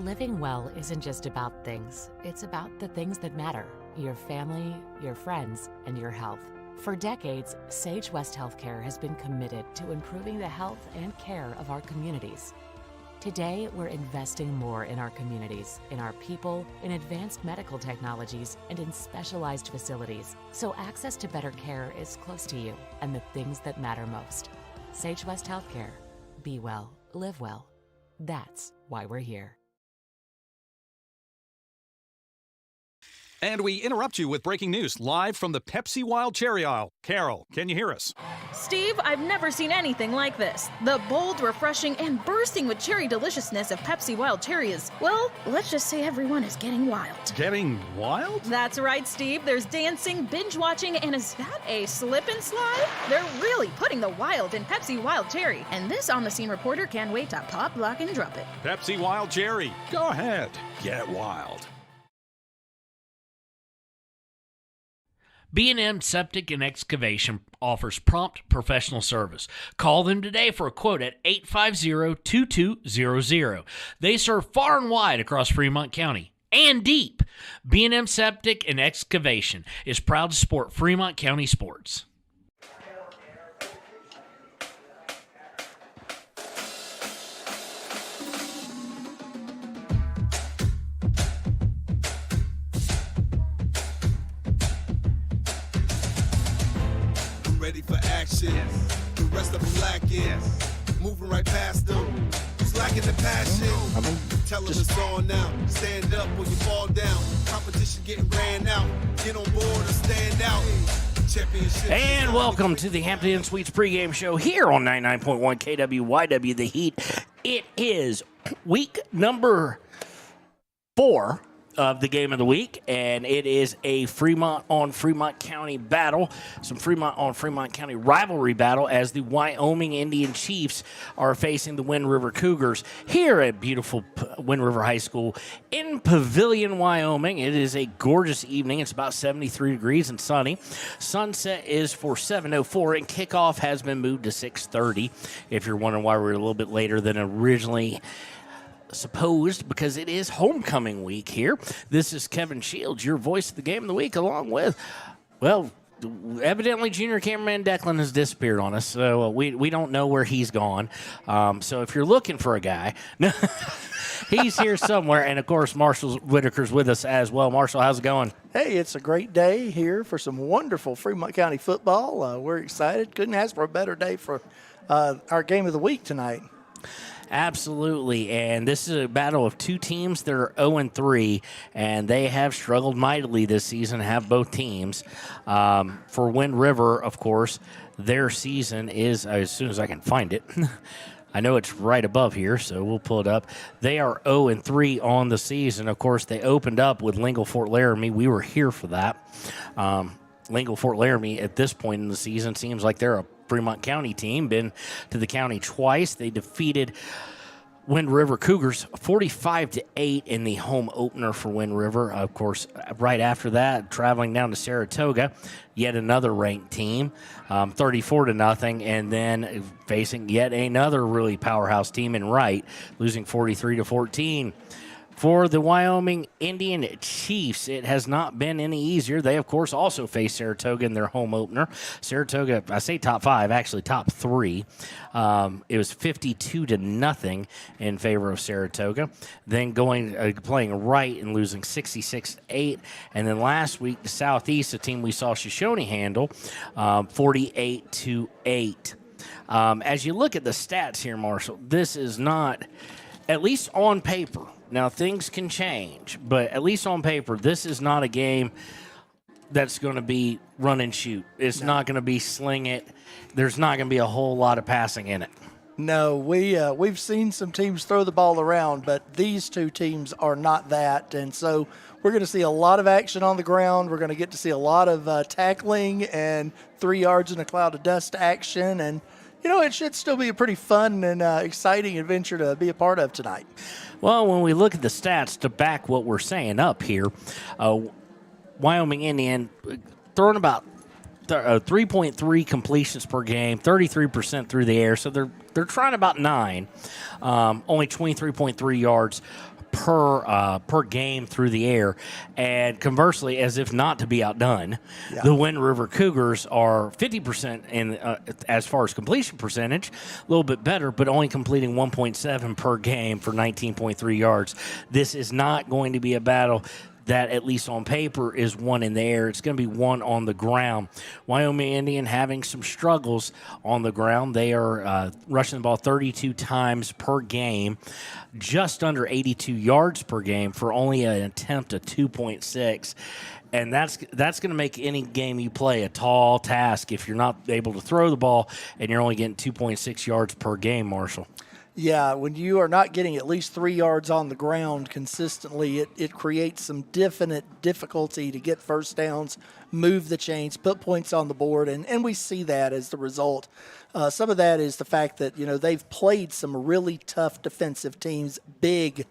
Living well isn't just about things. It's about the things that matter. Your family, your friends, and your health. For decades, Sage West Healthcare has been committed to improving the health and care of our communities. Today, we're investing more in our communities, in our people, in advanced medical technologies, and in specialized facilities, so access to better care is close to you and the things that matter most. Sage West Healthcare. Be well, live well. That's why we're here. And we interrupt you with breaking news live from the Pepsi Wild Cherry aisle. Carol, can you hear us? Steve, I've never seen anything like this. The bold, refreshing, and bursting with cherry deliciousness of Pepsi Wild Cherry is, well, let's just say everyone is getting wild. Getting wild? That's right, Steve. There's dancing, binge-watching, and is that a slip and slide? They're really putting the wild in Pepsi Wild Cherry. And this on-the-scene reporter can't wait to pop, lock, and drop it. Pepsi Wild Cherry. Go ahead. Get wild. B&M Septic and Excavation offers prompt professional service. Call them today for a quote at 850-2200. They serve far and wide across Fremont County and deep. B&M Septic and Excavation is proud to support Fremont County sports. Ready for action. Yes. The rest of them lacking. Yes. Moving right past them. Who's lacking the passion? Tell them it's on now. Stand up when you fall down. Competition getting ran out. Get on board or stand out. And welcome to the Hampton Inn Suites pregame show here on 99.1 KWYW The Heat. It is week number 4 of the game of the week, and it is a Fremont on Fremont County battle, some Fremont on Fremont County rivalry battle as the Wyoming Indian Chiefs are facing the Wind River Cougars here at beautiful Wind River High School in Pavilion, Wyoming. It is a gorgeous evening. It's about 73 degrees and sunny. Sunset is for 7:04, and kickoff has been moved to 6:30. If you're wondering why we're a little bit later than originally supposed, because it is homecoming week here. This is Kevin Shields, your voice of the game of the week, along with, well, evidently junior cameraman Declan has disappeared on us, so we don't know where he's gone. So if you're looking for a guy, he's here somewhere. And, of course, Marshall Whitaker's with us as well. Marshall, how's it going? Hey, it's a great day here for some wonderful Fremont County football. We're excited. Couldn't ask for a better day for our game of the week tonight. Absolutely, and this is a battle of two teams that are 0-3, and they have struggled mightily this season, have both teams. For Wind River, of course, their season is, as soon as I can find it, I know it's right above here, so we'll pull it up. They are 0-3 on the season. Of course, they opened up with Lingle Fort Laramie. We were here for that. Lingle Fort Laramie at this point in the season seems like they're a Fremont County team, been to the county twice. They defeated Wind River Cougars 45-8 in the home opener for Wind River. Of course, right after that, traveling down to Saratoga, yet another ranked team, 34-0, and then facing yet another really powerhouse team in Wright, losing 43-14. For the Wyoming Indian Chiefs, it has not been any easier. They, of course, also faced Saratoga in their home opener. Saratoga, I say top 5, actually top 3. It was 52-0 in favor of Saratoga. Then playing Wright and losing 66-8. And then last week, the Southeast, a team we saw Shoshone handle, 48-8. As you look at the stats here, Marshall, this is not, at least on paper. Now, things can change, but at least on paper, this is not a game that's going to be run and shoot. It's not going to be sling it. There's not going to be a whole lot of passing in it. No, we've seen some teams throw the ball around, but these two teams are not that. And so we're going to see a lot of action on the ground. We're going to get to see a lot of tackling and 3 yards in a cloud of dust action. And, you know, it should still be a pretty fun and exciting adventure to be a part of tonight. Well, when we look at the stats to back what we're saying up here, Wyoming Indian throwing about 3.3 completions per game, 33% through the air, so they're trying about 9, only 23.3 yards per game through the air. And conversely, as if not to be outdone, the Wind River Cougars are 50% in as far as completion percentage, a little bit better, but only completing 1.7 per game for 19.3 yards. This is not going to be a battle that, at least on paper, is one in the air. It's going to be one on the ground. Wyoming Indian having some struggles on the ground. They are rushing the ball 32 times per game, just under 82 yards per game for only an attempt of 2.6. And that's going to make any game you play a tall task if you're not able to throw the ball and you're only getting 2.6 yards per game, Marshall. Yeah, when you are not getting at least 3 yards on the ground consistently, it creates some definite difficulty to get first downs, move the chains, put points on the board, and we see that as the result. Some of that is the fact that, they've played some really tough defensive teams, big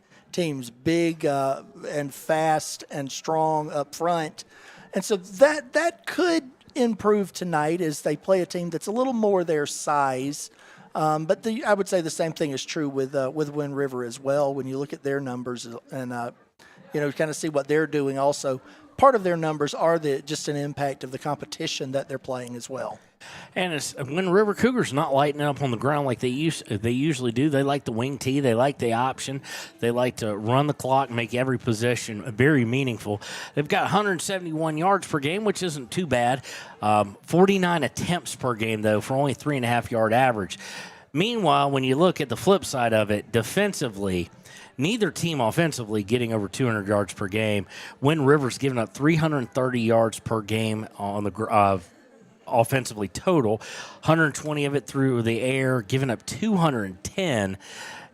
and fast and strong up front. And so that could improve tonight as they play a team that's a little more their size. But I would say the same thing is true with Wind River as well. When you look at their numbers and kind of see what they're doing, also part of their numbers are just an impact of the competition that they're playing as well. And it's Wind River Cougars not lighting up on the ground like they usually do. They like the wing tee. They like the option. They like to run the clock, make every possession very meaningful. They've got 171 yards per game, which isn't too bad. 49 attempts per game, though, for only 3.5-yard average. Meanwhile, when you look at the flip side of it, defensively, neither team offensively getting over 200 yards per game. Wind River's giving up 330 yards per game on the offensively total, 120 of it through the air, giving up 210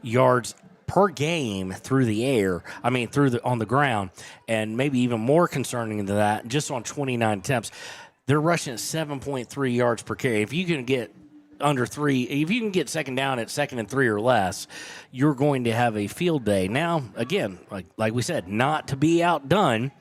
yards per game through the air. On the ground, and maybe even more concerning than that, just on 29 attempts, they're rushing at 7.3 yards per carry. If you can get under 3, if you can get second down at 2nd and 3 or less, you're going to have a field day. Now, again, like we said, not to be outdone,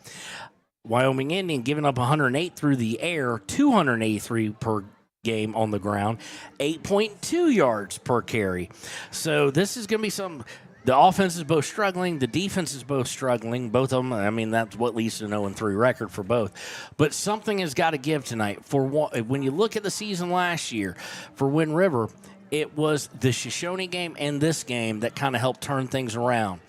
Wyoming Indian giving up 108 through the air, 283 per game on the ground, 8.2 yards per carry. So this is going to be some. The offense is both struggling. The defense is both struggling. Both of them, that's what leads to an 0-3 record for both. But something has got to give tonight. When you look at the season last year for Wind River, it was the Shoshone game and this game that kind of helped turn things around.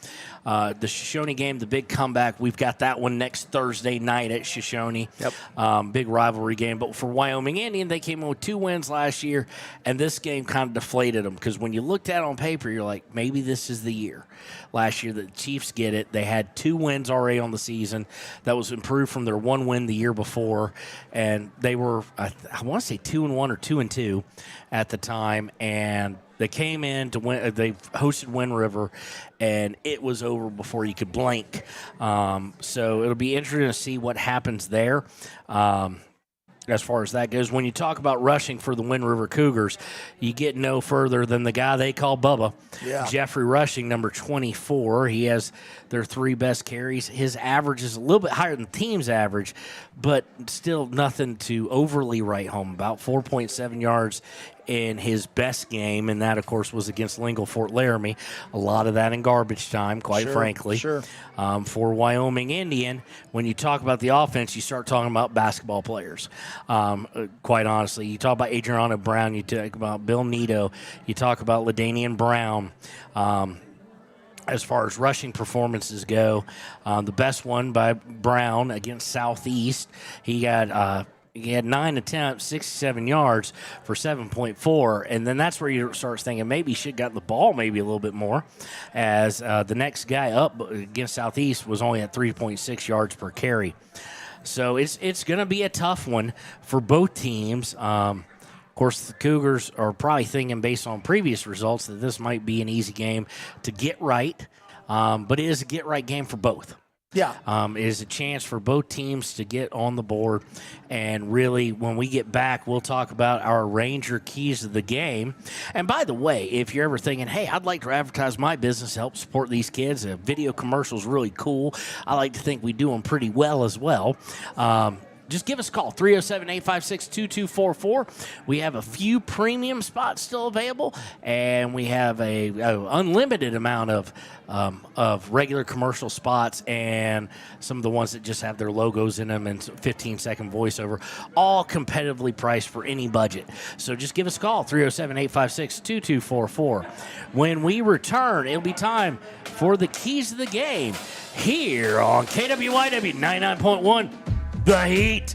The Shoshone game, the big comeback, we've got that one next Thursday night at Shoshone. Yep. Big rivalry game. But for Wyoming Indian, they came in with 2 wins last year, and this game kind of deflated them because when you looked at it on paper, you're like, maybe this is the year. Last year, the Chiefs get it. They had 2 wins already on the season. That was improved from their 1 win the year before, and they were, I want to say 2-1 or 2-2 at the time, and they came in to win. They hosted Wind River, and it was over before you could blink. So it'll be interesting to see what happens there. As far as that goes, when you talk about rushing for the Wind River Cougars, you get no further than the guy they call Bubba. Yeah. Jeffrey Rushing, number 24. He has their 3 best carries. His average is a little bit higher than the team's average, but still nothing to overly write home about. 4.7 yards in his best game, and that, of course, was against Lingle Fort Laramie. A lot of that in garbage time, quite frankly. Sure. For Wyoming Indian, when you talk about the offense, you start talking about basketball players. Quite honestly, you talk about Adriano Brown, you talk about Bill Nito, you talk about LaDainian Brown. As far as rushing performances go, the best one by Brown against Southeast. He had 9 attempts, 67 yards for 7.4, and then that's where you start thinking maybe he should have gotten the ball maybe a little bit more, as the next guy up against Southeast was only at 3.6 yards per carry. So it's going to be a tough one for both teams. Of course, the Cougars are probably thinking, based on previous results, that this might be an easy game to get right, but it is a get-right game for both. Yeah. It is a chance for both teams to get on the board. And really, when we get back, we'll talk about our Ranger keys of the game. And by the way, if you're ever thinking, hey, I'd like to advertise my business to help support these kids, a video commercial is really cool. I like to think we do them pretty well as well. just give us a call, 307-856-2244. We have a few premium spots still available, and we have a unlimited amount of regular commercial spots and some of the ones that just have their logos in them and 15-second voiceover, all competitively priced for any budget. So just give us a call, 307-856-2244. When we return, it'll be time for the keys to the game here on KWYW 99.1, The Heat.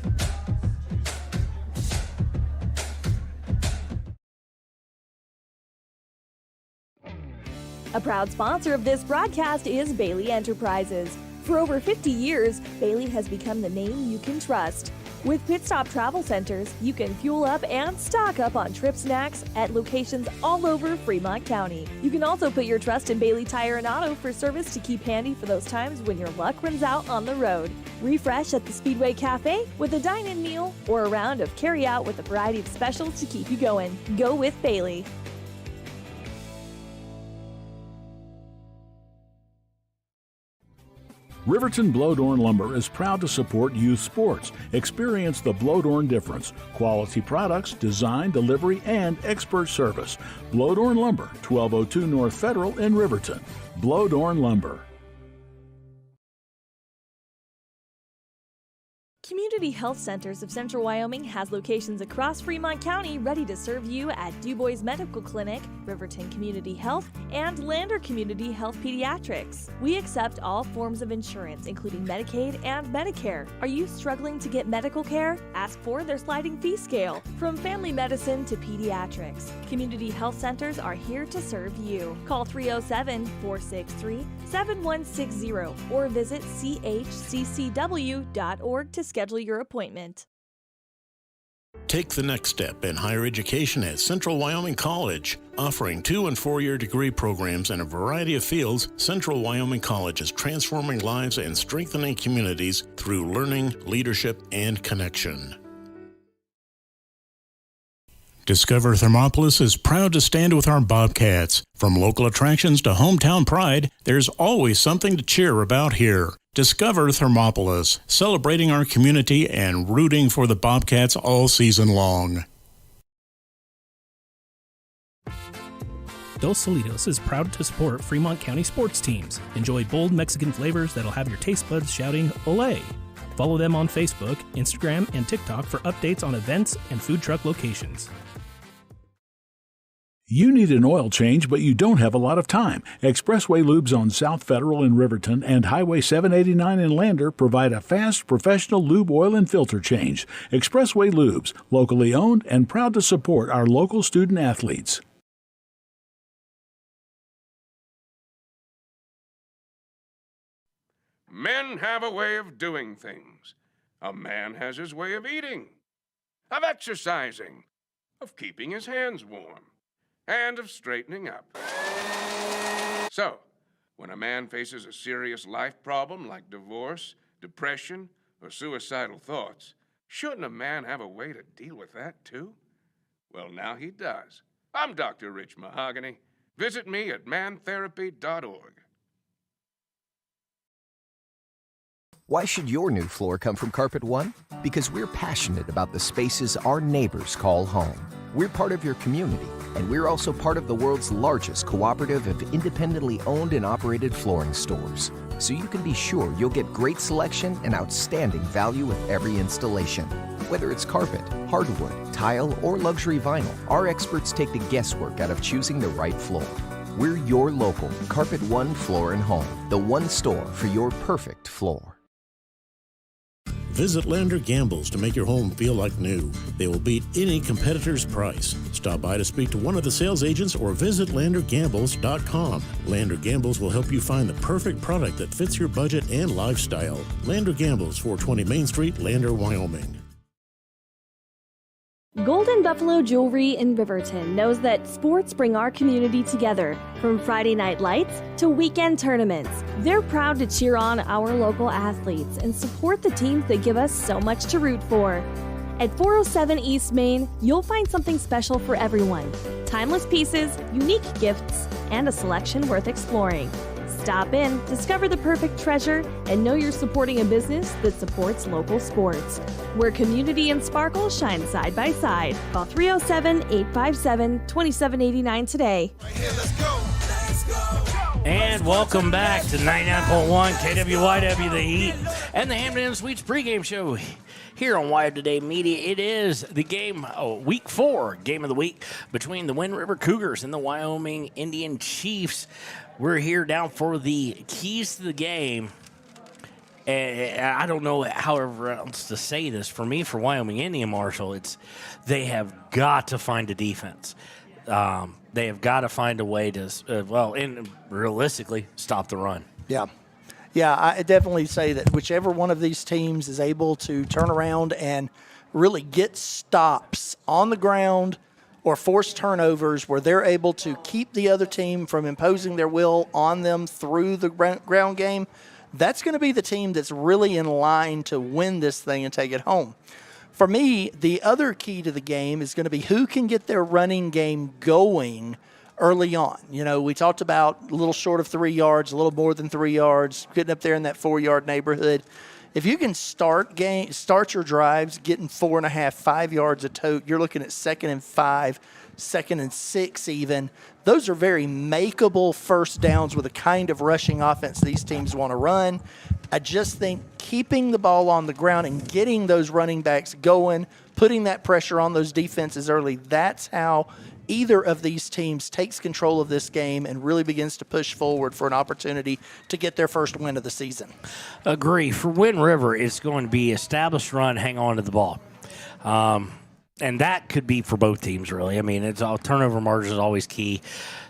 A proud sponsor of this broadcast is Bailey Enterprises. For over 50 years, Bailey has become the name you can trust. With Pit Stop Travel Centers, you can fuel up and stock up on trip snacks at locations all over Fremont County. You can also put your trust in Bailey Tire and Auto for service to keep handy for those times when your luck runs out on the road. Refresh at the Speedway Cafe with a dine-in meal or a round of carry-out with a variety of specials to keep you going. Go with Bailey. Riverton Blodorn Lumber is proud to support youth sports. Experience the Blodorn difference. Quality products, design, delivery, and expert service. Blodorn Lumber, 1202 North Federal in Riverton. Blodorn Lumber. Community Health Centers of Central Wyoming has locations across Fremont County ready to serve you at DuBois Medical Clinic, Riverton Community Health, and Lander Community Health Pediatrics. We accept all forms of insurance, including Medicaid and Medicare. Are you struggling to get medical care? Ask for their sliding fee scale. From family medicine to pediatrics, Community Health Centers are here to serve you. Call 307-463-7160 or visit chccw.org to schedule your appointment. Take the next step in higher education at Central Wyoming College. Offering 2- and 4-year degree programs in a variety of fields, Central Wyoming College is transforming lives and strengthening communities through learning, leadership, and connection. Discover Thermopolis is proud to stand with our Bobcats. From local attractions to hometown pride, there's always something to cheer about here. Discover Thermopolis, celebrating our community and rooting for the Bobcats all season long. Dos Solitos is proud to support Fremont County sports teams. Enjoy bold Mexican flavors that'll have your taste buds shouting, "Olé!" Follow them on Facebook, Instagram, and TikTok for updates on events and food truck locations. You need an oil change, but you don't have a lot of time. Expressway Lubes on South Federal in Riverton and Highway 789 in Lander provide a fast, professional lube oil and filter change. Expressway Lubes, locally owned and proud to support our local student athletes. Men have a way of doing things. A man has his way of eating, of exercising, of keeping his hands warm, and of straightening up. So, when a man faces a serious life problem like divorce, depression, or suicidal thoughts, shouldn't a man have a way to deal with that too? Well, now he does. I'm Dr. Rich Mahogany. Visit me at mantherapy.org. Why should your new floor come from Carpet One? Because we're passionate about the spaces our neighbors call home. We're part of your community, and we're also part of the world's largest cooperative of independently owned and operated flooring stores. So you can be sure you'll get great selection and outstanding value with every installation. Whether it's carpet, hardwood, tile, or luxury vinyl, our experts take the guesswork out of choosing the right floor. We're your local Carpet One Floor and Home, the one store for your perfect floor. Visit Lander Gambles to make your home feel like new. They will beat any competitor's price. Stop by to speak to one of the sales agents or visit LanderGambles.com. Lander Gambles will help you find the perfect product that fits your budget and lifestyle. Lander Gambles, 420 Main Street, Lander, Wyoming. Golden Buffalo Jewelry in Riverton knows that sports bring our community together. From Friday night lights to weekend tournaments, they're proud to cheer on our local athletes and support the teams that give us so much to root for. At 407 East Main, you'll find something special for everyone. Timeless pieces, unique gifts, and a selection worth exploring. Stop in, discover the perfect treasure, and know you're supporting a business that supports local sports. Where community and sparkle shine side by side. Call 307-857-2789 today. And welcome back to 99.1 KWYW, the Heat, and the Hampton Inn Suites pregame show here on Wired Today Media. It is the game, week 4, game of the week between the Wind River Cougars and the Wyoming Indian Chiefs. We're here down for the keys to the game. And I don't know however else to say this. For me, for Wyoming Indian, Marshall, they have got to find a defense. They have got to find a way to, and realistically, stop the run. Yeah. Yeah, I definitely say that whichever one of these teams is able to turn around and really get stops on the ground or force turnovers where they're able to keep the other team from imposing their will on them through the ground game, that's going to be the team that's really in line to win this thing and take it home. For me, the other key to the game is going to be who can get their running game going early on. You know, we talked about a little short of 3 yards, a little more than 3 yards, getting up there in that 4-yard neighborhood. If you can start your drives getting 4.5, 5 yards a tote, you're looking at 2nd and 5, 2nd and 6 even. Those are very makeable first downs with the kind of rushing offense these teams want to run. I just think keeping the ball on the ground and getting those running backs going, putting that pressure on those defenses early, that's how either of these teams takes control of this game and really begins to push forward for an opportunity to get their first win of the season. Agree. For Wind River, it's going to be established run, hang on to the ball. And that could be for both teams, really. I mean, turnover margin is always key.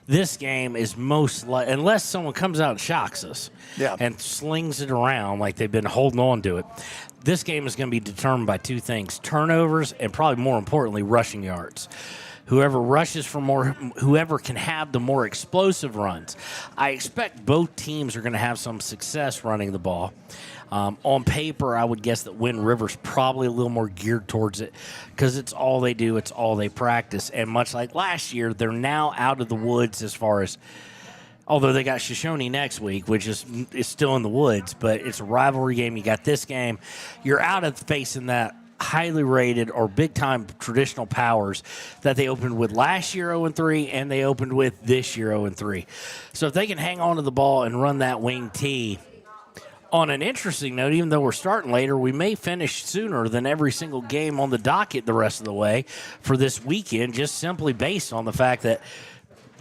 This game is unless someone comes out and shocks us and slings it around like they've been holding on to it, this game is going to be determined by two things, turnovers and probably more importantly, rushing yards. Whoever rushes for more, whoever can have the more explosive runs. I expect both teams are going to have some success running the ball. On paper, I would guess that Wind River's probably a little more geared towards it because it's all they do, it's all they practice. And much like last year, they're now out of the woods as far as, although they got Shoshone next week, which is still in the woods, but it's a rivalry game. You got this game. You're out of facing that highly rated or big-time traditional powers that they opened with last year 0-3 and they opened with this year 0-3. So if they can hang on to the ball and run that wing T, on an interesting note, even though we're starting later, we may finish sooner than every single game on the docket the rest of the way for this weekend, just simply based on the fact that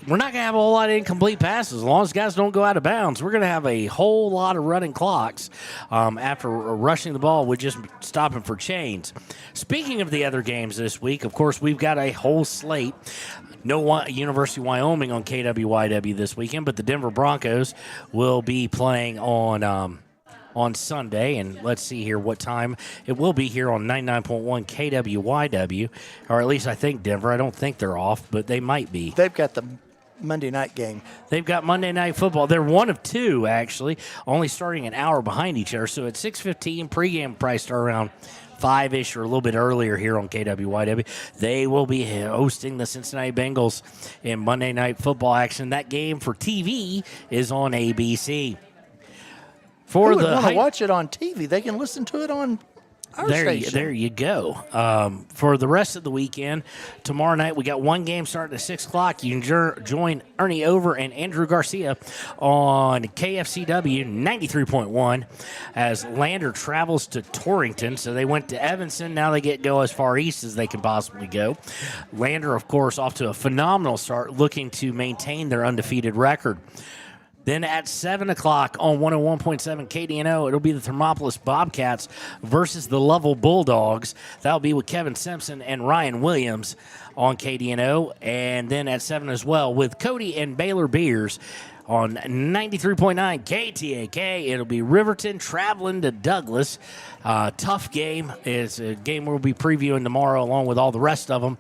we're not going to have a whole lot of incomplete passes. As long as guys don't go out of bounds, we're going to have a whole lot of running clocks after rushing the ball with just stopping for chains. Speaking of the other games this week, of course, we've got a whole slate. No University of Wyoming on KWYW this weekend, but the Denver Broncos will be playing on Sunday, and let's see here what time. It will be here on 99.1 KWYW, or at least I think Denver. I don't think they're off, but they might be. They've got the Monday night game. They've got Monday Night Football. They're one of two, actually, only starting an hour behind each other. So at 6:15, pregame probably start around 5-ish or a little bit earlier here on KWYW. They will be hosting the Cincinnati Bengals in Monday Night Football action. That game for TV is on ABC. Who would want to watch it on TV? They can listen to it on our station. There you go. For the rest of the weekend, tomorrow night we got one game starting at 6 o'clock. You can join Ernie Over and Andrew Garcia on KFCW 93.1 as Lander travels to Torrington. So they went to Evanston. Now they go as far east as they can possibly go. Lander, of course, off to a phenomenal start, looking to maintain their undefeated record. Then at 7 o'clock on 101.7 KDNO, it'll be the Thermopolis Bobcats versus the Lovell Bulldogs. That'll be with Kevin Simpson and Ryan Williams on KDNO. And then at 7 as well with Cody and Baylor Beers on 93.9 KTAK. It'll be Riverton traveling to Douglas. Tough game. It's a game we'll be previewing tomorrow along with all the rest of them.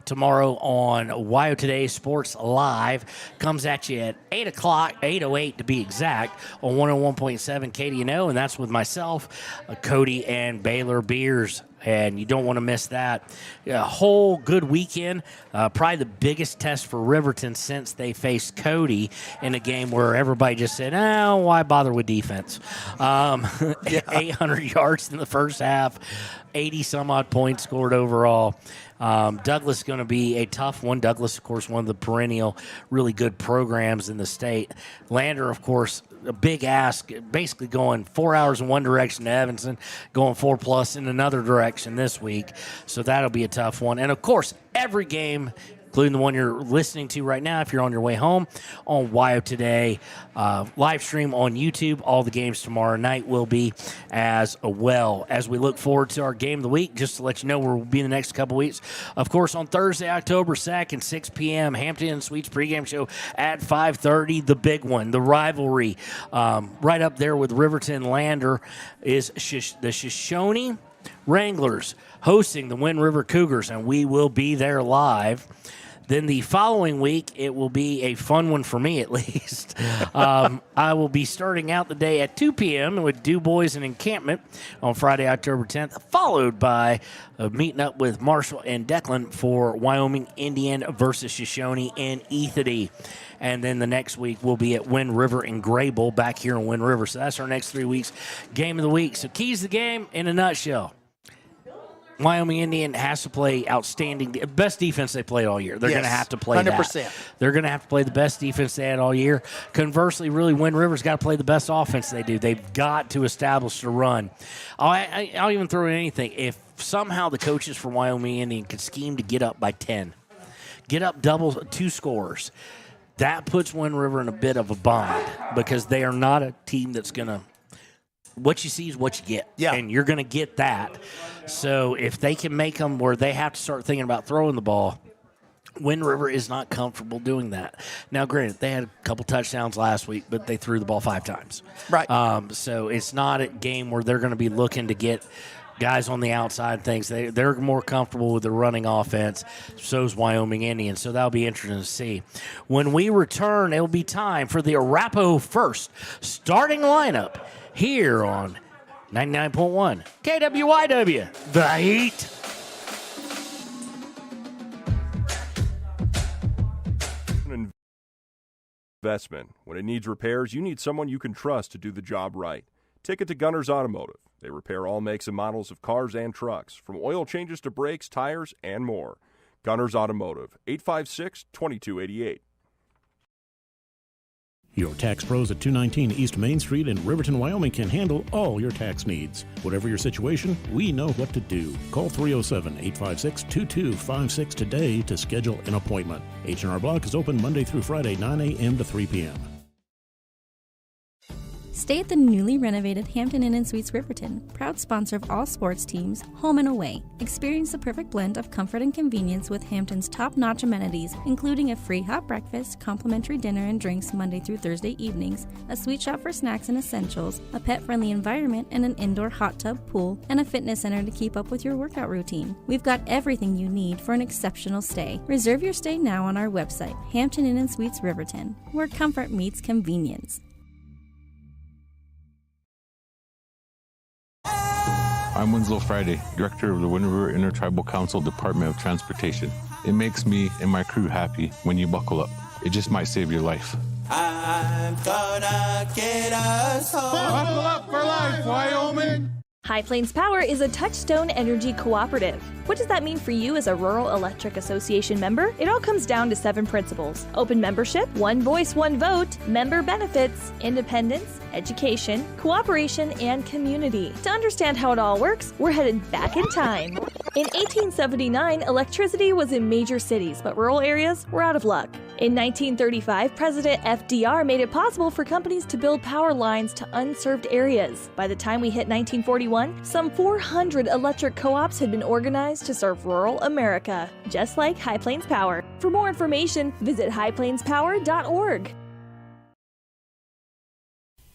Tomorrow on Wyo Today Sports Live. Comes at you at 8 o'clock, 8:08 to be exact, on 101.7 KDNO, and that's with myself, Cody, and Baylor Beers and you don't want to miss that. A whole good weekend, probably the biggest test for Riverton since they faced Cody in a game where everybody just said, oh, why bother with defense? 800 yards in the first half, 80-some-odd points scored overall. Douglas is going to be a tough one. Douglas, of course, one of the perennial really good programs in the state. Lander, of course, a big ask, basically going 4 hours in one direction to Evanston, going 4+ in another direction this week. So that'll be a tough one. And, of course, every game, including the one you're listening to right now if you're on your way home, on WYO Today, live stream on YouTube. All the games tomorrow night will be as well. As we look forward to our game of the week, just to let you know where we'll be in the next couple weeks. Of course, on Thursday, October 2nd, 6 p.m., Hampton Inn Suites pregame show at 5:30. The big one, the rivalry, right up there with Riverton Lander, is the Shoshone Wranglers hosting the Wind River Cougars, and we will be there live. Then the following week, it will be a fun one for me, at least. I will be starting out the day at 2 p.m. with Du Bois and Encampment on Friday, October 10th, followed by meeting up with Marshall and Declan for Wyoming Indian versus Shoshone and Ethity. And then the next week, we'll be at Wind River and Grable back here in Wind River. So that's our next 3 weeks. Game of the week. So keys to the game in a nutshell. Wyoming Indian has to play outstanding, best defense they played all year. They're going to have to play 100%. That. They're going to have to play the best defense they had all year. Conversely, really, Wind River's got to play the best offense they do. They've got to establish the run. I'll even throw in anything. If somehow the coaches from Wyoming Indian could scheme to get up by 10, get up double 2 scores, that puts Wind River in a bit of a bind because they are not a team that's going to – what you see is what you get, and you're going to get that. So if they can make them where they have to start thinking about throwing the ball, Wind River is not comfortable doing that. Now, granted, they had a couple touchdowns last week, but they threw the ball 5 times. Right. So it's not a game where they're going to be looking to get guys on the outside things. They're more comfortable with the running offense. So is Wyoming Indians. So that'll be interesting to see. When we return, it'll be time for the Arapahoe First starting lineup here on 99.1 KWYW, The Heat. Investment. When it needs repairs, you need someone you can trust to do the job right. Take it to Gunners Automotive. They repair all makes and models of cars and trucks, from oil changes to brakes, tires, and more. Gunners Automotive, 856-2288. Your tax pros at 219 East Main Street in Riverton, Wyoming can handle all your tax needs. Whatever your situation, we know what to do. Call 307-856-2256 today to schedule an appointment. H&R Block is open Monday through Friday, 9 a.m. to 3 p.m. Stay at the newly renovated Hampton Inn & Suites Riverton, proud sponsor of all sports teams, home and away. Experience the perfect blend of comfort and convenience with Hampton's top-notch amenities, including a free hot breakfast, complimentary dinner and drinks Monday through Thursday evenings, a sweet shop for snacks and essentials, a pet-friendly environment, and an indoor hot tub pool, and a fitness center to keep up with your workout routine. We've got everything you need for an exceptional stay. Reserve your stay now on our website, Hampton Inn & Suites Riverton, where comfort meets convenience. I'm Winslow Friday, Director of the Wind River Intertribal Council Department of Transportation. It makes me and my crew happy when you buckle up. It just might save your life. I'm gonna get us home. Buckle up for life, Wyoming! High Plains Power is a Touchstone Energy cooperative. What does that mean for you as a Rural Electric Association member? It all comes down to 7 principles: open membership, one voice, one vote, member benefits, independence, education, cooperation, and community. To understand how it all works, we're headed back in time. In 1879, electricity was in major cities, but rural areas were out of luck. In 1935, President FDR made it possible for companies to build power lines to unserved areas. By the time we hit 1941, some 400 electric co-ops had been organized to serve rural America, just like High Plains Power. For more information, visit highplainspower.org.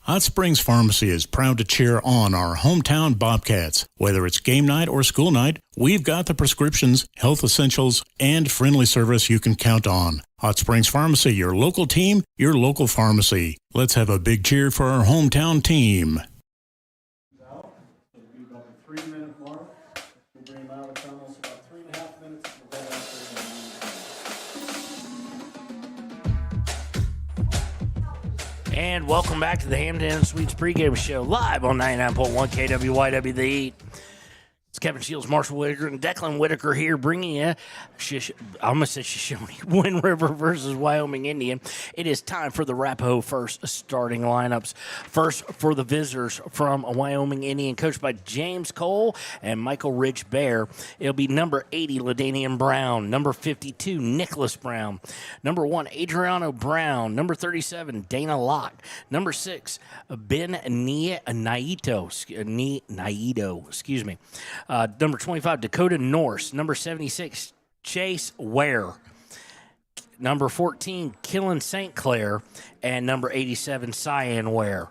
Hot Springs Pharmacy is proud to cheer on our hometown Bobcats. Whether it's game night or school night, we've got the prescriptions, health essentials, and friendly service you can count on. Hot Springs Pharmacy, your local team, your local pharmacy. Let's have a big cheer for our hometown team. And welcome back to the Hampton Inn Suites pregame show, live on 99.1 KWYW The Heat. It's Kevin Shields, Marshall Whitaker, and Declan Whitaker here bringing you, I'm going to say Shoshone, Wind River versus Wyoming Indian. It is time for the Rapo first starting lineups. First for the visitors from Wyoming Indian, coached by James Cole and Michael Rich Bear. It'll be number 80, LaDainian Brown. Number 52, Nicholas Brown. Number 1, Adriano Brown. Number 37, Dana Locke. Number 6, Ben Naito. Number 25, Dakota Norse. Number 76, Chase Ware. Number 14, Killen St. Clair. And number 87, Cyan Ware.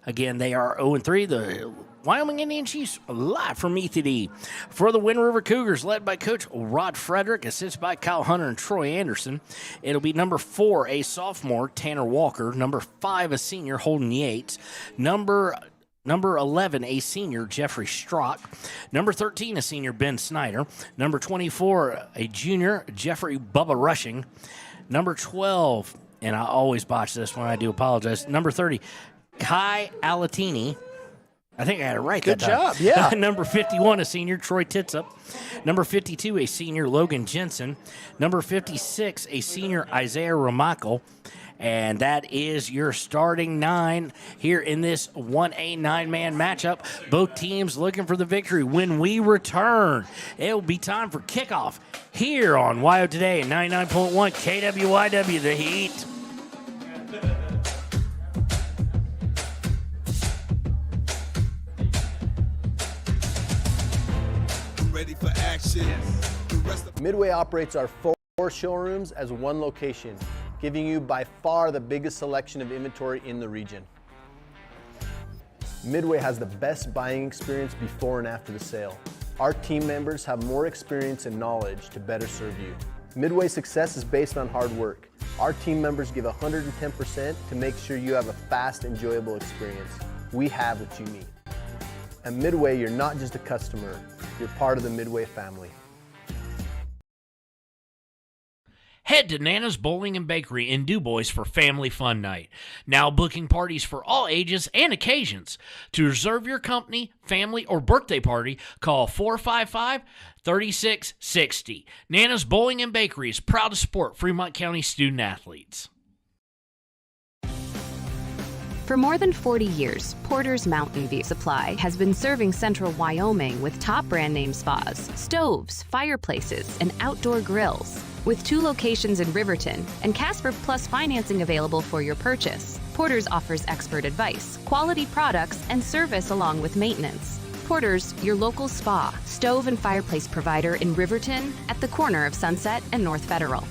Again, they are 0-3. The Wyoming Indian Chiefs live from ETD. For the Wind River Cougars, led by Coach Rod Frederick, assisted by Kyle Hunter and Troy Anderson. It'll be number 4, a sophomore, Tanner Walker. Number 5, a senior, Holden Yates. Number 11, a senior, Jeffrey Strock. Number 13, a senior, Ben Snyder. Number 24, a junior, Jeffrey Bubba Rushing. Number 12, and I always botch this one, I do apologize. Number 30, Kai Alatini. I think I had it right Good that time. job, yeah. Number 51, a senior, Troy Titsup. Number 52, a senior, Logan Jensen. Number 56, a senior, Isaiah Ramakel. And that is your starting 9 here in this 1A 9-man matchup. Both teams looking for the victory. When we return, it will be time for kickoff here on WYO Today at 99.1 KWYW, The Heat. Ready for action. Midway operates our 4 showrooms as one location, giving you by far the biggest selection of inventory in the region. Midway has the best buying experience before and after the sale. Our team members have more experience and knowledge to better serve you. Midway's success is based on hard work. Our team members give 110% to make sure you have a fast, enjoyable experience. We have what you need. At Midway, you're not just a customer, you're part of the Midway family. Head to Nana's Bowling and Bakery in DuBois for Family Fun Night. Now booking parties for all ages and occasions. To reserve your company, family, or birthday party, call 455-3660. Nana's Bowling and Bakery is proud to support Fremont County student athletes. For more than 40 years, Porter's Mountain View Supply has been serving central Wyoming with top brand name spas, stoves, fireplaces, and outdoor grills. With 2 locations in Riverton and Casper Plus financing available for your purchase, Porter's offers expert advice, quality products, and service along with maintenance. Porter's, your local spa, stove, and fireplace provider in Riverton at the corner of Sunset and North Federal.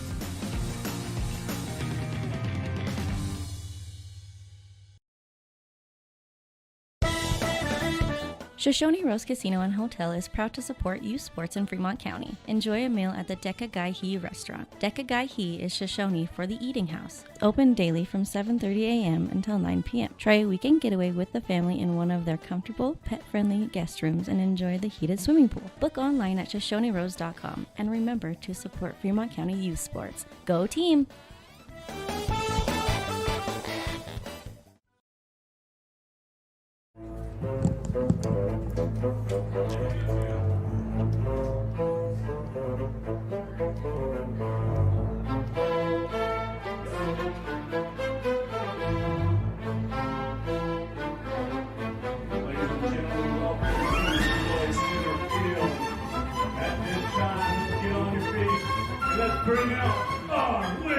Shoshone Rose Casino and Hotel is proud to support youth sports in Fremont County. Enjoy a meal at the Deca Gai He restaurant. Deca Gai He is Shoshone for the eating house. Open daily from 7:30 a.m. until 9 p.m. Try a weekend getaway with the family in one of their comfortable, pet-friendly guest rooms and enjoy the heated swimming pool. Book online at ShoshoneRose.com and remember to support Fremont County youth sports. Go team!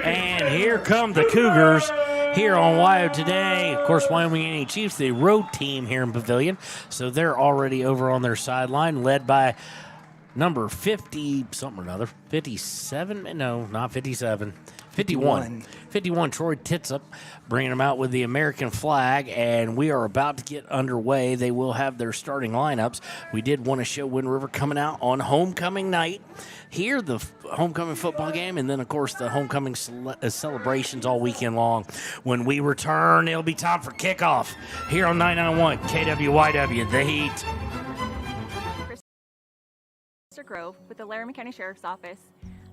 And here come the Cougars here on WYO Today. Of course, Wyoming Indian Chiefs, the road team here in Pavilion. So they're already over on their sideline, led by number 50-something or another. 57? No, not 57. 51. 51, Troy Titsup, bringing them out with the American flag, and we are about to get underway. They will have their starting lineups. We did want to show Wind River coming out on homecoming night. Here, the homecoming football game, and then, of course, the homecoming celebrations all weekend long. When we return, it'll be time for kickoff here on 991 KWYW, The Heat. Mr. Grove with the Laramie County Sheriff's Office.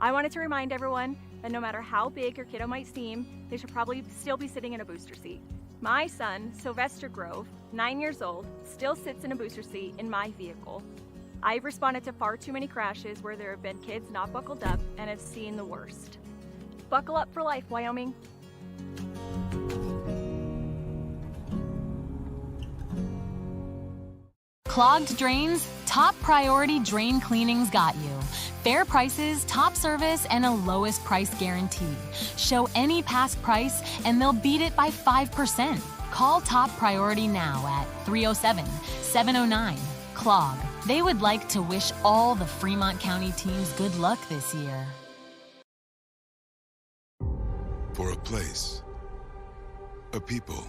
I wanted to remind everyone that no matter how big your kiddo might seem, they should probably still be sitting in a booster seat. My son, Sylvester Grove, 9 years old, still sits in a booster seat in my vehicle. I've responded to far too many crashes where there have been kids not buckled up and have seen the worst. Buckle up for life, Wyoming. Clogged drains? Top Priority Drain Cleaning's got you. Fair prices, top service, and a lowest price guarantee. Show any past price, and they'll beat it by 5%. Call Top Priority now at 307-709-CLOG. They would like to wish all the Fremont County teams good luck this year. For a place, a people,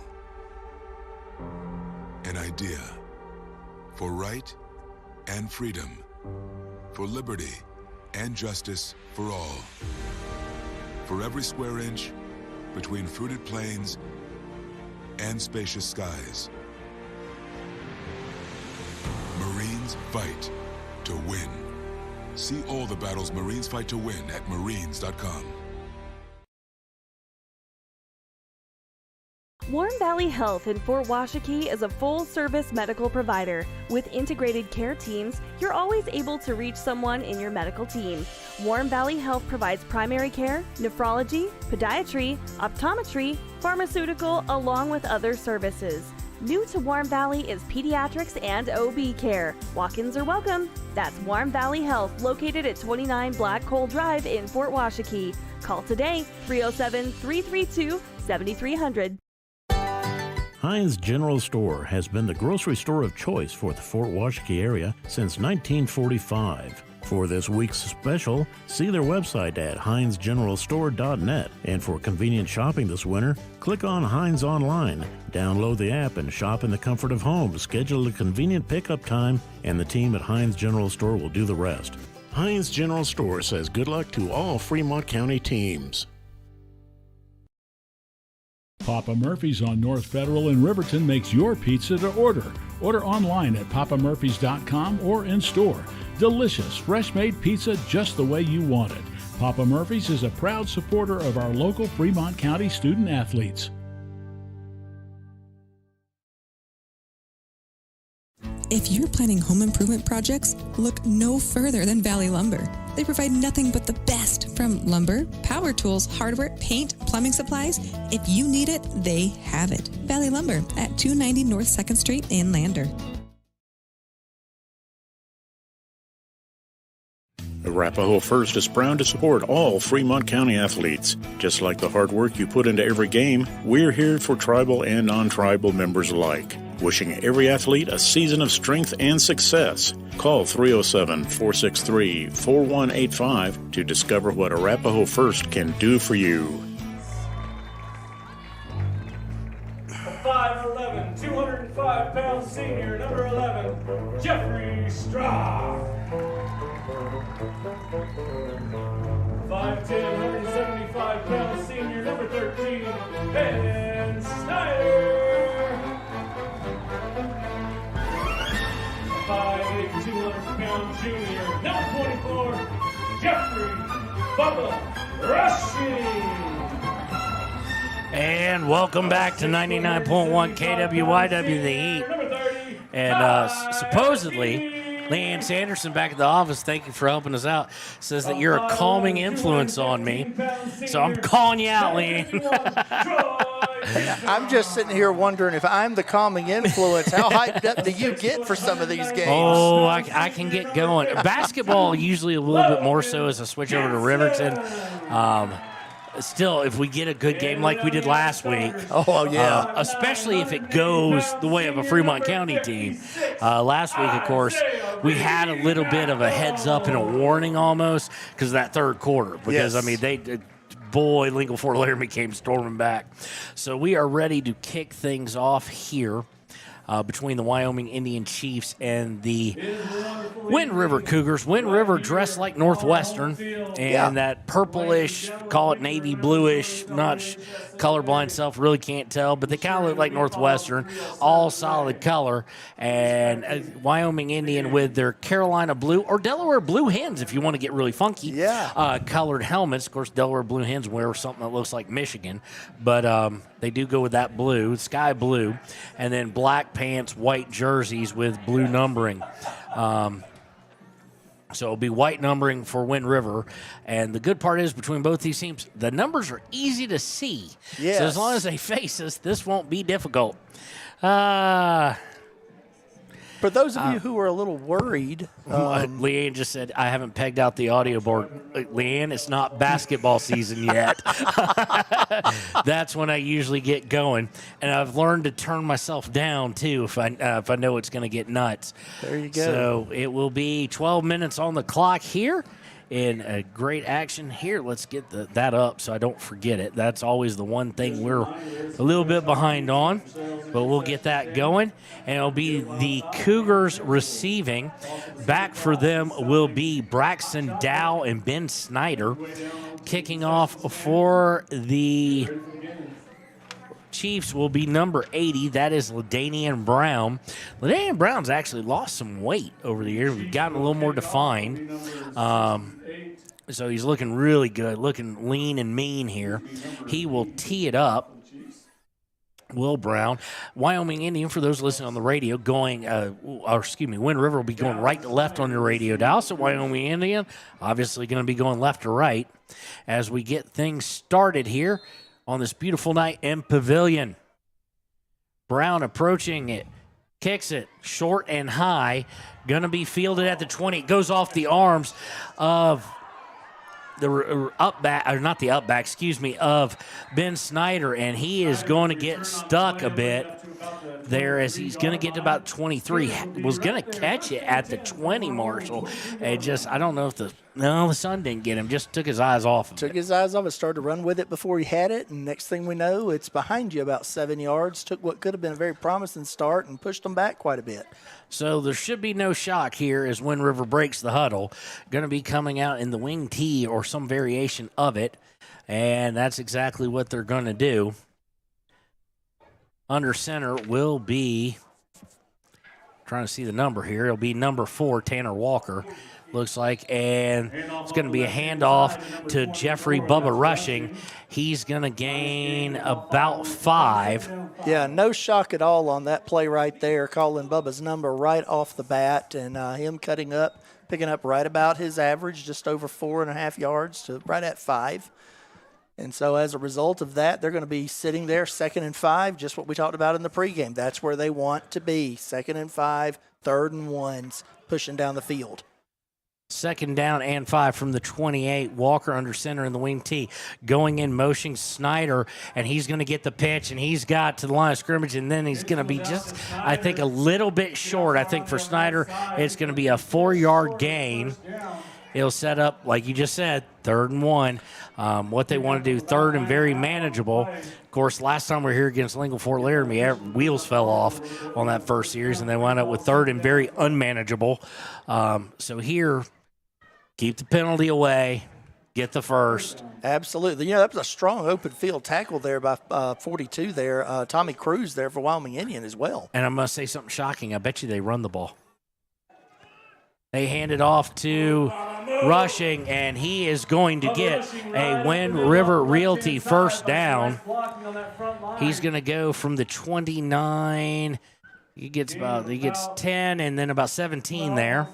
an idea, for right and freedom, for liberty and justice for all. For every square inch between fruited plains and spacious skies. Marines fight to win. See all the battles Marines fight to win at marines.com. Warm Valley Health in Fort Washakie is a full-service medical provider. With integrated care teams, you're always able to reach someone in your medical team. Warm Valley Health provides primary care, nephrology, podiatry, optometry, pharmaceutical, along with other services. New to Warm Valley is pediatrics and OB care. Walk-ins are welcome. That's Warm Valley Health, located at 29 Black Coal Drive in Fort Washakie. Call today, 307-332-7300. Heinz General Store has been the grocery store of choice for the Fort Washakie area since 1945. For this week's special, see their website at heinzgeneralstore.net. And for convenient shopping this winter, click on Heinz Online, download the app, and shop in the comfort of home. Schedule a convenient pickup time, and the team at Heinz General Store will do the rest. Heinz General Store says good luck to all Fremont County teams. Papa Murphy's on North Federal in Riverton makes your pizza to order. Order online at papamurphys.com or in store. Delicious, fresh-made pizza just the way you want it. Papa Murphy's is a proud supporter of our local Fremont County student athletes. If you're planning home improvement projects, look no further than Valley Lumber. They provide nothing but the best from lumber, power tools, hardware, paint, plumbing supplies. If you need it, they have it. Valley Lumber at 290 North 2nd Street in Lander. Arapahoe First is proud to support all Fremont County athletes. Just like the hard work you put into every game, we're here for tribal and non-tribal members alike. Wishing every athlete a season of strength and success. Call 307-463-4185 to discover what Arapahoe First can do for you. 5'11", 205-pound senior, number 11, Jeffrey Straw. 5'10", 175-pound senior, number 13, Ben Snyder. 5'8", 200-pound junior, number 24, Jeffrey Bubba Rushing. And welcome back to 99.1 KWYW The Heat. And supposedly, Leanne Sanderson back at the office, thank you for helping us out, says that you're a calming influence on me. So I'm calling you out, Leanne. I'm just sitting here wondering if I'm the calming influence, how hyped up do you get for some of these games? Oh, I can get going. Basketball usually a little bit more so as I switch over to Riverton. Still, if we get a good game like we did last week, especially if it goes the way of a Fremont County team. Last week, of course, we had a little bit of a heads up and a warning almost because of that third quarter. Because, I mean, Lincoln Fort Laramie came storming back. So we are ready to kick things off here. Between the Wyoming Indian Chiefs and the Wind River Cougars. Wind River dressed like Northwestern, and that purplish, call it navy bluish, not colorblind self, really can't tell, but they kind of look like Northwestern, all solid color. And Wyoming Indian with their Carolina blue or Delaware blue hens, if you want to get really funky, colored helmets. Of course, Delaware blue hens wear something that looks like Michigan, but They do go with that blue, sky blue, and then black pants, white jerseys with blue numbering. So it'll be white numbering for Wind River. And the good part is between both these teams, the numbers are easy to see. Yes. So as long as they face us, this won't be difficult. For those of you who are a little worried. Leanne just said, I haven't pegged out the audio board. Leanne, it's not basketball season yet. That's when I usually get going. And I've learned to turn myself down, too, if I know it's going to get nuts. There you go. So it will be 12 minutes on the clock here. In a great action here, let's get that up so I don't forget it. That's always the one thing we're a little bit behind on, but we'll get that going. And it'll be the Cougars receiving. Back for them will be Braxton Dow and Ben Snyder. Kicking off for the Chiefs will be number 80. That is LaDainian Brown. LaDainian Brown's actually lost some weight over the years. We've gotten a little more defined. So he's looking really good, looking lean and mean here. He will tee it up. Will Brown. Wyoming Indian, for those listening on the radio, Wind River will be going right to left on your radio dial. So Wyoming Indian, obviously going to be going left to right as we get things started here on this beautiful night in Pavilion. Brown approaching it, kicks it short and high, going to be fielded at the 20. It goes off the arms of of Ben Snyder, and he is going to get stuck a bit there as he's going to get to about 23. Was going to catch it at the 20, Marshall. And I don't know if the sun didn't get him. Just took his eyes off him. Took his eyes off and started to run with it before he had it. And next thing we know, it's behind you about 7 yards. Took what could have been a very promising start and pushed them back quite a bit. So there should be no shock here as Wind River breaks the huddle. Going to be coming out in the wing tee or some variation of it. And that's exactly what they're going to do. Under center will be, trying to see the number here, it'll be number 4, Tanner Walker, looks like. And it's going to be a handoff to Jeffrey Bubba Rushing. He's going to gain about 5. Yeah, no shock at all on that play right there, calling Bubba's number right off the bat, and him picking up right about his average, just over 4.5 yards to right at 5. And so as a result of that, they're going to be sitting there 2nd and 5, just what we talked about in the pregame. That's where they want to be, 2nd and 5, 3rd and 1s, pushing down the field. 2nd down and 5 from the 28. Walker under center in the wing tee. Going in motion, Snyder, and he's going to get the pitch, and he's got to the line of scrimmage, and then he's going to be just, I think, a little bit short. I think for Snyder, it's going to be a 4-yard gain. He'll set up, like you just said, 3rd and 1. What they want to do, 3rd and very manageable. Of course, last time we were here against Lincoln Fort Laramie, wheels fell off on that first series, and they wound up with 3rd and very unmanageable. So here, keep the penalty away, get the first. Absolutely. That was a strong open field tackle there by 42 there. Tommy Cruz there for Wyoming Indian as well. And I must say something shocking. I bet you they run the ball. They hand it off to Rushing, and he is going to get a Wind River Realty first down. He's going to go from the 29. He gets 10 and then about 17 there.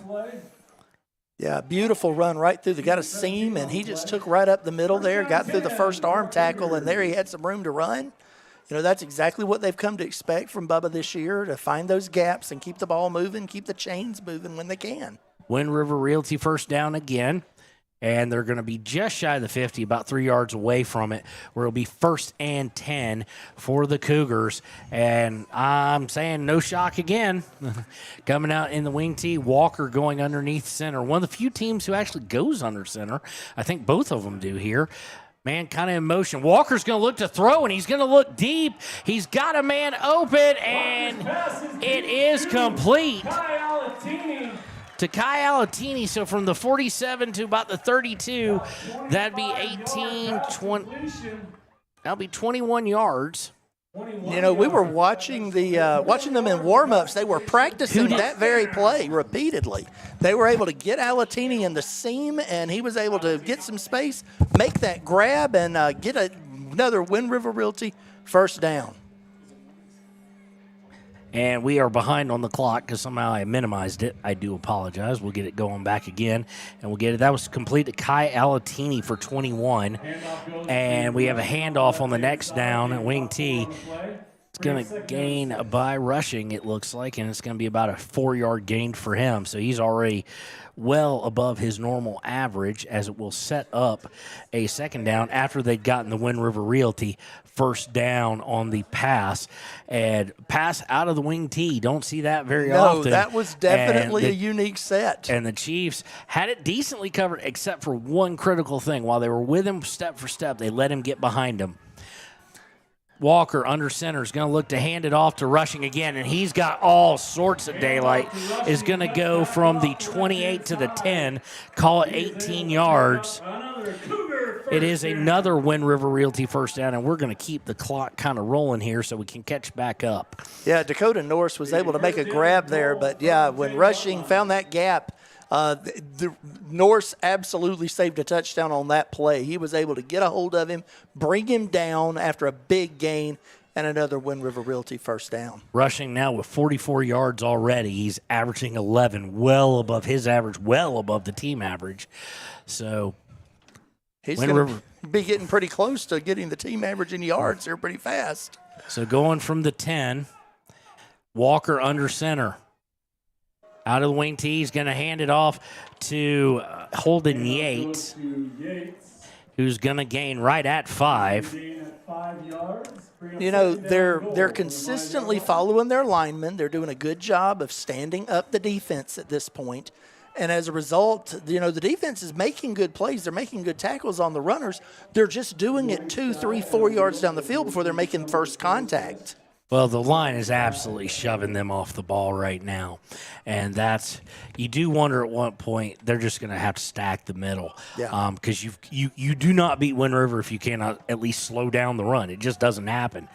Yeah, beautiful run right through. They got a seam, and he just took right up the middle there, got through the first arm tackle, and there he had some room to run. That's exactly what they've come to expect from Bubba this year, to find those gaps and keep the ball moving, keep the chains moving when they can. Wind River Realty first down again, and they're going to be just shy of the 50, about 3 yards away from it, where it'll be 1st and 10 for the Cougars. And I'm saying no shock again. Coming out in the wing tee, Walker going underneath center. One of the few teams who actually goes under center. I think both of them do here. Man, kind of in motion. Walker's going to look to throw, and he's going to look deep. He's got a man open, and it is complete to Kai Alatini. So from the 47 to about the 32, that'd be 18, 20. That'll be 21 yards. We were watching watching them in warm-ups. They were practicing that very play repeatedly. They were able to get Alatini in the seam, and he was able to get some space, make that grab, and get another Wind River Realty First down. And we are behind on the clock because somehow I minimized it. I do apologize. We'll get it going back again, and we'll get it. That was complete to Kai Alatini for 21. And we have a handoff on the next down at wing T. It's going to gain by rushing, it looks like, and it's going to be about a 4-yard gain for him. So he's already well above his normal average, as it will set up a second down after they'd gotten the Wind River Realty first down on the pass. And pass out of the wing T. Don't see that very often. No, that was definitely a unique set. And the Chiefs had it decently covered except for one critical thing. While they were with him step for step, they let him get behind him. Walker under center is going to look to hand it off to Rushing again, and he's got all sorts of daylight. Is going to go from the 28 to the 10, call it 18 yards. It is another Wind River Realty first down, and we're going to keep the clock kind of rolling here so we can catch back up. Yeah, Dakota Norse was able to make a grab there, but, yeah, when Rushing found that gap, the Norse absolutely saved a touchdown on that play. He was able to get a hold of him, bring him down after a big gain, and another Wind River Realty first down. Rushing now with 44 yards already. He's averaging 11, well above his average, well above the team average. So he's going to be getting pretty close to getting the team average in yards here pretty fast. So going from the 10, Walker under center. Out of the wing T, he's going to hand it off to Holden Yates, who's going to gain right at 5. You know, they're consistently following their linemen. They're doing a good job of standing up the defense at this point. And as a result, you know, the defense is making good plays. They're making good tackles on the runners. They're just doing it 2, 3, 4 yards down the field before they're making first contact. Well, the line is absolutely shoving them off the ball right now. And that's – you do wonder at what point they're just going to have to stack the middle. Yeah. Because you do not beat Wind River if you cannot at least slow down the run. It just doesn't happen.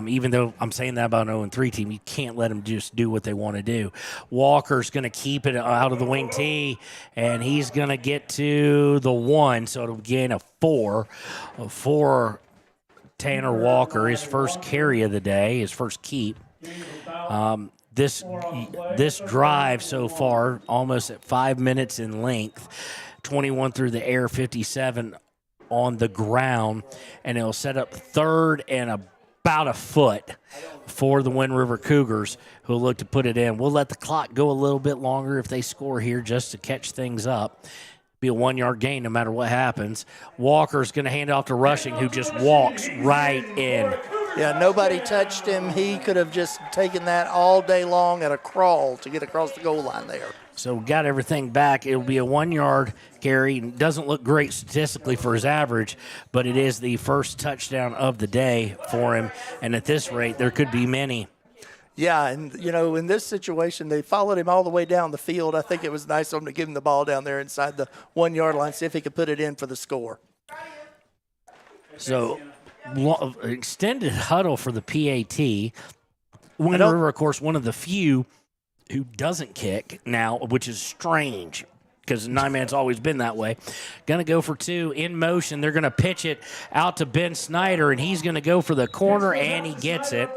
Even though I'm saying that about an 0-3 team, you can't let them just do what they want to do. Walker's going to keep it out of the wing T, and he's going to get to the 1, so it'll gain a 4. Tanner Walker, his first carry of the day, his first keep. This drive so far, almost at 5 minutes in length, 21 through the air, 57 on the ground, and it'll set up third and about a foot for the Wind River Cougars, who will look to put it in. We'll let the clock go a little bit longer if they score here just to catch things up. Be a 1-yard gain no matter what happens. Walker's going to hand it off to Rushing, who just walks right in. Yeah, nobody touched him. He could have just taken that all day long at a crawl to get across the goal line there. So we got everything back. It'll be a 1-yard carry. It doesn't look great statistically for his average, but it is the first touchdown of the day for him. And at this rate, there could be many. Yeah, and, you know, in this situation, they followed him all the way down the field. I think it was nice of them to give him the ball down there inside the 1-yard line, see if he could put it in for the score. So, extended huddle for the PAT. Wind River, of course, one of the few who doesn't kick now, which is strange, because 9-man's always been that way. Going to go for 2 in motion. They're going to pitch it out to Ben Snyder, and he's going to go for the corner, and he gets it.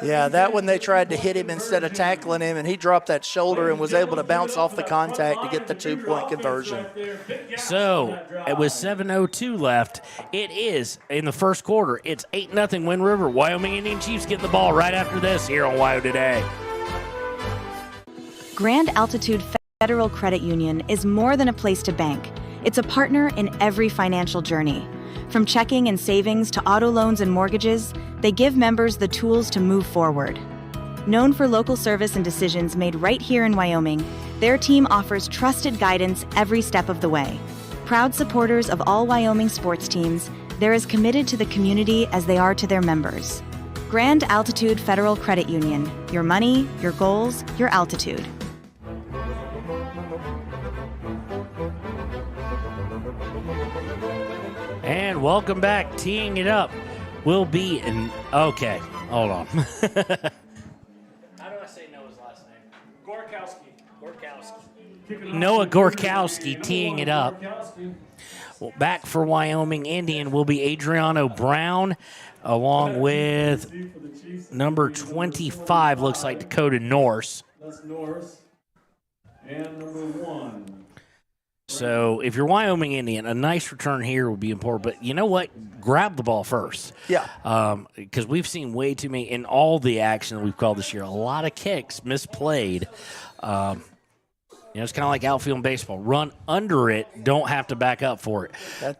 Yeah, that one they tried to hit him instead of tackling him, and he dropped that shoulder and was able to bounce off the contact to get the 2-point conversion. So, with 7:02 left, it is in the first quarter. It's 8-0 Wind River. Wyoming Indian Chiefs getting the ball right after this here on WYO Today. Grand Altitude Federal Credit Union is more than a place to bank. It's a partner in every financial journey. From checking and savings to auto loans and mortgages, they give members the tools to move forward. Known for local service and decisions made right here in Wyoming, their team offers trusted guidance every step of the way. Proud supporters of all Wyoming sports teams, they're as committed to the community as they are to their members. Grand Altitude Federal Credit Union. Your money, your goals, your altitude. And welcome back. Teeing it up will be in. Okay, hold on. How do I say Noah's last name? Gorkowski. Noah Gorkowski teeing it up. Well, back for Wyoming Indian will be Adriano Brown, along with number 25, looks like Dakota Norse. That's Norse. And number 1. So if you're Wyoming Indian, a nice return here would be important. But you know what? Grab the ball first. Yeah. Because we've seen way too many in all the action that we've called this year. A lot of kicks misplayed. It's kind of like outfield in baseball. Run under it, don't have to back up for it.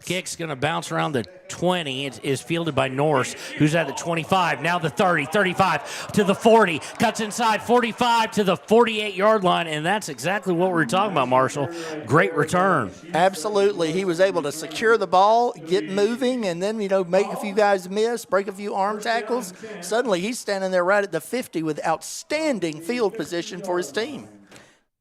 Kick's going to bounce around the 20. It is fielded by Norse, who's at the 25, now the 30, 35 to the 40, cuts inside, 45 to the 48-yard line, and that's exactly what we were talking about, Marshall. Great return. Absolutely. He was able to secure the ball, get moving, and then, make a few guys miss, break a few arm tackles. Suddenly he's standing there right at the 50 with outstanding field position for his team.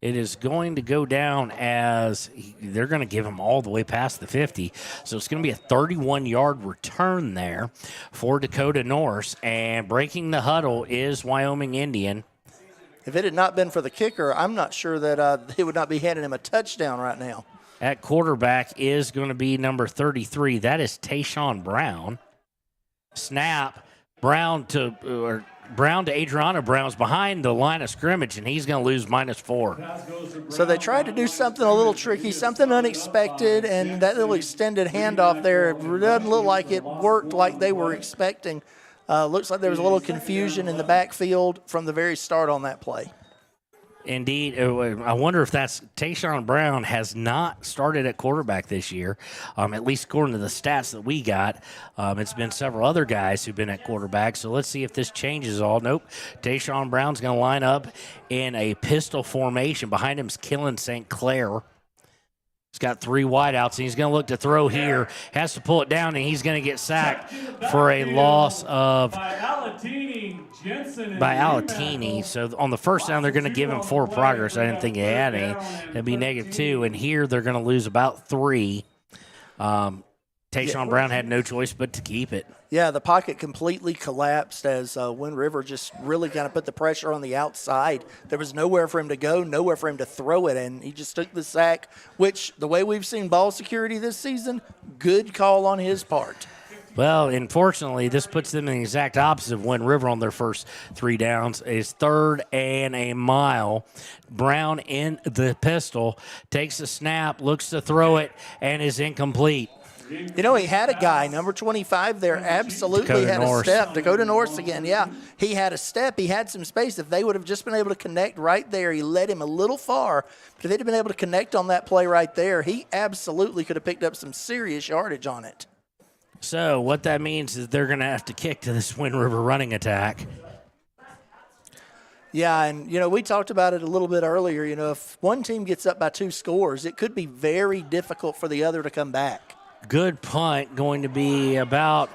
It is going to go down as they're going to give him all the way past the 50. So it's going to be a 31-yard return there for Dakota Norse. And breaking the huddle is Wyoming Indian. If it had not been for the kicker, I'm not sure that they would not be handing him a touchdown right now. At quarterback is going to be number 33. That is Tayshawn Brown. Snap, Brown to Adriano Brown's behind the line of scrimmage, and he's going to lose -4. So they tried to do something a little tricky, something unexpected, and that little extended handoff there, it doesn't look like it worked like they were expecting. Looks like there was a little confusion in the backfield from the very start on that play. Indeed. I wonder if that's Tayshawn Brown has not started at quarterback this year, at least according to the stats that we got. It's been several other guys who've been at quarterback, so let's see if this changes all. Nope. Tayshawn Brown's going to line up in a pistol formation. Behind him is Killen St. Clair. He's got 3 wideouts, and he's going to look to throw here. Has to pull it down, and he's going to get sacked for a loss of by Alatini. So on the first down, they're going to give him 4 progress. I didn't think he had any. It'd be -2, and here they're going to lose about 3. Tayshawn Brown had no choice but to keep it. Yeah, the pocket completely collapsed as Wind River just really kind of put the pressure on the outside. There was nowhere for him to go, nowhere for him to throw it, and he just took the sack, which the way we've seen ball security this season, good call on his part. Well, unfortunately, this puts them in the exact opposite of Wind River on their first 3 downs. It's 3rd and a mile. Brown in the pistol, takes the snap, looks to throw it, and is incomplete. He had a guy, number 25 there, absolutely had a step. Dakota Norse again, yeah. He had a step. He had some space. If they would have just been able to connect right there, he led him a little far. But if they'd have been able to connect on that play right there, he absolutely could have picked up some serious yardage on it. So what that means is they're going to have to kick to this Wind River running attack. Yeah, and, we talked about it a little bit earlier. If one team gets up by 2 scores, it could be very difficult for the other to come back. Good punt going to be about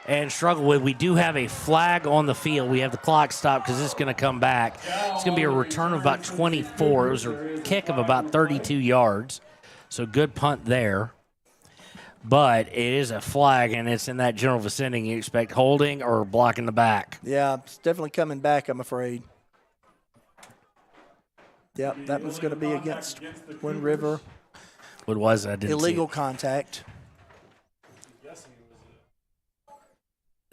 and struggle with. We do have a flag on the field. We have the clock stopped because it's going to come back. It's going to be a return of about 24. It was a kick of about 32 yards. So good punt there. But it is a flag, and it's in that general vicinity. You expect holding or blocking the back. Yeah, it's definitely coming back, I'm afraid. Yep, that was going to be against Wind River. What was that? Illegal contact.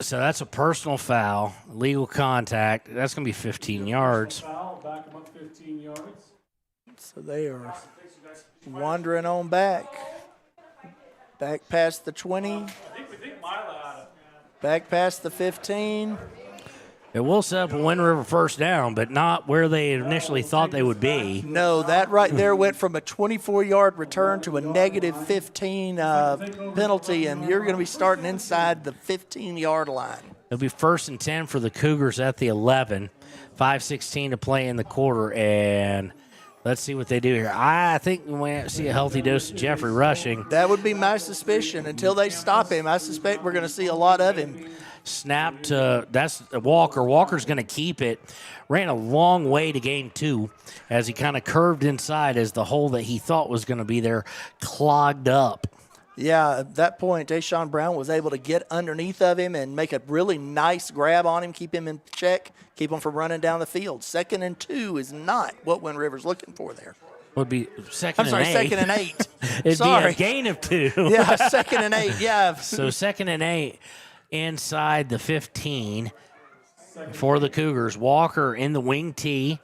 So that's a personal foul, legal contact. That's going to be 15 yards. Back them up 15 yards. So they are wandering on back. Back past the 20. Back past the 15. It will set up a Wind River first down, but not where they initially thought they would be. No, that right there went from a 24-yard return to a -15 penalty, and you're going to be starting inside the 15-yard line. It'll be 1st and 10 for the Cougars at the 11. 5:16 to play in the quarter, and let's see what they do here. I think we might see a healthy dose of Jeffrey rushing. That would be my suspicion. Until they stop him, I suspect we're going to see a lot of him. Snap to, that's Walker. Walker's going to keep it. Ran a long way to gain 2 as he kind of curved inside as the hole that he thought was going to be there clogged up. Yeah, at that point, Deshaun Brown was able to get underneath of him and make a really nice grab on him, keep him in check, keep him from running down the field. 2nd and 2 is not what Wind River's looking for there. Would be second I'm sorry, and 8. 2nd and 8. It'd sorry. be a gain of 2. Yeah, 2nd and 8, yeah. So 2nd and 8 inside the 15 for the Cougars. Walker in the wing tee.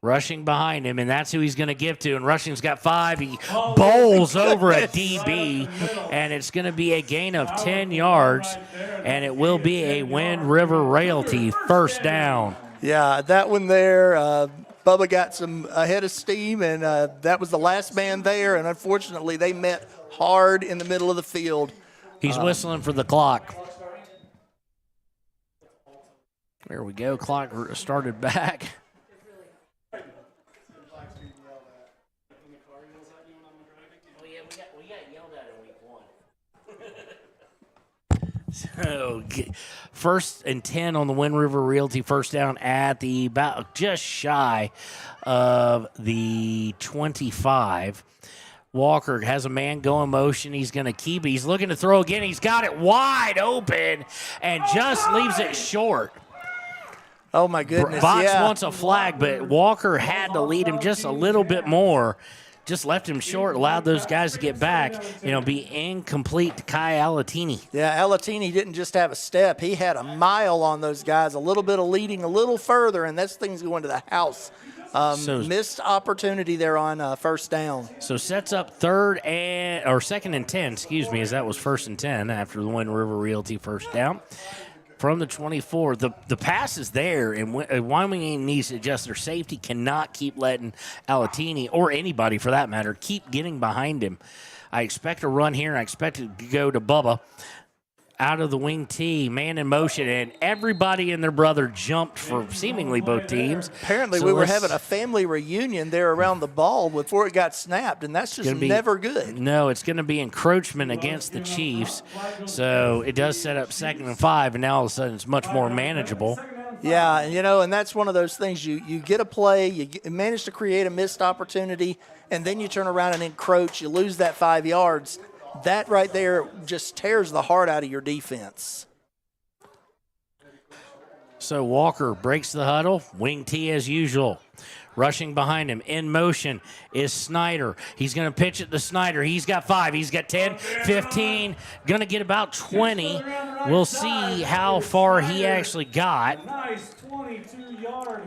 Rushing behind him, and that's who he's going to give to. And Rushing's got 5. He bowls over a DB, and it's going to be a gain of 10 yards, and it will be a Wind River Realty first down. Yeah, that one there, Bubba got some ahead of steam, and that was the last man there, and unfortunately they met hard in the middle of the field. He's whistling for the clock. There we go. Clock started back. So, 1st and 10 on the Wind River Realty first down at the about just shy of the 25. Walker has a man going motion. He's going to keep it. He's looking to throw again. He's got it wide open and just leaves it short. Oh, my goodness. Box wants a flag, but Walker had to lead him just a little bit more. Just left him short, allowed those guys to get back, be incomplete to Kai Alatini. Yeah, Alatini didn't just have a step. He had a mile on those guys, a little bit of leading a little further, and this thing's going to the house. Missed opportunity there on first down. So sets up 2nd and 10, as that was 1st and 10 after the Wind River Realty first down. From the 24, the pass is there, and Wyoming needs to adjust their safety. Cannot keep letting Alatini, or anybody for that matter, keep getting behind him. I expect a run here, and I expect it to go to Bubba. Out of the wing tee, man in motion, and everybody and their brother jumped for seemingly both teams. Apparently, we were having a family reunion there around the ball before it got snapped, and that's just never good. No, it's going to be encroachment against the Chiefs. So it does set up 2nd and 5, and now all of a sudden it's much more manageable. Yeah, and and that's one of those things. You get a play, you manage to create a missed opportunity, and then you turn around and encroach. You lose that 5 yards. That right there just tears the heart out of your defense. So Walker breaks the huddle, wing tee as usual. Rushing behind him, in motion, is Snyder. He's going to pitch it to Snyder. He's got 5. He's got 10, 15. Going to get about 20. We'll see how far he actually got. Nice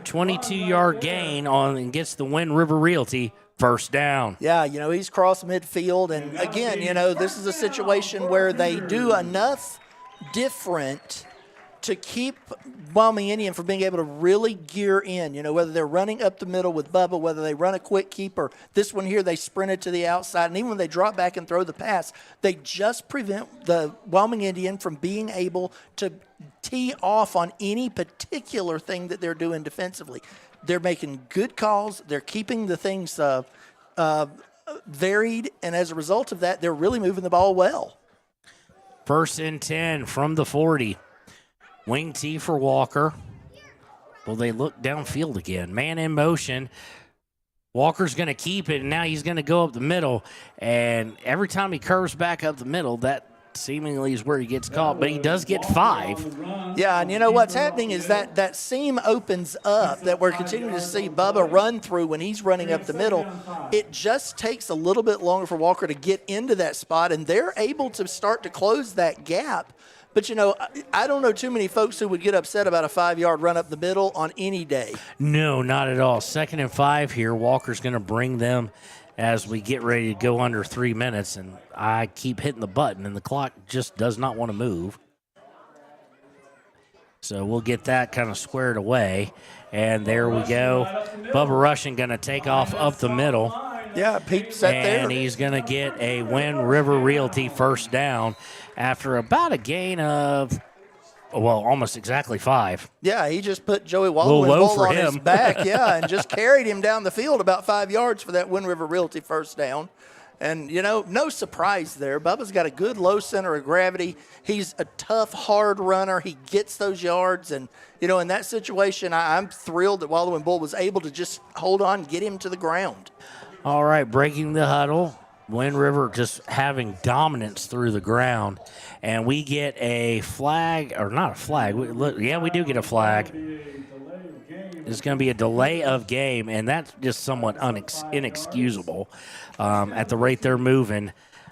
22-yard gain and gets the Wind River Realty first down. Yeah, he's crossed midfield. And, again, this is a situation where they do enough different to keep Wyoming Indian from being able to really gear in, whether they're running up the middle with Bubba, whether they run a quick keeper. This one here, they sprinted to the outside. And even when they drop back and throw the pass, they just prevent the Wyoming Indian from being able to tee off on any particular thing that they're doing defensively. They're making good calls. They're keeping the things varied, and as a result of that, they're really moving the ball well. 1st and 10 from the 40. Wing tee for Walker. Well, they look downfield again. Man in motion. Walker's going to keep it, and now he's going to go up the middle. And every time he curves back up the middle, that seemingly is where he gets caught, but he does get 5. Yeah, and what's happening is that seam opens up that we're continuing to see Bubba run through when he's running up the middle. It just takes a little bit longer for Walker to get into that spot, and they're able to start to close that gap. But, I don't know too many folks who would get upset about a 5-yard run up the middle on any day. No, not at all. 2nd and 5 here. Walker's going to bring them as we get ready to go under 3 minutes, and I keep hitting the button, and the clock just does not want to move. So we'll get that kind of squared away, and there we go. Bubba Rushing going to take off up the middle. Yeah, Pete set there. And he's going to get a Wind River Realty first down after about a gain of, almost exactly 5. Yeah, he just put Joey Wallow on his back, and just carried him down the field about 5 yards for that Wind River Realty first down. And, no surprise there. Bubba's got a good low center of gravity. He's a tough, hard runner. He gets those yards. And, in that situation, I'm thrilled that Wallow and Bull was able to just hold on and get him to the ground. All right, breaking the huddle. Wind River just having dominance through the ground, and we get a flag, or not a flag. We do get a flag. It's going to be a delay of game, and that's just somewhat inexcusable at the rate they're moving.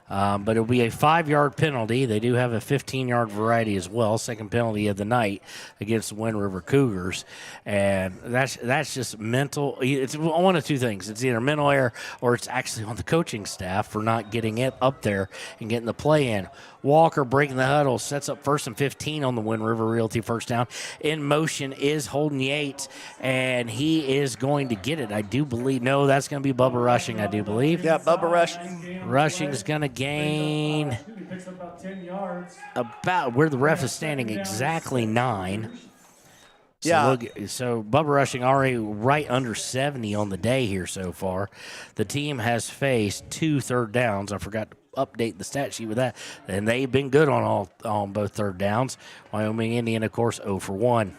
But it'll be a 5-yard penalty. They do have a 15-yard variety as well, second penalty of the night against the Wind River Cougars. And that's just mental. It's one of two things. It's either mental error or it's actually on the coaching staff for not getting it up there and getting the play in. Walker breaking the huddle, sets up 1st and 15 on the Wind River Realty first down. In motion is Holden Yates, and he is going to get it, I do believe. No, that's going to be Bubba Rushing, I do believe. Yeah, Bubba Rushing. Rushing's going to gain about where the ref is standing, exactly 9. So Yeah. So Bubba Rushing already right under 70 on the day here so far. The team has faced 2 third downs. I forgot to update the stat sheet with that. And they've been good on both third downs. Wyoming Indian, of course, 0 for 1.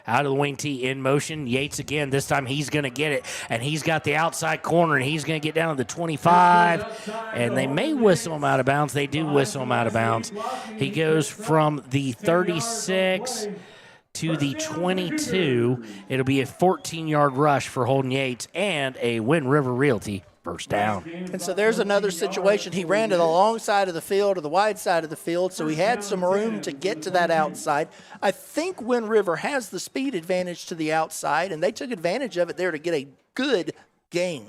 Out of the wing tee, in motion. Yates again. This time he's going to get it. And he's got the outside corner, and he's going to get down to the 25. And they may whistle him out of bounds. They do whistle him out of bounds. He goes from the 36 to the 22. It'll be a 14-yard rush for Holden Yates and a Wind River Realty first down. And so there's another situation. He ran to the long side of the field or the wide side of the field, so he had some room to get to that outside. I think Wind River has the speed advantage to the outside, and they took advantage of it there to get a good gain.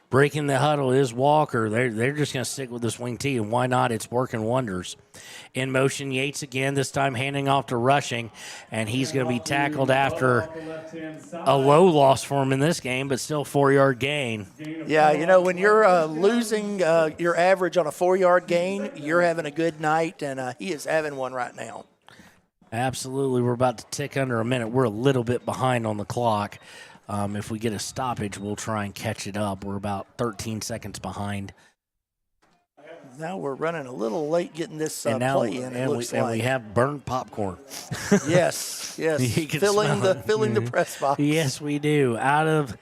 Breaking the huddle is Walker. They're just going to stick with this wing tee, and why not? It's working wonders. In motion, Yates again, this time handing off to Rushing, and he's going to be tackled after a low loss for him in this game, but still 4-yard gain. Yeah, when you're losing your average on a 4-yard gain, you're having a good night, and he is having one right now. Absolutely. We're about to tick under a minute. We're a little bit behind on the clock. If we get a stoppage, we'll try and catch it up. We're about 13 seconds behind. Now we're running a little late getting this play in. And we have burnt popcorn. Yes. filling the press box. Yes, we do. Out of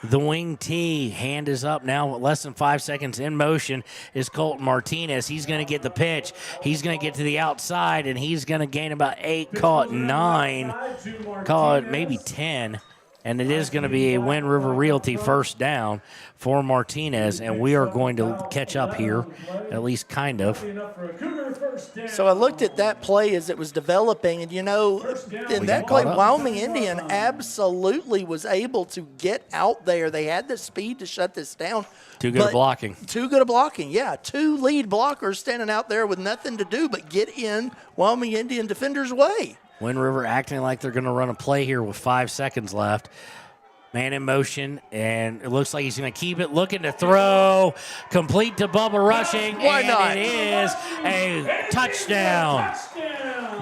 the wing tee, hand is up now. Less than 5 seconds in motion is Colton Martinez. He's going to get the pitch. He's going to get to the outside, and he's going to gain about 8, call it 9, call it maybe 10. And it is going to be a Wind River Realty first down for Martinez, and we are going to catch up here, at least kind of. So I looked at that play as it was developing, and in that play, Wyoming Indian absolutely was able to get out there. They had the speed to shut this down. Too good at blocking. Too good at blocking, yeah. 2 lead blockers standing out there with nothing to do but get in Wyoming Indian defenders' way. Wind River acting like they're going to run a play here with 5 seconds left. Man in motion, and it looks like he's going to keep it. Looking to throw. Complete to Bubba Rushing. Why not? It is a touchdown.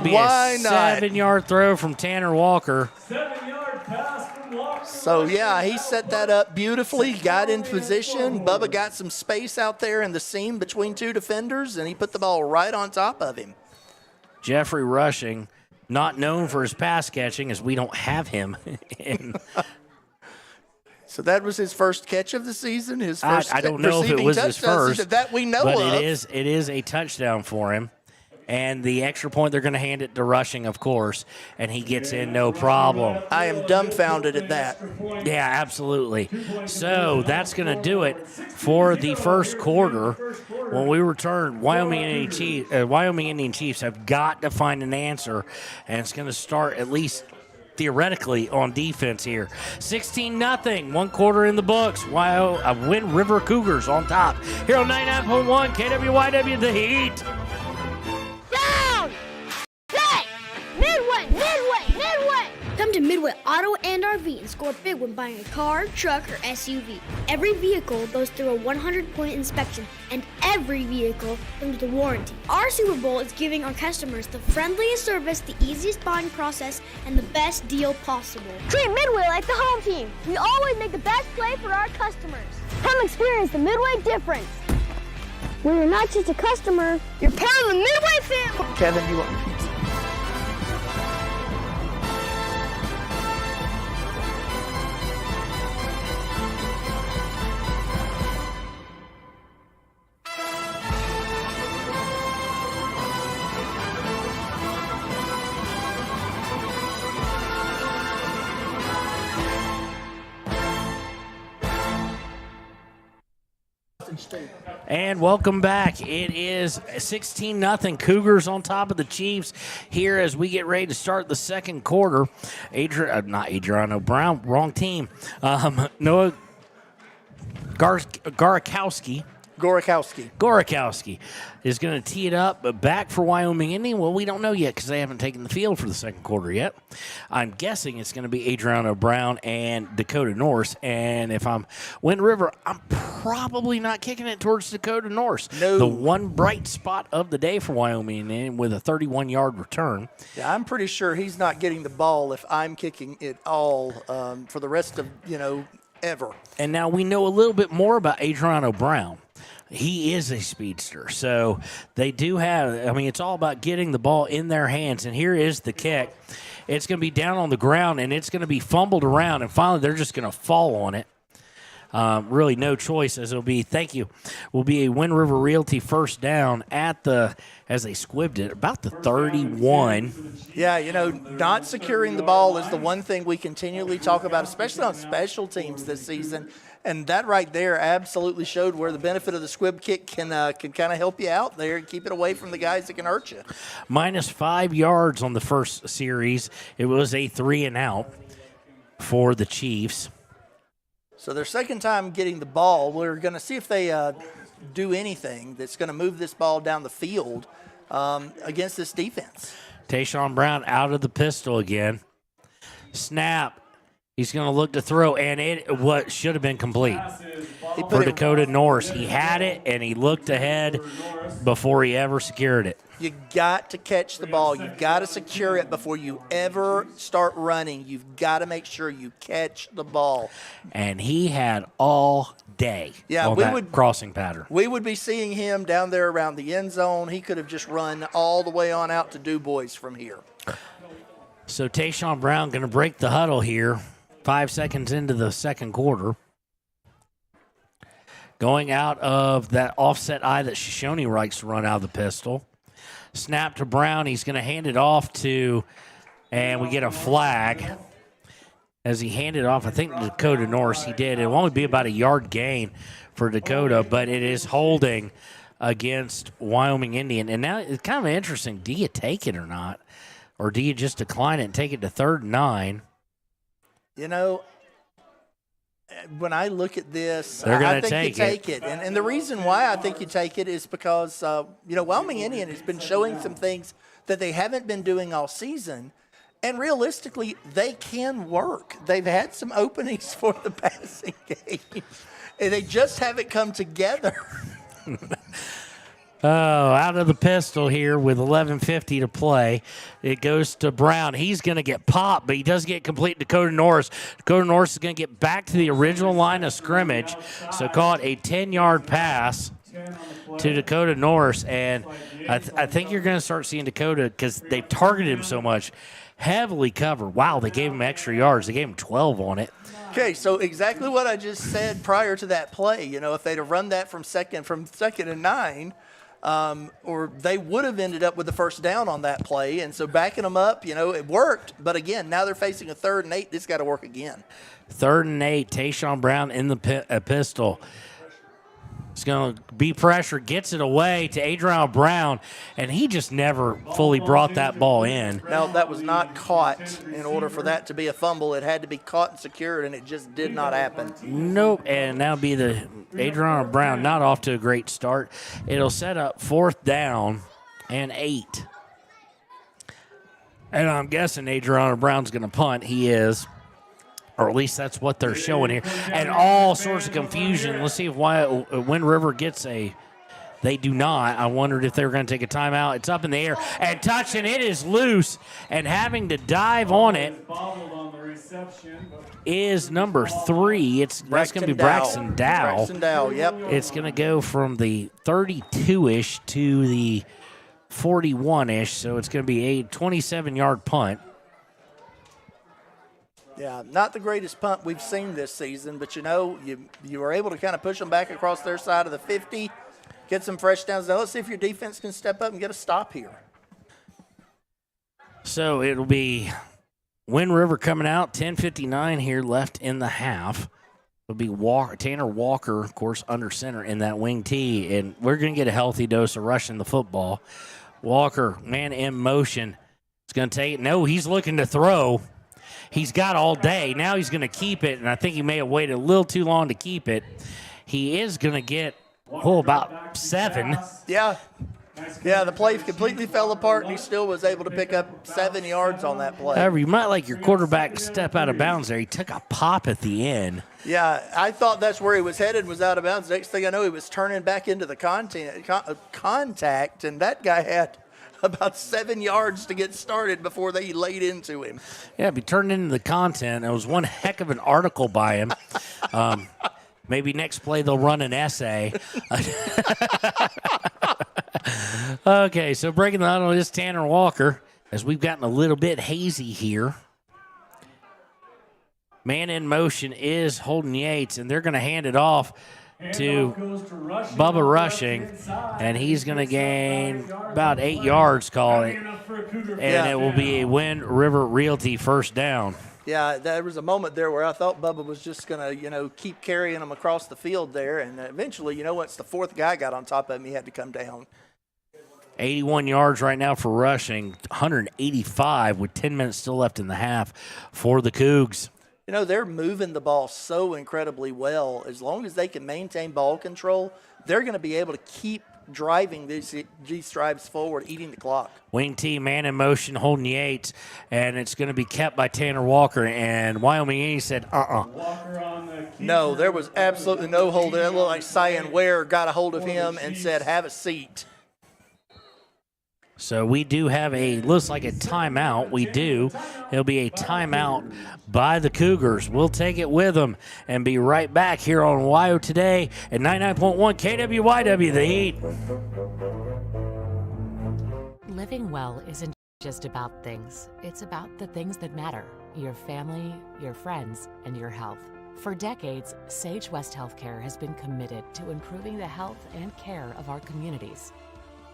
Why not? 7-yard throw from Tanner Walker. 7-yard pass from Walker. So, yeah, he set that up beautifully, got in position. Bubba got some space out there in the seam between 2 defenders, and he put the ball right on top of him. Jeffrey Rushing, not known for his pass catching, as we don't have him. So that was his first catch of the season. His first. I don't know if it was his first that we know but of. It is a touchdown for him. And the extra point, they're going to hand it to Rushing, of course, and he gets in no problem. I am dumbfounded at that. Yeah, absolutely. So that's going to do it for the first quarter. When we return, Wyoming Indian Chiefs have got to find an answer, and it's going to start at least theoretically on defense here. 16-0, 1 quarter in the books. Wind River Cougars on top. Here on 99.1 KWYW, The Heat. Down! Set! Midway! Come to Midway Auto and RV and score big when buying a car, truck, or SUV. Every vehicle goes through a 100-point inspection, and every vehicle comes with a warranty. Our Super Bowl is giving our customers the friendliest service, the easiest buying process, and the best deal possible. Treat Midway like the home team. We always make the best play for our customers. Come experience the Midway difference. Where you're not just a customer, you're part of the Midway family. Kevin, you want pizza? And welcome back. It is 16-0 Cougars on top of the Chiefs here as we get ready to start the second quarter. Not Adriano Brown, wrong team. Noah Gorakowski is going to tee it up, but back for Wyoming Indian. Well, we don't know yet because they haven't taken the field for the second quarter yet. I'm guessing it's going to be Adriano Brown and Dakota Norse. And if I'm Wind River, I'm probably not kicking it towards Dakota Norse. No. The one bright spot of the day for Wyoming Indian with a 31-yard return. Yeah, I'm pretty sure he's not getting the ball if I'm kicking it all for the rest of, ever. And now we know a little bit more about Adriano Brown. He is a speedster. So they do have, it's all about getting the ball in their hands. And here is the kick. It's going to be down on the ground, and it's going to be fumbled around. And finally, they're just going to fall on it. Really no choice as will be a Wind River Realty first down as they squibbed it, about the 31. Yeah, not securing the ball is the one thing we continually talk about, especially on special teams this season. And that right there absolutely showed where the benefit of the squib kick can kind of help you out there and keep it away from the guys that can hurt you. Minus 5 yards on the first series. It was a 3-and-out for the Chiefs. So their second time getting the ball, we're going to see if they do anything that's going to move this ball down the field against this defense. Tayshawn Brown out of the pistol again. Snap. He's going to look to throw, and what should have been complete for Dakota Norse. He had it, and he looked ahead before he ever secured it. You got to catch the ball. You've got to secure it before you ever start running. You've got to make sure you catch the ball. And he had all day on that crossing pattern. We would be seeing him down there around the end zone. He could have just run all the way on out to Du Bois from here. So Tayshawn Brown going to break the huddle here. 5 seconds into the second quarter. Going out of that offset eye that Shoshone likes to run out of the pistol. Snap to Brown. He's going to hand it off and we get a flag. As he handed off, I think to Dakota Norse, he did. It'll only be about a yard gain for Dakota, but it is holding against Wyoming Indian. And now it's kind of interesting. Do you take it or not? Or do you just decline it and take it to 3rd and 9? When I look at this, I think you take it. And the reason why I think you take it is because, Wyoming Indian has been showing some things that they haven't been doing all season. And realistically, they can work. They've had some openings for the passing game. And they just haven't come together. Out of the pistol here with 11:50 to play. It goes to Brown. He's going to get popped, but he does get complete Dakota Norse. Dakota Norse is going to get back to the original line of scrimmage. So call it a 10-yard pass to Dakota Norse. And I think you're going to start seeing Dakota, because they've targeted him so much, heavily covered. Wow, they gave him extra yards. They gave him 12 on it. Okay, so exactly what I just said prior to that play. If they'd have run that from second and 9, or they would have ended up with the first down on that play. And so backing them up, it worked. But again, now they're facing a 3rd and 8. This got to work again. 3rd and 8, Tayshawn Brown in the pistol. It's going to be pressure, gets it away to Adrian Brown, and he just never fully brought that ball in. Now, that was not caught. In order for that to be a fumble, it had to be caught and secured, and it just did not happen. Nope, and that'll be the Adrian Brown not off to a great start. It'll set up 4th down and 8. And I'm guessing Adrian Brown's going to punt. He is. Or at least that's what they're showing here. And all sorts of confusion. Let's see if Wind River gets a... They do not. I wondered if they were going to take a timeout. It's up in the air. And touching it is loose. And having to dive on it is number 3. That's going to be Braxton Dow. Braxton Dow, yep. It's going to go from the 32-ish to the 41-ish. So it's going to be a 27-yard punt. Yeah, not the greatest punt we've seen this season, but you were able to kind of push them back across their side of the 50, get some fresh downs. Now let's see if your defense can step up and get a stop here. So it'll be Wind River coming out, 10:59 here left in the half. It'll be Tanner Walker, of course, under center in that wing tee, and we're going to get a healthy dose of rushing the football. Walker, man in motion. It's going to take it. No, he's looking to throw. He's got all day. Now he's going to keep it, and I think he may have waited a little too long to keep it. He is going to get, about 7. Yeah. Yeah, the play completely fell apart, and he still was able to pick up 7 yards on that play. However, you might like your quarterback to step out of bounds there. He took a pop at the end. Yeah, I thought that's where he was headed, was out of bounds. Next thing I know, he was turning back into the contact, and that guy had about 7 yards to get started before they laid into him. Yeah, he turned into the content. It was one heck of an article by him. Maybe next play they'll run an essay. Okay, so breaking the huddle is Tanner Walker, as we've gotten a little bit hazy here. Man in motion is Holden Yates, and they're going to hand it off to Bubba Rushing, and he's going to gain about 8 yards, call it, and it will be a Wind River Realty first down. Yeah, there was a moment there where I thought Bubba was just going to, keep carrying him across the field there, and eventually, once the fourth guy got on top of him, he had to come down. 81 yards right now for Rushing, 185 with 10 minutes still left in the half for the Cougs. They're moving the ball so incredibly well. As long as they can maintain ball control, they're going to be able to keep driving these G-Stripes forward, eating the clock. Wing T, man in motion, Holden Yates, and it's going to be kept by Tanner Walker, and Wyoming Indians said, No, there was absolutely no hold. It looked like Cyan Ware got a hold of him and said, have a seat. So we do have looks like a timeout. We do. It'll be a timeout by the Cougars. We'll take it with them and be right back here on WYO Today at 99.1 KWYW, The Heat. Living well isn't just about things. It's about the things that matter. Your family, your friends, and your health. For decades, Sage West Healthcare has been committed to improving the health and care of our communities.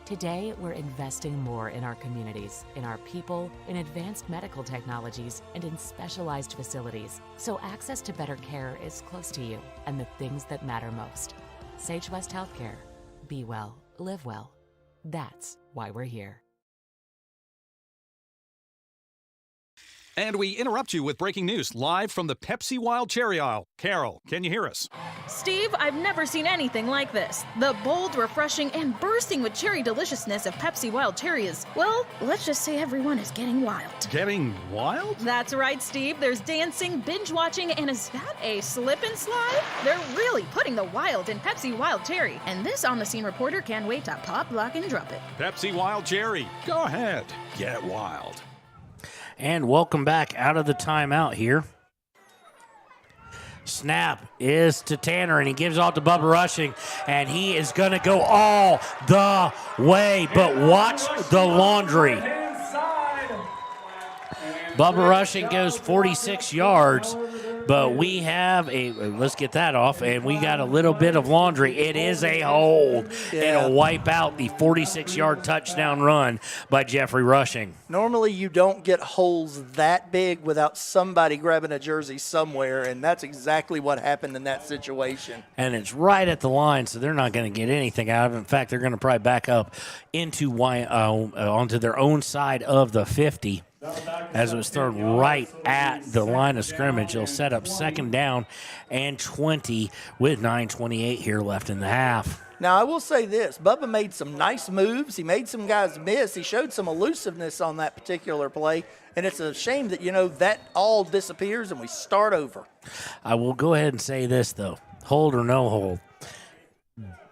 Today, we're investing more in our communities, in our people, in advanced medical technologies, and in specialized facilities, so access to better care is close to you and the things that matter most. Sage West Healthcare. Be well, live well. That's why we're here. And we interrupt you with breaking news live from the Pepsi Wild Cherry aisle. Carol, can you hear us? Steve, I've never seen anything like this. The bold, refreshing, and bursting with cherry deliciousness of Pepsi Wild Cherry is, well, let's just say everyone is getting wild. Getting wild? That's right, Steve. There's dancing, binge-watching, and is that a slip and slide? They're really putting the wild in Pepsi Wild Cherry, and this on-the-scene reporter can't wait to pop, lock, and drop it. Pepsi Wild Cherry. Go ahead. Get wild. And welcome back out of the timeout here. Snap is to Tanner, and he gives off to Bubba Rushing, and he is going to go all the way. But watch the laundry. Bubba Rushing goes 46 yards, but we have let's get that off, and we got a little bit of laundry. It is a hold. Yeah. It'll wipe out the 46-yard touchdown run by Jeffrey Rushing. Normally you don't get holes that big without somebody grabbing a jersey somewhere, and that's exactly what happened in that situation. And it's right at the line, so they're not going to get anything out of it. In fact, they're going to probably back up onto their own side of the 50. As it was thrown right at the line of scrimmage. It'll set up second down and 20 with 9:28 here left in the half. Now, I will say this. Bubba made some nice moves. He made some guys miss. He showed some elusiveness on that particular play, and it's a shame that, that all disappears and we start over. I will go ahead and say this, though. Hold or no hold,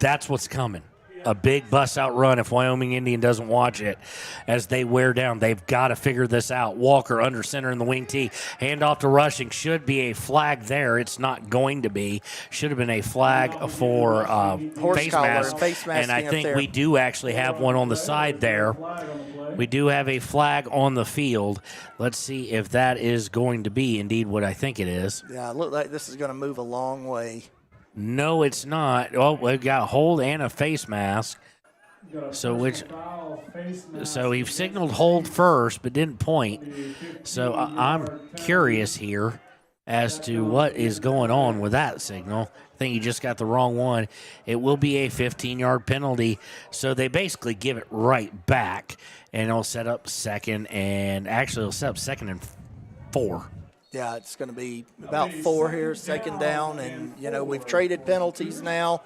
that's what's coming. A big bust-out run if Wyoming Indian doesn't watch it as they wear down. They've got to figure this out. Walker under center in the wing tee. Handoff to Rushing. Should be a flag there. It's not going to be. Should have been a flag for face mask. And I think we do actually have one on the side there. We do have a flag on the field. Let's see if that is going to be indeed what I think it is. Yeah, it looked like this is going to move a long way. No, it's not. Oh, we've got a hold and a face mask. So he signaled hold first, but didn't point. So I'm curious here as to what is going on with that signal. I think you just got the wrong one. It will be a 15-yard penalty, so they basically give it right back, and it'll set up second, and actually it'll set up 2nd and 4. Yeah, it's going to be about 4 here, 2nd down, and, we've traded penalties now.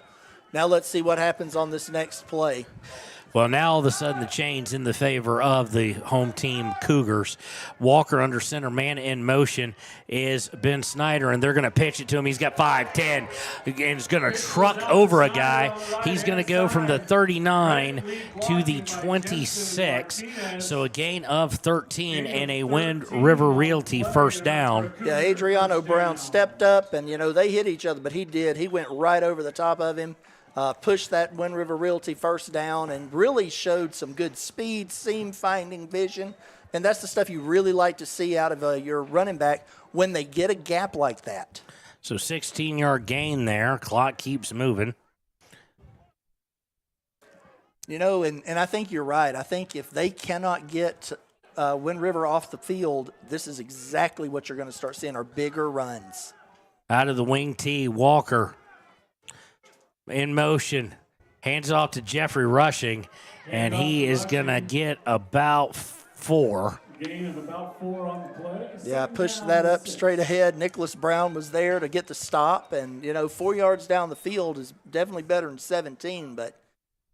Now let's see what happens on this next play. Well, now all of a sudden the chain's in the favor of the home team Cougars. Walker under center, man in motion is Ben Snyder, and they're going to pitch it to him. He's got 5-10, and he's going to truck over a guy. He's going to go from the 39 to the 26, so a gain of 13 and a Wind River Realty first down. Yeah, Adriano Brown stepped up, and, they hit each other, but he did. He went right over the top of him. Pushed that Wind River Realty first down and really showed some good speed, seam finding, vision. And that's the stuff you really like to see out of your running back when they get a gap like that. So 16-yard gain there. Clock keeps moving. And I think you're right. I think if they cannot get Wind River off the field, this is exactly what you're going to start seeing are bigger runs. Out of the wing tee, Walker in motion, hands off to Jeffrey Rushing, and he is going to get about 4. Gain of about 4 on the play. Yeah, pushed that up straight ahead. Nicholas Brown was there to get the stop, and, 4 yards down the field is definitely better than 17, but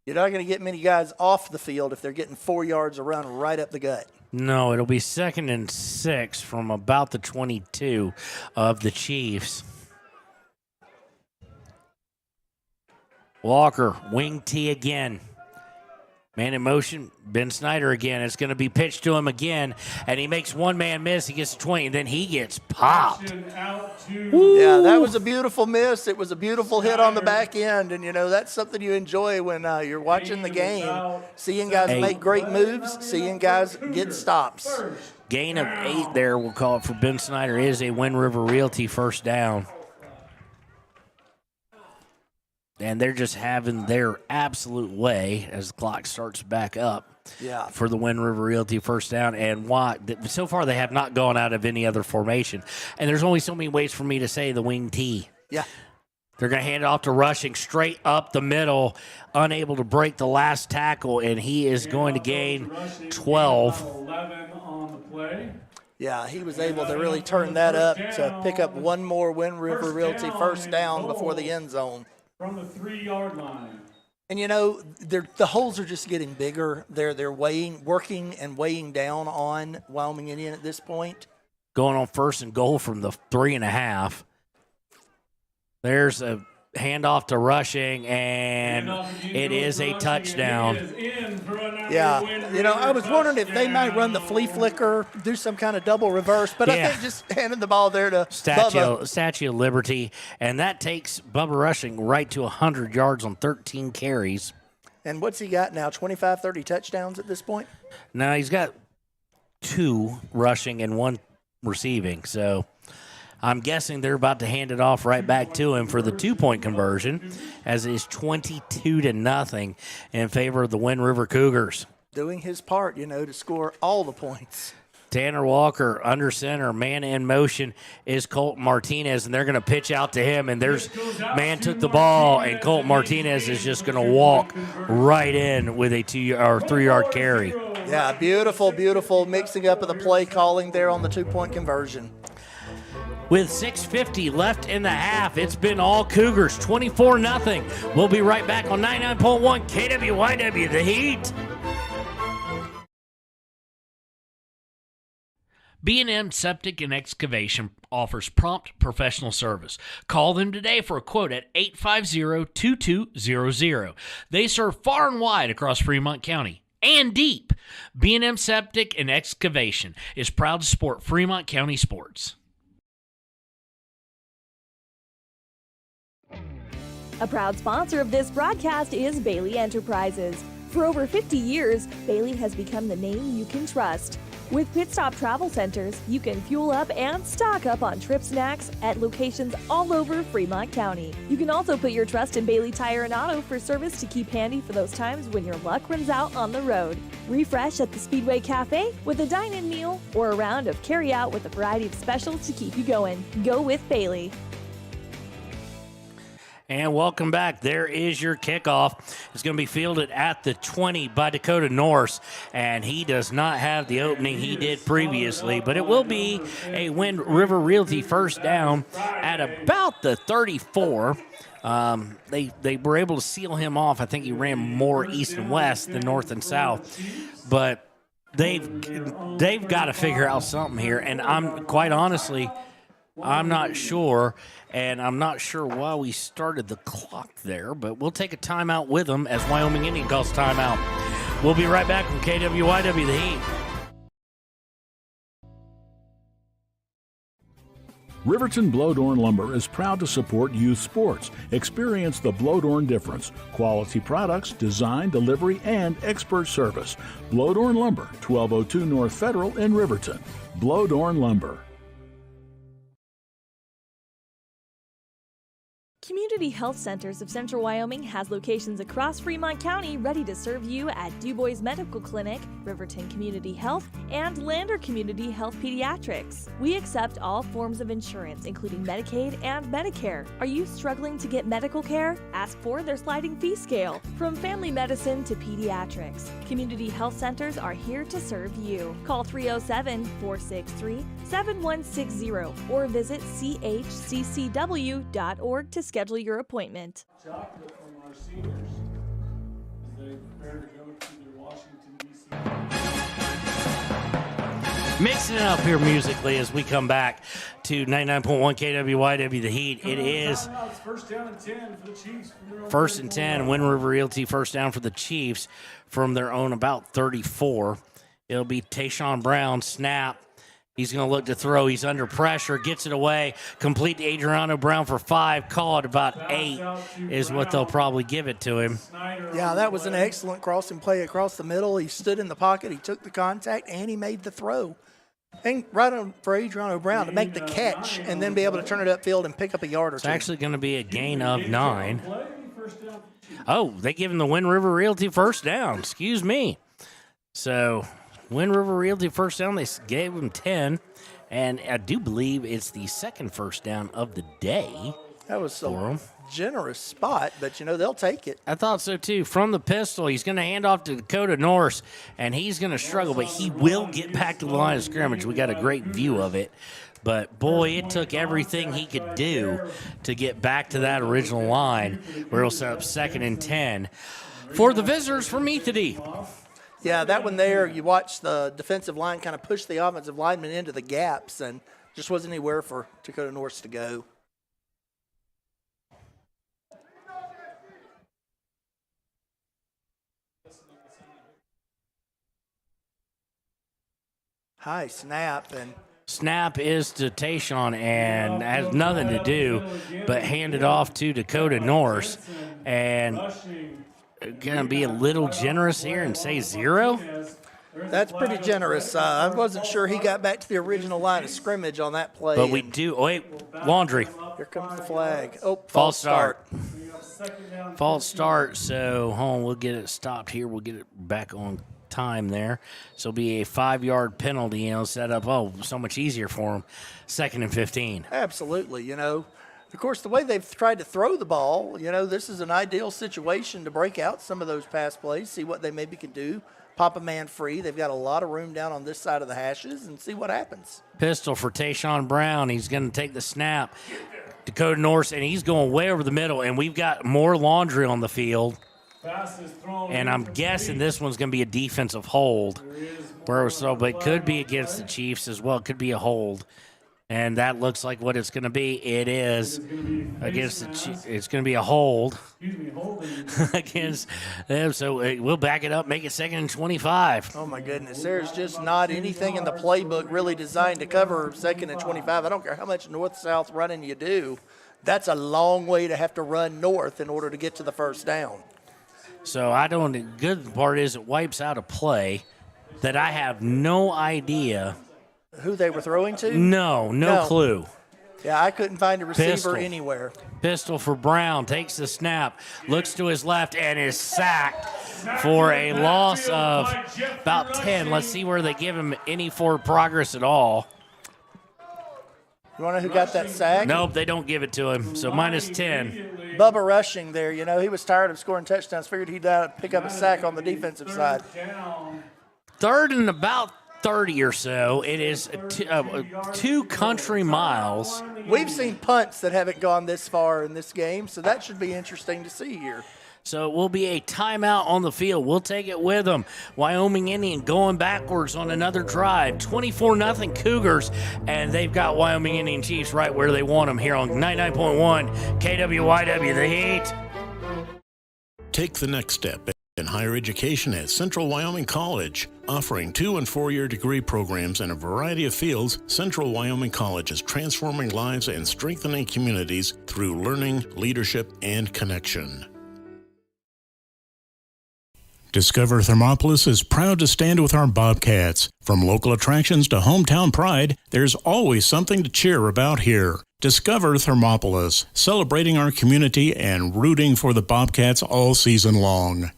you're not going to get many guys off the field if they're getting 4 yards a run right up the gut. No, it'll be 2nd and 6 from about the 22 of the Chiefs. Walker, wing tee again. Man in motion, Ben Snyder again. It's going to be pitched to him again, and he makes one man miss. He gets 20, and then he gets popped. Yeah, that was a beautiful miss. It was a beautiful hit on the back end, and, that's something you enjoy when you're watching the game, seeing guys make great moves, seeing guys get stops. Gain of 8 there, we'll call it, for Ben Snyder, is a Wind River Realty first down. And they're just having their absolute way as the clock starts back up for the Wind River Realty first down. And so far they have not gone out of any other formation. And there's only so many ways for me to say the wing tee. Yeah. They're going to hand it off to Rushing straight up the middle, unable to break the last tackle, and he is going to gain 12. 11 on the play. Yeah, he was able to really turn that up to pick up one more Wind River Realty first down before the end zone. From the 3-yard line. And, the holes are just getting bigger. They're working and weighing down on Wyoming Indian at this point. Going on 1st and goal from the 3.5. There's a handoff to Rushing, and it is a touchdown. Yeah, I was wondering if they might run the flea flicker, do some kind of double reverse, but I think just handing the ball there to Statue of Liberty, and that takes Bubba Rushing right to 100 yards on 13 carries. And what's he got now, 25, 30 touchdowns at this point? No, he's got 2 rushing and 1 receiving, so I'm guessing they're about to hand it off right back to him for the 2-point conversion, as it is 22-0 in favor of the Wind River Cougars. Doing his part, to score all the points. Tanner Walker under center, man in motion is Colton Martinez, and they're going to pitch out to him, and man took the ball, and Colton Martinez is just going to walk right in with a 3-yard carry. Yeah, beautiful, beautiful mixing up of the play calling there on the 2-point conversion. With 6:50 left in the half, it's been all Cougars, 24-0. We'll be right back on 99.1 KWYW, The Heat. B&M Septic and Excavation offers prompt professional service. Call them today for a quote at 850-2200. They serve far and wide across Fremont County and deep. B&M Septic and Excavation is proud to support Fremont County sports. A proud sponsor of this broadcast is Bailey Enterprises. For over 50 years, Bailey has become the name you can trust. With Pit Stop Travel Centers, you can fuel up and stock up on trip snacks at locations all over Fremont County. You can also put your trust in Bailey Tire and Auto for service to keep handy for those times when your luck runs out on the road. Refresh at the Speedway Cafe with a dine-in meal or a round of carry-out with a variety of specials to keep you going. Go with Bailey. And welcome back. There is your kickoff. It's going to be fielded at the 20 by Dakota Norse, and he does not have the opening he did previously, but it will be a Wind River Realty first down at about the 34. They were able to seal him off. I think he ran more east and west than north and south, but they've got to figure out something here, and I'm quite honestly, I'm not sure, and I'm not sure why we started the clock there, but we'll take a timeout with them as Wyoming Indian calls timeout. We'll be right back from KWYW The Heat. Riverton Blowdorn Lumber is proud to support youth sports. Experience the Blowdorn difference. Quality products, design, delivery, and expert service. Blowdorn Lumber, 1202 North Federal in Riverton. Blowdorn Lumber. Community Health Centers of Central Wyoming has locations across Fremont County ready to serve you at DuBois Medical Clinic, Riverton Community Health, and Lander Community Health Pediatrics. We accept all forms of insurance, including Medicaid and Medicare. Are you struggling to get medical care? Ask for their sliding fee scale. From family medicine to pediatrics, Community Health Centers are here to serve you. Call 307-463-7160 or visit chccw.org to schedule your appointment. Chocolate from our seniors as they prepare to go to their Washington, D.C. Mixing it up here musically as we come back to 99.1 KWYW The Heat. It is first down and 10 for the Chiefs. first and 10. Wind River Realty first down for the Chiefs from their own about 34. It'll be Tayshawn Brown, snap. He's going to look to throw. He's under pressure. Gets it away. Complete to Adriano Brown for 5. Call it about 8 is what they'll probably give it to him. Yeah, that was an excellent crossing play across the middle. He stood in the pocket. He took the contact, and he made the throw. And right on for Adriano Brown to make the catch and then be able to turn it upfield and pick up a yard or two. It's actually going to be a gain of 9. Oh, they give him the Wind River Realty first down. Excuse me. So Wind River Realty first down, they gave him 10, and I do believe it's the second first down of the day. That was a generous spot, but, they'll take it. I thought so, too. From the pistol, he's going to hand off to Dakota Norse, and he's going to struggle, but he will get back to the line of scrimmage. We got a great view of it. But, boy, it took everything he could do to get back to that original line where he'll set up 2nd and 10 for the visitors from Ethity. Yeah, that one there, you watch the defensive line kind of push the offensive lineman into the gaps, and just wasn't anywhere for Dakota Norse to go. High snap, and snap is to Tayshawn and has nothing to do but hand it off to Dakota Norse, and going to be a little generous here and say 0? That's pretty generous. I wasn't sure he got back to the original line of scrimmage on that play. But we do. Oh, wait, Laundry. Here comes the flag. Oh, false start. False start. So, we'll get it stopped here. We'll get it back on time there. So it'll be a 5-yard penalty, set up, so much easier for him. 2nd and 15. Absolutely, Of course, the way they've tried to throw the ball, this is an ideal situation to break out some of those pass plays, see what they maybe can do, pop a man free. They've got a lot of room down on this side of the hashes and see what happens. Pistol for Tayshawn Brown. He's going to take the snap. Dakota Norse, and he's going way over the middle, and we've got more Laundry on the field. And I'm guessing this one's going to be a defensive hold. But it could be against the Chiefs as well. It could be a hold. And that looks like what it's going to be. It is against the Chiefs. It's going to be a hold against them. So we'll back it up, make it 2nd and 25. Oh, my goodness. There's just not anything in the playbook really designed to cover 2nd and 25. I don't care how much north-south running you do. That's a long way to have to run north in order to get to the first down. So the good part is it wipes out a play. that I have no idea who they were throwing to? No clue. Yeah, I couldn't find a receiver Pistol. anywhere. Pistol for Brown, takes the snap, looks to his left, and is sacked for a loss of about 10. Let's see where they give him any forward progress at all. You want to know who got that sack? Nope, they don't give it to him, so minus 10. Bubba Rushing there. You know, he was tired of scoring touchdowns, figured he'd pick up a sack on the defensive side. Third and about 30 or so. It is 2 country miles. We've seen punts that haven't gone this far in this game, so that should be interesting to see here. So it will be a timeout on the field. We'll take it with them. Wyoming Indian going backwards on another drive. 24-0 Cougars, and they've got Wyoming Indian Chiefs right where they want them here on 99.1 KWYW, The Heat. Take the next step in higher education at Central Wyoming College. Offering 2- and 4-year degree programs in a variety of fields, Central Wyoming College is transforming lives and strengthening communities through learning, leadership, and connection. Discover Thermopolis is proud to stand with our Bobcats. From local attractions to hometown pride, there's always something to cheer about here. Discover Thermopolis, celebrating our community and rooting for the Bobcats all season long.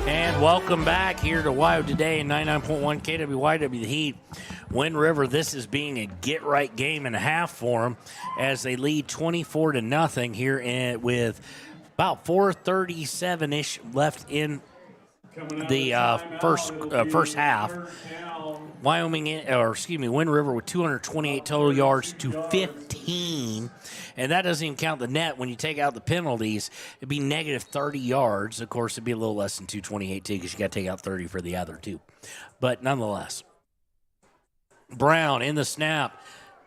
And welcome back here to Wyo Today in 99.1 KWYW, The Heat. Wind River, this is being a get-right game and a half for them as they lead 24-0 here with about 4:37-ish left in the first half. Wind River with 228 total yards to 15, and that doesn't even count the net. When you take out the penalties, it'd be negative 30 yards. Of course, it'd be a little less than 228 too, because you got to take out 30 for the other two. But nonetheless, Brown in the snap.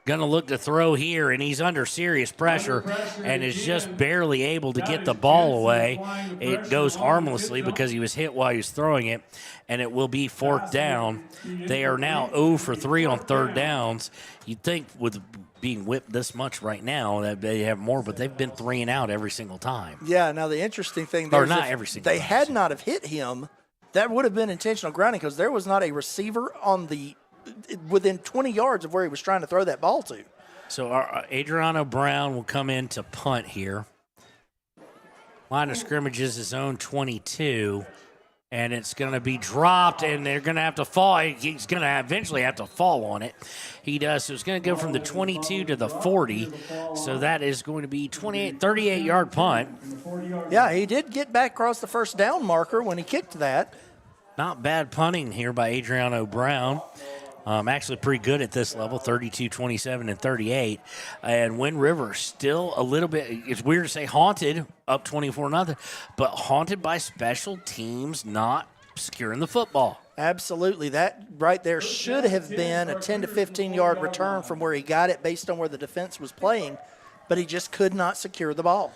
Going to look to throw here, and he's under serious pressure and is just barely able to get the ball away. It goes harmlessly because he was hit while he was throwing it, and it will be fourth down. They are now 0 for 3 on third downs. You'd think with being whipped this much right now that they have more, but they've been 3 and out every single time. Yeah, now the interesting thing there is not every single they time. had not have hit him, that would have been intentional grounding because there was not a receiver within 20 yards of where he was trying to throw that ball to. So Adriano Brown will come in to punt here. Line of scrimmage is his own 22, and it's going to be dropped, and they're going to have to fall. He's going to eventually have to fall on it. He does. So it's going to go from the 22 to the 40. So that is going to be 38-yard punt. Yeah, he did get back across the first down marker when he kicked that. Not bad punting here by Adriano Brown. Actually pretty good at this level, 32, 27, and 38. And Wind River still a little bit, it's weird to say haunted, up 24-0, but haunted by special teams not securing the football. Absolutely. That right there should have been a 10 to 15-yard return from where he got it based on where the defense was playing, but he just could not secure the ball.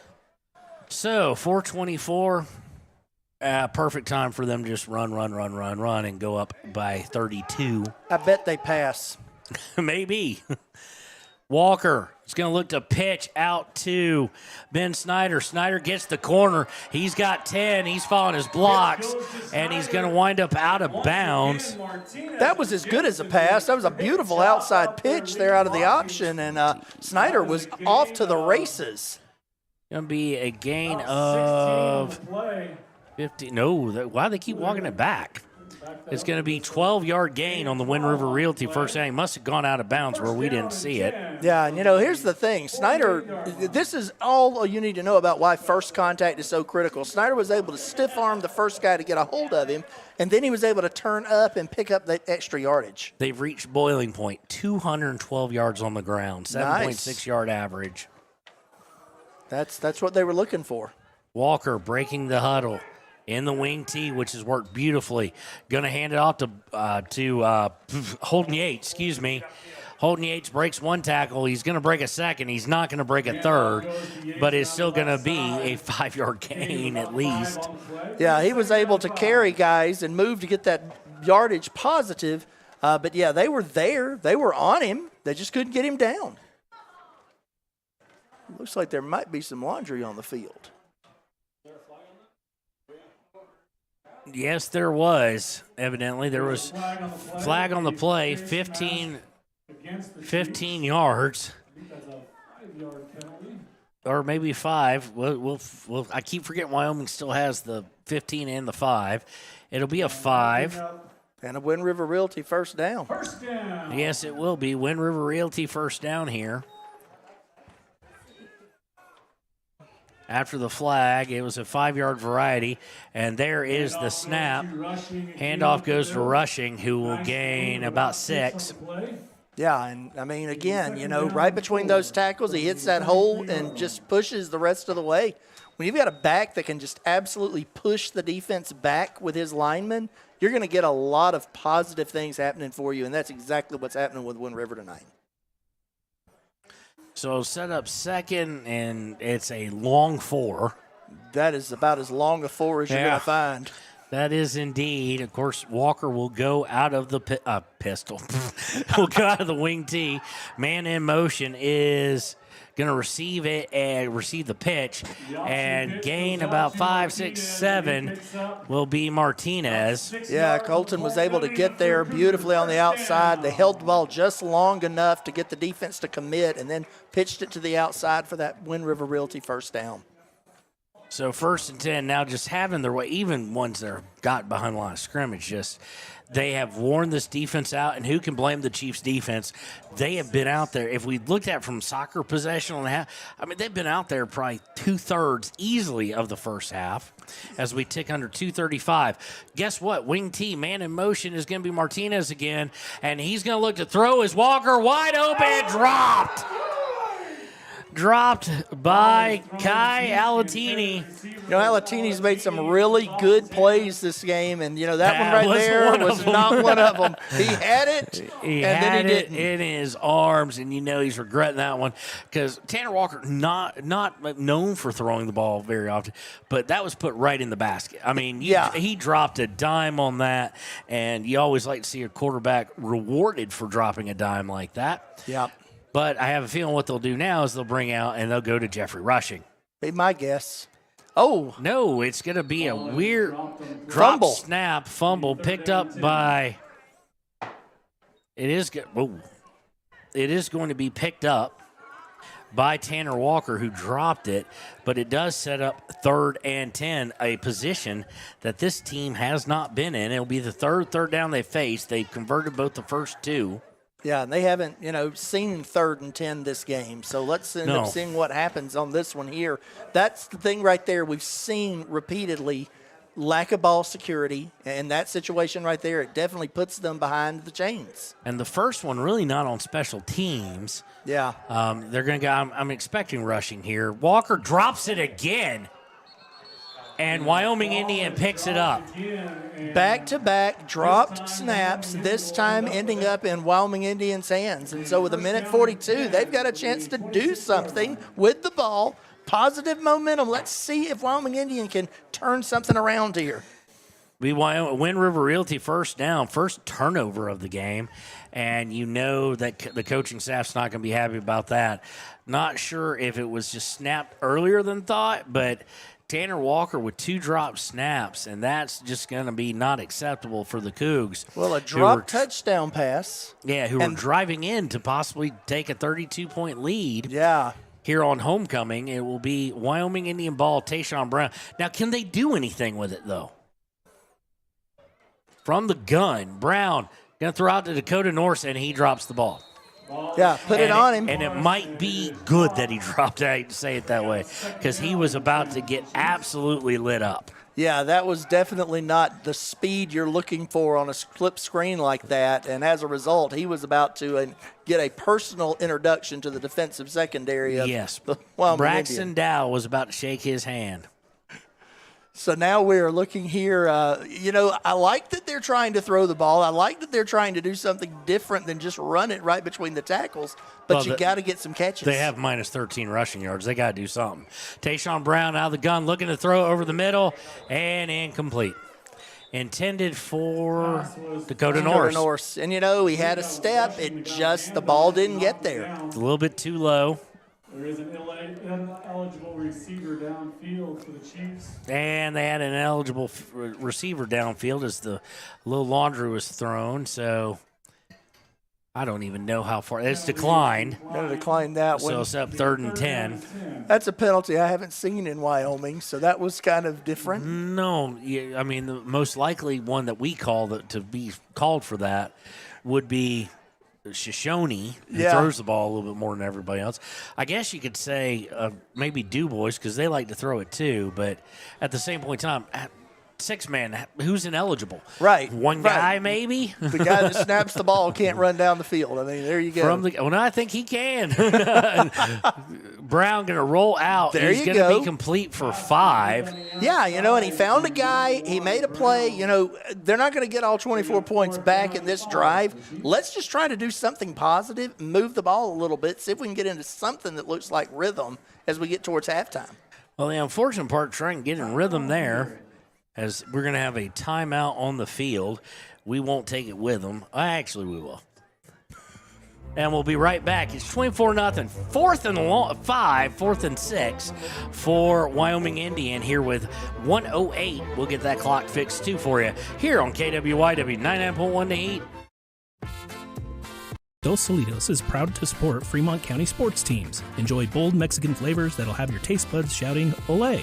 So, 4:24. Perfect time for them to just run, and go up by 32. I bet they pass. Maybe. Walker is going to look to pitch out to Ben Snyder. Snyder gets the corner. He's got 10. He's following his blocks, and he's going to wind up out of bounds. That was as good as a pass. That was a beautiful outside pitch there out of the option, and Snyder was off to the races. Going to be a gain of 50. No, why do they keep walking it back? It's going to be 12-yard gain on the Wind River Realty first down. He must have gone out of bounds where we didn't see it. Yeah, and here's the thing. Snyder, this is all you need to know about why first contact is so critical. Snyder was able to stiff arm the first guy to get a hold of him, and then he was able to turn up and pick up that extra yardage. They've reached boiling point, 212 yards on the ground, 7.6 yard average. That's what they were looking for. Walker breaking the huddle in the wing tee, which has worked beautifully. Going to hand it off to Holden Yates, Holden Yates breaks one tackle. He's going to break a second. He's not going to break a third, but it's still going to be a 5-yard gain at least. Yeah, he was able to carry guys and move to get that yardage positive. But, yeah, they were there. They were on him. They just couldn't get him down. Looks like there might be some laundry on the field. Yes, there was. Evidently, there was flag on the play, 15 yards. Or maybe 5. I keep forgetting Wyoming still has the 15 and the 5. It'll be a 5. And a Wind River Realty first down. Yes, it will be. Wind River Realty first down here. After the flag, it was a 5-yard variety, and there is the snap. Handoff goes to Rushing, who will gain about 6. Yeah, and I mean, again, right between those tackles, he hits that hole and just pushes the rest of the way. When you've got a back that can just absolutely push the defense back with his linemen, you're going to get a lot of positive things happening for you, and that's exactly what's happening with Wind River tonight. So set up second, and it's a long 4. That is about as long a 4 as you're going to find. That is indeed. Of course, Walker will go out of the pistol. Will go out of the wing tee. Man in motion is going to receive it and receive the pitch and gain about 5, 6, 7 will be Martinez. Yeah, Colton was able to get there beautifully on the outside. They held the ball just long enough to get the defense to commit and then pitched it to the outside for that Wind River Realty first down. So 1st and 10, now just having their way, even ones that are got behind the line of scrimmage, just they have worn this defense out, and who can blame the Chiefs' defense? They have been out there. If we looked at from soccer possession and a half, I mean, they've been out there probably 2/3 easily of the first half as we tick under 2:35. Guess what? Wing T, man in motion, is going to be Martinez again, and he's going to look to throw his Walker wide open, dropped by Kai Alatini. Alatini's made some really good plays this game, and, that one right there was not one of them. He had it, and then he didn't. In his arms, and he's regretting that one because Tanner Walker, not known for throwing the ball very often, but that was put right in the basket. I mean, he dropped a dime on that, and you always like to see a quarterback rewarded for dropping a dime like that. Yeah. But I have a feeling what they'll do now is they'll bring out and they'll go to Jeffrey Rushing. Be my guess. Oh. No, it's going to be a weird drop snap fumble picked up by – it is going to be picked up by Tanner Walker, who dropped it, but it does set up 3rd and 10, a position that this team has not been in. It'll be the third down they face. They've converted both the first 2. Yeah, and they haven't, seen 3rd and 10 this game. So let's end up seeing what happens on this one here. That's the thing right there. We've seen repeatedly lack of ball security. And that situation right there, it definitely puts them behind the chains. And the first one really not on special teams. Yeah. They're going to go, I'm expecting Rushing here. Walker drops it again. And Wyoming Indian picks it up. Back-to-back dropped snaps, this time ending up in Wyoming Indians' hands. And so with 1:42, they've got a chance to do something with the ball. Positive momentum. Let's see if Wyoming Indian can turn something around here. Wind River Realty first down, first turnover of the game. And that the coaching staff's not going to be happy about that. Not sure if it was just snapped earlier than thought, but Tanner Walker with 2 drop snaps, and that's just going to be not acceptable for the Cougs. Well, a drop touchdown pass. Yeah, who were driving in to possibly take a 32-point lead. Yeah. Here on homecoming, it will be Wyoming Indian ball, Tayshawn Brown. Now, can they do anything with it, though? From the gun, Brown going to throw out to Dakota Norse, and he drops the ball. Yeah, put it on him. And it might be good that he dropped it, I hate to say it that way, because he was about to get absolutely lit up. Yeah, that was definitely not the speed you're looking for on a flip screen like that. And as a result, he was about to get a personal introduction to the defensive secondary of the Wyoming Braxton Indian. Dow was about to shake his hand. So now we're looking here. I like that they're trying to throw the ball. I like that they're trying to do something different than just run it right between the tackles. But you got to get some catches. They have minus 13 rushing yards. They got to do something. Tayshawn Brown out of the gun, looking to throw over the middle, and incomplete. Intended for Dakota Norse. And, he had a step. The ball didn't get there. A little bit too low. There is an ineligible receiver downfield for the Chiefs. And they had an eligible receiver downfield as the little laundry was thrown. So I don't even know how far. It's declined. Going to decline that one. So it's up 3rd and 10. That's a penalty I haven't seen in Wyoming, so that was kind of different. No, I mean, the most likely one that we call to be called for that would be Shoshone, who throws the ball a little bit more than everybody else. I guess you could say maybe Du Bois because they like to throw it too, but at the same point in time, 6-man, who's ineligible? Right. One guy maybe? The guy that snaps the ball can't run down the field. I mean, there you go. No, I think he can. Brown going to roll out. There He's you going to go. be complete for 5. Yeah, and he found a guy. He made a play. They're not going to get all 24 points back in this drive. Let's just try to do something positive, move the ball a little bit, see if we can get into something that looks like rhythm as we get towards halftime. Well, the unfortunate part, trying to get in rhythm there, as we're going to have a timeout on the field. We won't take it with them. Actually, we will. And we'll be right back. It's 24-0. 4th and 6 for Wyoming Indian here with 1:08. We'll get that clock fixed, too, for you here on KWYW 99.1 The Heat. Dos Solitos is proud to support Fremont County sports teams. Enjoy bold Mexican flavors that'll have your taste buds shouting, "Olé!"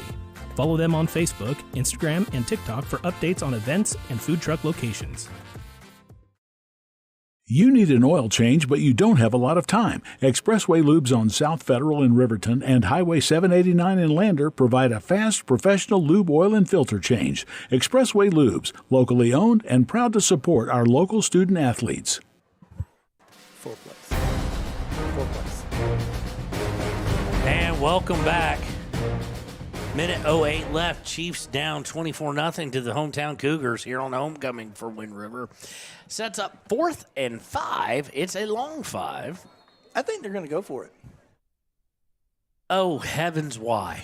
Follow them on Facebook, Instagram, and TikTok for updates on events and food truck locations. You need an oil change, but you don't have a lot of time. Expressway Lubes on South Federal in Riverton and Highway 789 in Lander provide a fast, professional lube oil and filter change. Expressway Lubes, locally owned and proud to support our local student athletes. Four plays. And welcome back. Minute 08 left. Chiefs down 24-0 to the hometown Cougars here on homecoming for Wind River. Sets up 4th and 5. It's a long 5. I think they're going to go for it. Oh, heavens, why?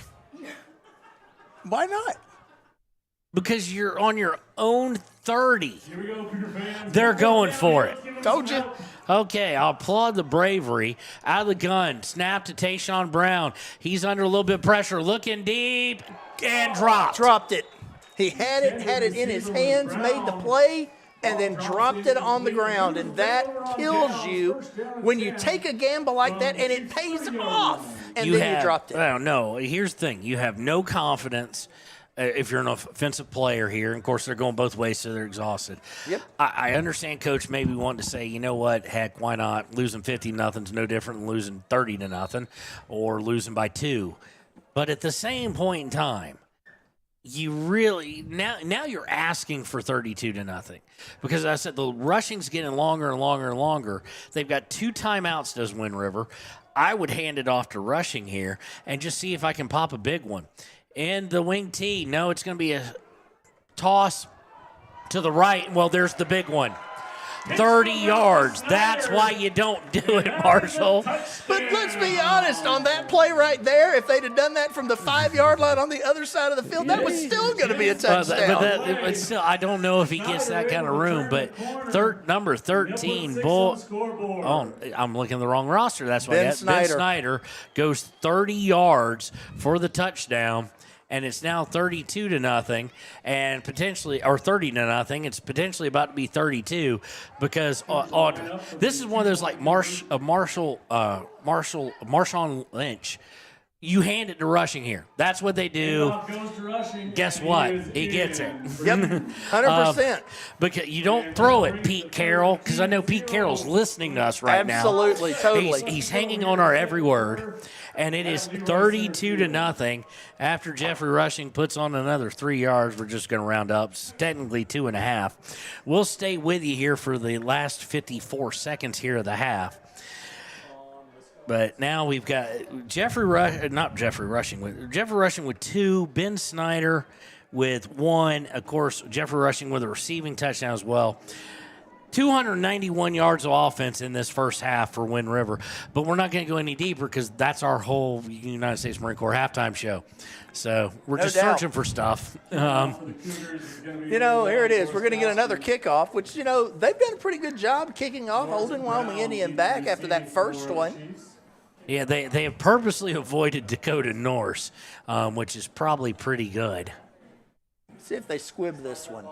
Why not? Because you're on your own 30. Here we go, Cougar fans. They're going for it. Told you. Okay, I'll applaud the bravery. Out of the gun, snap to Tayshawn Brown. He's under a little bit of pressure, looking deep, and dropped it. He had it in his hands, made the play, and then dropped it on the ground. And that kills you when you take a gamble like that and it pays off. And you dropped it. Oh, no. Here's the thing. You have no confidence if you're an offensive player here. And, of course, they're going both ways, so they're exhausted. Yep. I understand Coach maybe wanting to say, you know what, heck, why not? Losing 50-0 is no different than losing 30-0 or losing by 2. But at the same point in time, you really now you're asking for 32-0 because as I said the rushing's getting longer and longer and longer. They've got 2 timeouts. Does Wind River? I would hand it off to rushing here and just see if I can pop a big one. And the wing tee, no, it's going to be a toss to the right. Well, there's the big one. 30 yards. That's why you don't do it, Marshall. But let's be honest, on that play right there, if they'd have done that from the 5-yard line on the other side of the field, that was still going to be a touchdown. But still, I don't know if he gets that kind of room. But number 13, Bull. Oh, I'm looking at the wrong roster. That's why Ben Snyder goes 30 yards for the touchdown. And it's now 32-0, and potentially, or 30-0. It's potentially about to be 32 because this is one of those like Marshawn Lynch. You hand it to rushing here. That's what they do. Guess what? He gets it. Yep, 100%. Because you don't throw it, Pete Carroll, because I know Pete Carroll's listening to us right now. Absolutely, totally. He's hanging on our every word. And it is 32-0 after Jeffrey Rushing puts on another 3 yards. We're just going to round up. It's technically 2.5. We'll stay with you here for the last 54 seconds here of the half. But now we've got Jeffrey Rushing with 2, Ben Snyder with 1. Of course, Jeffrey Rushing with a receiving touchdown as well. 291 yards of offense in this first half for Wind River. But we're not going to go any deeper because that's our whole United States Marine Corps halftime show. So we're just searching for stuff. Here it is. We're going to get another kickoff, which, they've done a pretty good job kicking off, holding Wyoming Indian back after that first one. Yeah, they have purposely avoided Dakota Norse, which is probably pretty good. See if they squib this one.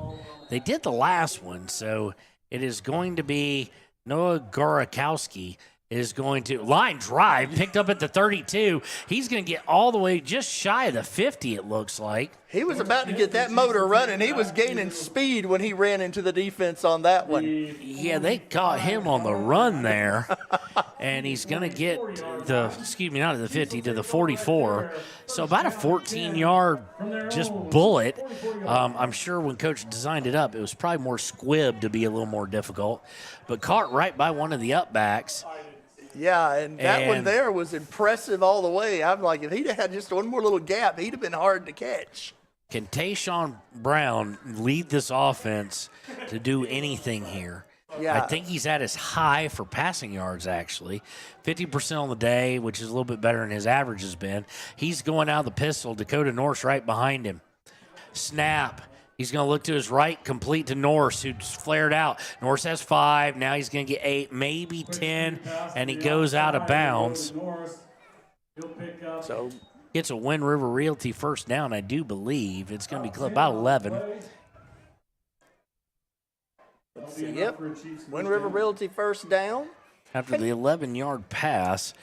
They did the last one, so it is going to be Noah Gorakowski is going to line drive, picked up at the 32. He's going to get all the way just shy of the 50, it looks like. He was about to get that motor running. He was gaining speed when he ran into the defense on that one. Yeah, they caught him on the run there, and he's going to get not at the 50, to the 44. So about a 14-yard just bullet. I'm sure when Coach designed it up, it was probably more squibbed to be a little more difficult, but caught right by one of the upbacks. Yeah, and that one there was impressive all the way. I'm like, if he'd had just one more little gap, he'd have been hard to catch. Can Tayshawn Brown lead this offense to do anything here? Yeah. I think he's at his high for passing yards, actually. 50% on the day, which is a little bit better than his average has been. He's going out of the pistol. Dakota Norse right behind him. Snap. He's going to look to his right, complete to Norse, who's flared out. Norse has 5. Now he's going to get 8, maybe 10, and he goes out of bounds. So gets a Wind River Realty first down, I do believe. It's going to be about 11. Let's see. Yep. Wind River Realty first down. After the 11-yard pass,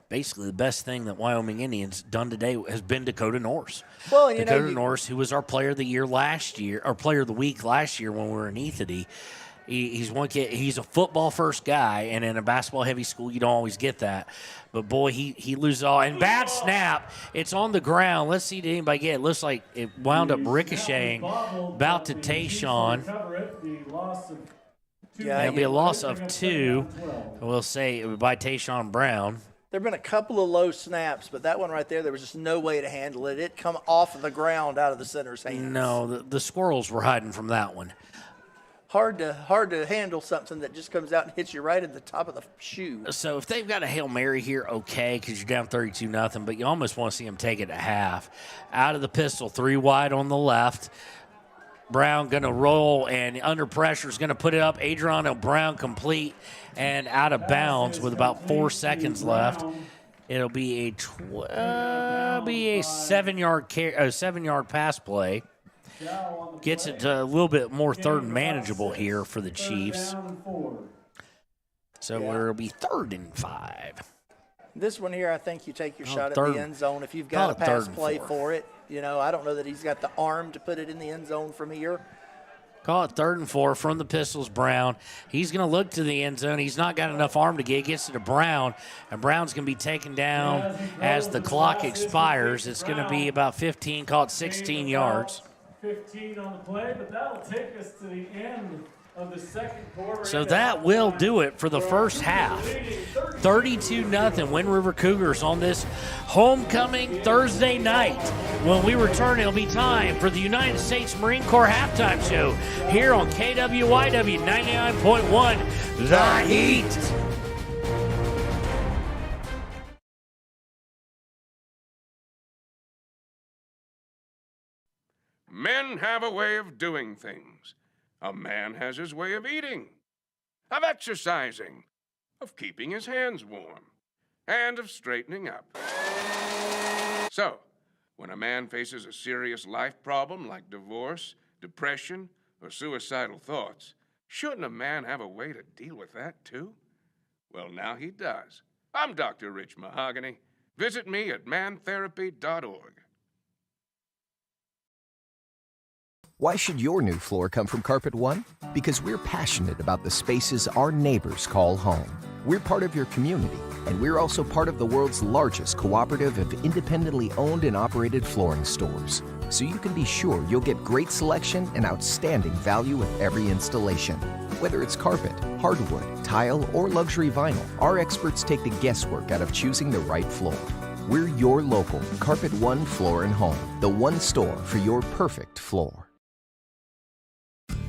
basically the best thing that Wyoming Indians done today has been Dakota Norse. Well, Dakota Norse, who was our player of the year last year, or player of the week last year when we were in Ethity. He's one kid. He's a football-first guy, and in a basketball-heavy school, you don't always get that. But, boy, he loses all. And bad snap. It's on the ground. Let's see, did anybody get it? It looks like it wound up ricocheting about to Tayshawn. Yeah, it'll be a loss of 2. We'll say by Tayshawn Brown. There have been a couple of low snaps, but that one right there was just no way to handle it. It come off of the ground out of the center's hands. No, the squirrels were hiding from that one. Hard to handle something that just comes out and hits you right at the top of the shoe. So if they've got a Hail Mary here, okay, because you're down 32-0, but you almost want to see them take it at half. Out of the pistol, 3 wide on the left. Brown going to roll, and under pressure is going to put it up. Adriano Brown complete and out of bounds with about 4 seconds left. It'll be a 7-yard pass play. Gets it to a little bit more third and manageable here for the Chiefs. So it'll be 3rd and 5. This one here, I think you take your shot at the end zone if you've got a pass play for it. I don't know that he's got the arm to put it in the end zone from here. Call it 3rd and 4 from the Pistols, Brown. He's going to look to the end zone. He's not got enough arm to get. Gets it to Brown, and Brown's going to be taken down as the clock expires. It's going to be about 15, call it 16 yards. 15 on the play, but that'll take us to the end of the second quarter. So that will do it for the first half. 32-0 Wind River Cougars on this homecoming Thursday night. When we return, it'll be time for the United States Marine Corps halftime show here on KWYW 99.1 The Heat. Men have a way of doing things. A man has his way of eating, of exercising, of keeping his hands warm, and of straightening up. So, when a man faces a serious life problem like divorce, depression, or suicidal thoughts, shouldn't a man have a way to deal with that too? Well, now he does. I'm Dr. Rich Mahogany. Visit me at mantherapy.org. Why should your new floor come from Carpet One? Because we're passionate about the spaces our neighbors call home. We're part of your community, and we're also part of the world's largest cooperative of independently owned and operated flooring stores. So you can be sure you'll get great selection and outstanding value with every installation. Whether it's carpet, hardwood, tile, or luxury vinyl, our experts take the guesswork out of choosing the right floor. We're your local Carpet One Floor and Home, the one store for your perfect floor.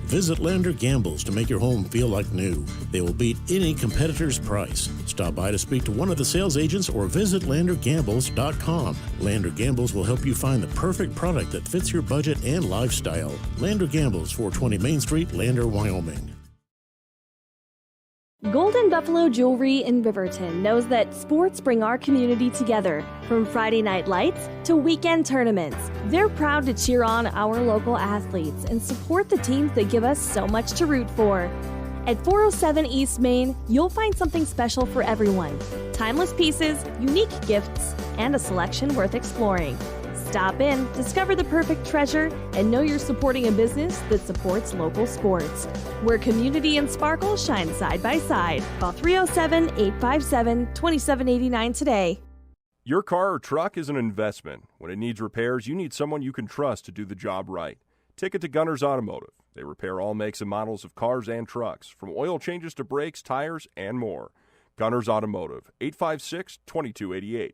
Visit Lander Gambles to make your home feel like new. They will beat any competitor's price. Stop by to speak to one of the sales agents or visit LanderGambles.com. Lander Gambles will help you find the perfect product that fits your budget and lifestyle. Lander Gambles, 420 Main Street, Lander, Wyoming. Golden Buffalo Jewelry in Riverton knows that sports bring our community together. From Friday night lights to weekend tournaments, they're proud to cheer on our local athletes and support the teams that give us so much to root for. At 407 East Main, you'll find something special for everyone. Timeless pieces, unique gifts, and a selection worth exploring. Stop in, discover the perfect treasure, and know you're supporting a business that supports local sports. Where community and sparkle shine side by side. Call 307-857-2789 today. Your car or truck is an investment. When it needs repairs, you need someone you can trust to do the job right. Take it to Gunner's Automotive. They repair all makes and models of cars and trucks, from oil changes to brakes, tires, and more. Gunner's Automotive, 856-2288.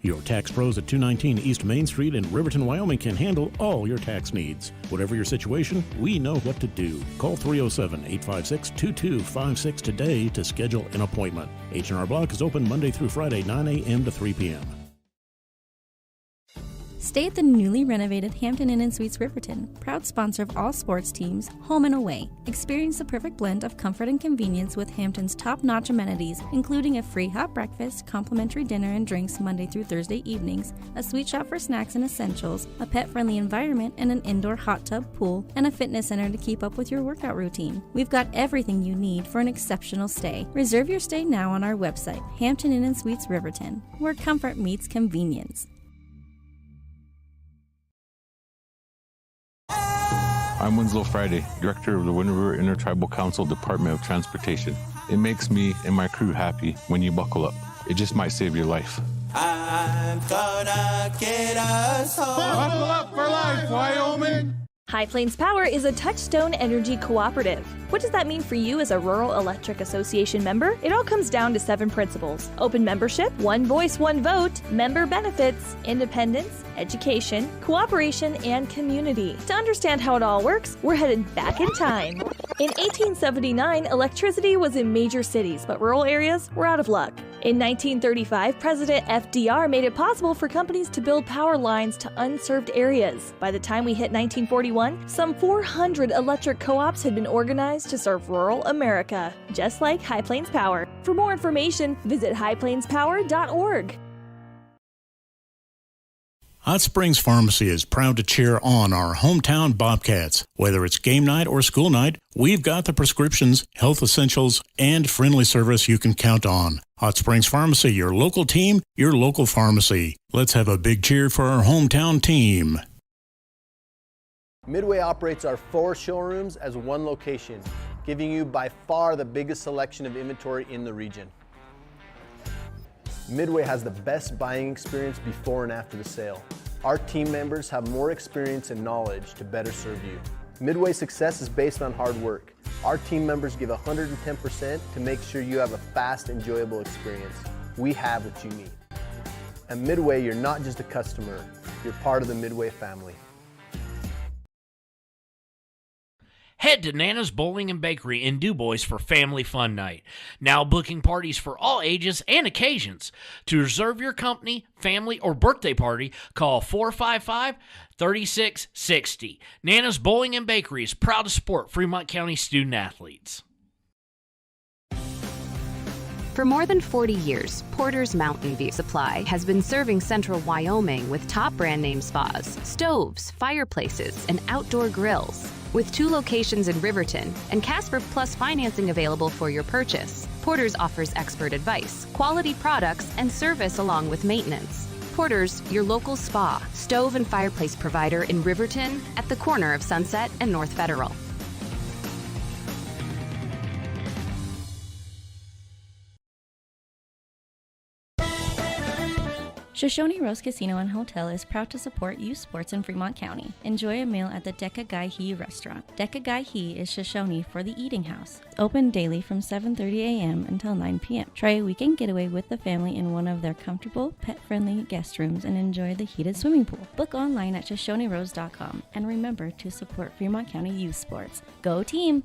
Your tax pros at 219 East Main Street in Riverton, Wyoming can handle all your tax needs. Whatever your situation, we know what to do. Call 307-856-2256 today to schedule an appointment. H&R Block is open Monday through Friday, 9 a.m. to 3 p.m. Stay at the newly renovated Hampton Inn & Suites Riverton, proud sponsor of all sports teams, home and away. Experience the perfect blend of comfort and convenience with Hampton's top-notch amenities, including a free hot breakfast, complimentary dinner and drinks Monday through Thursday evenings, a sweet shop for snacks and essentials, a pet-friendly environment, and an indoor hot tub pool, and a fitness center to keep up with your workout routine. We've got everything you need for an exceptional stay. Reserve your stay now on our website, Hampton Inn & Suites Riverton, where comfort meets convenience. I'm Winslow Friday, Director of the Wind River Intertribal Council Department of Transportation. It makes me and my crew happy when you buckle up. It just might save your life. I'm gonna get us home. Buckle up for life, Wyoming! High Plains Power is a Touchstone Energy cooperative. What does that mean for you as a Rural Electric Association member? It all comes down to 7 principles: open membership, one voice, one vote, member benefits, independence, education, cooperation, and community. To understand how it all works, we're headed back in time. In 1879, electricity was in major cities, but rural areas were out of luck. In 1935, President FDR made it possible for companies to build power lines to unserved areas. By the time we hit 1941, some 400 electric co-ops had been organized to serve rural America, just like High Plains Power. For more information, visit highplainspower.org. Hot Springs Pharmacy is proud to cheer on our hometown Bobcats. Whether it's game night or school night, we've got the prescriptions, health essentials, and friendly service you can count on. Hot Springs Pharmacy, your local team, your local pharmacy. Let's have a big cheer for our hometown team. Midway operates our 4 showrooms as one location, giving you by far the biggest selection of inventory in the region. Midway has the best buying experience before and after the sale. Our team members have more experience and knowledge to better serve you. Midway's success is based on hard work. Our team members give 110% to make sure you have a fast, enjoyable experience. We have what you need. At Midway, you're not just a customer, you're part of the Midway family. Head to Nana's Bowling and Bakery in DuBois for Family Fun Night. Now booking parties for all ages and occasions. To reserve your company, family, or birthday party, call 455-3660. Nana's Bowling and Bakery is proud to support Fremont County student athletes. For more than 40 years, Porter's Mountain View Supply has been serving central Wyoming with top brand name spas, stoves, fireplaces, and outdoor grills. With 2 locations in Riverton and Casper Plus financing available for your purchase, Porter's offers expert advice, quality products, and service along with maintenance. Porter's, your local spa, stove, and fireplace provider in Riverton at the corner of Sunset and North Federal. Shoshone Rose Casino and Hotel is proud to support youth sports in Fremont County. Enjoy a meal at the Deca Gai He restaurant. Deca Gai He is Shoshone for the eating house. Open daily from 7:30 a.m. until 9 p.m. Try a weekend getaway with the family in one of their comfortable, pet-friendly guest rooms and enjoy the heated swimming pool. Book online at ShoshoneRose.com and remember to support Fremont County youth sports. Go team!